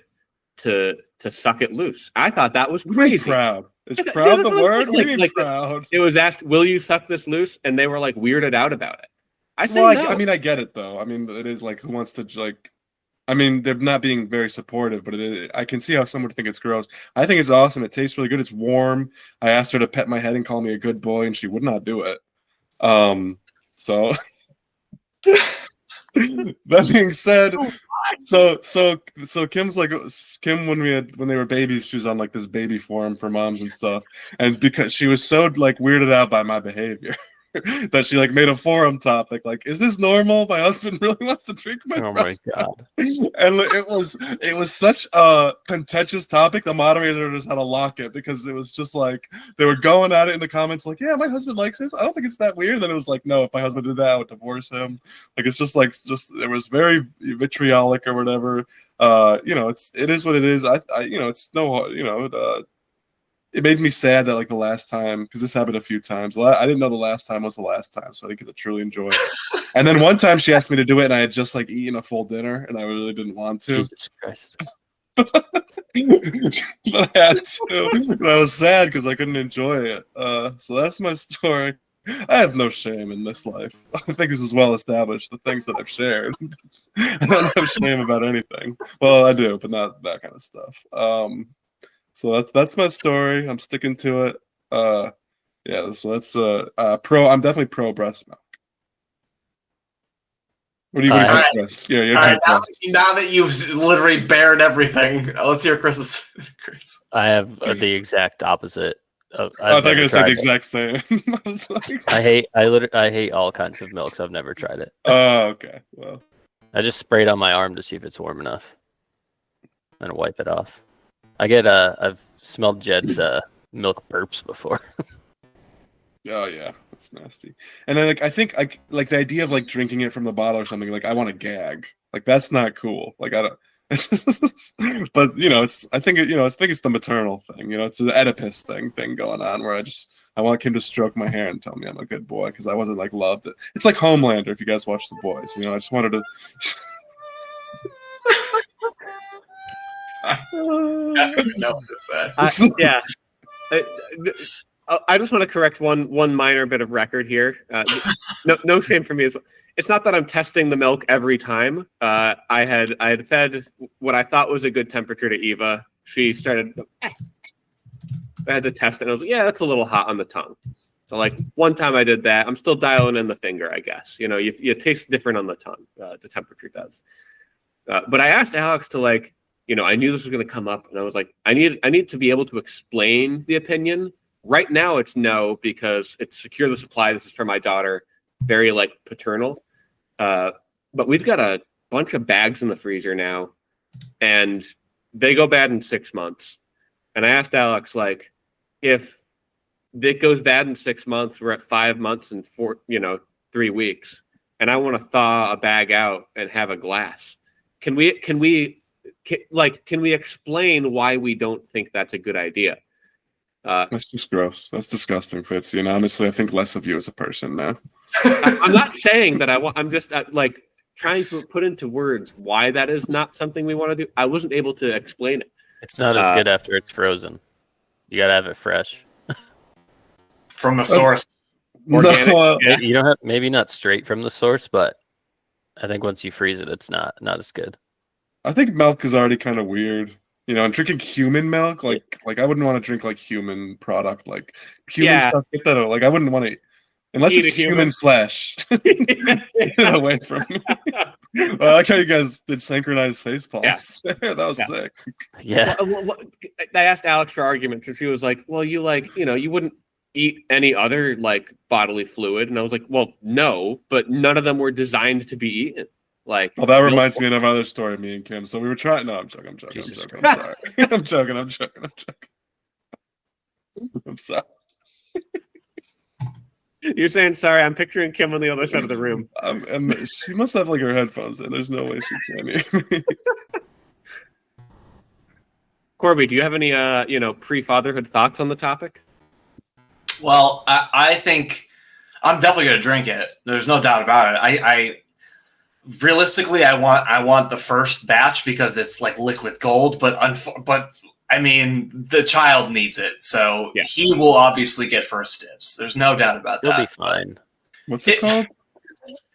to suck it loose. I thought that was crazy. Proud. Is proud the word? Like proud. It was asked, "Will you suck this loose?" And they were like weirded out about it. I said, no. I mean, I get it though. I mean, it is like, who wants to like? I mean, they're not being very supportive, but I can see how someone would think it's gross. I think it's awesome. It tastes really good. It's warm. I asked her to pet my head and call me a good boy, and she would not do it. So that being said, so Kim's like Kim when they were babies, she was on like this baby forum for moms and stuff, and because she was so like weirded out by my behavior. That she like made a forum topic like, is this normal? My husband really wants to drink my breast. My God. And it was such a contentious topic. The moderator just had to lock it because it was just like they were going at it in the comments like, yeah, my husband likes this. I don't think it's that weird. Then it was like, no, if my husband did that, I would divorce him. Like it's just it was very vitriolic or whatever. It is what it is. It's no it made me sad that like the last time, because this happened a few times. I didn't know the last time was the last time, so I didn't get to truly enjoy it. And then one time she asked me to do it, and I had just like eaten a full dinner, and I really didn't want to. Jesus Christ. But I had to. And I was sad because I couldn't enjoy it. So that's my story. I have no shame in this life. I think this is well established. The things that I've shared, I don't have shame about anything. Well, I do, but not that kind of stuff. So that's my story. I'm sticking to it. So that's pro. I'm definitely pro breast milk. What do you think, Chris? Yeah, now that you've literally bared everything, let's hear Chris's. Chris. I have the exact opposite. I thought you were gonna say the exact same. I was like, I hate all kinds of milks. I've never tried it. Oh, okay. Well, I just spray it on my arm to see if it's warm enough, and wipe it off. I've smelled Jed's milk burps before. Oh yeah, that's nasty. And then like I think like the idea of like drinking it from the bottle or something, like I want to gag. Like that's not cool. Like I don't. But I think it's the maternal thing. It's an Oedipus thing going on where I want Kim to stroke my hair and tell me I'm a good boy because I wasn't like loved it. It's like Homelander if you guys watch The Boys. I just wanted to. know what to say. Yeah. I just want to correct one minor bit of record here. No shame for me. It's not that I'm testing the milk every time. I had fed what I thought was a good temperature to Eva. She started. I had to test it. And I was like, yeah, that's a little hot on the tongue. So like one time I did that. I'm still dialing in the finger, I guess. You know, you taste different on the tongue. The temperature does. But I asked Alex to like, you know, I knew this was going to come up, and I was like, I need to be able to explain the opinion. Right now, it's no, because it's secure the supply. This is for my daughter, very like paternal. But we've got a bunch of bags in the freezer now, and they go bad in 6 months. And I asked Alex, like, if it goes bad in 6 months, we're at 5 months and 3 weeks, and I want to thaw a bag out and have a glass. Can we explain why we don't think that's a good idea? That's just gross. That's disgusting, Fitzy. And honestly, I think less of you as a person now. I'm not saying that I'm just like trying to put into words why that is not something we want to do. I wasn't able to explain it. It's not as good after it's frozen. You gotta have it fresh from the source. Organic. No, You don't have, maybe not straight from the source, but I think once you freeze it, it's not as good. I think milk is already kind of weird. You know, and drinking human milk, like I wouldn't want to drink like human product, like human stuff. Get that out. Like I wouldn't want to, unless it's human flesh. Get it away from me. I like how you guys did synchronized face palms. Yeah. That was sick. Yeah. I asked Alex for arguments, and she was like, "Well, you wouldn't eat any other like bodily fluid," and I was like, "Well, no, but none of them were designed to be eaten." Like, well, that reminds me of another story, me and Kim. So we were trying. No, I'm joking. I'm sorry. I'm joking. I'm sorry. You're saying sorry. I'm picturing Kim on the other side of the room. And she must have like her headphones in. There's no way she can hear me. Corby, do you have any pre-fatherhood thoughts on the topic? Well, I think I'm definitely going to drink it. There's no doubt about it. I realistically, I want the first batch because it's like liquid gold, but I mean, the child needs it, so he will obviously get first dibs. There's no doubt about that. He'll be fine. What's it called?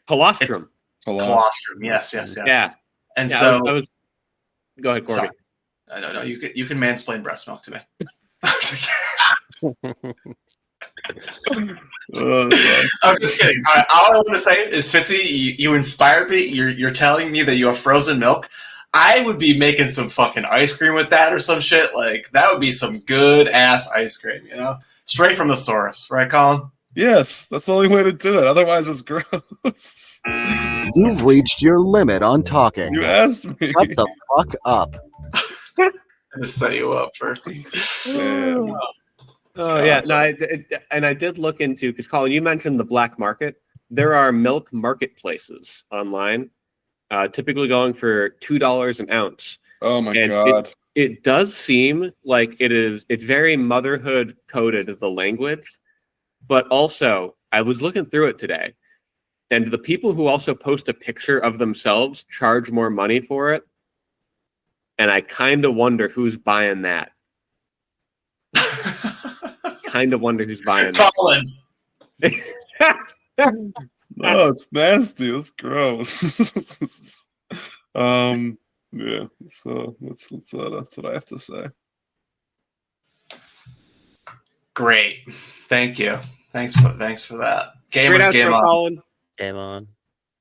Colostrum. Colostrum. Yes. Yeah. And so, go ahead, Corby. No. You can mansplain breast milk to me. I'm just kidding. All I want to say is, Fitzy, you inspired me. You're telling me that you have frozen milk. I would be making some fucking ice cream with that or some shit. Like, that would be some good ass ice cream, you know? Straight from the source, right, Colin? Yes, that's the only way to do it. Otherwise, it's gross. You've reached your limit on talking. You asked me. Shut the fuck up. I'm gonna set you up for. Oh yeah, no, I did look into, because Colin, you mentioned the black market. There are milk marketplaces online, typically going for $2 an ounce. Oh my god! It does seem like it's very motherhood coded, the language, but also I was looking through it today, and the people who also post a picture of themselves charge more money for it, and I kind of wonder who's buying that. Kind of wonder who's buying Colin. No, it's nasty. It's gross. Yeah. So that's what I have to say. Great. Thank you. Thanks for that. Gamers, game on. Colin. Game on.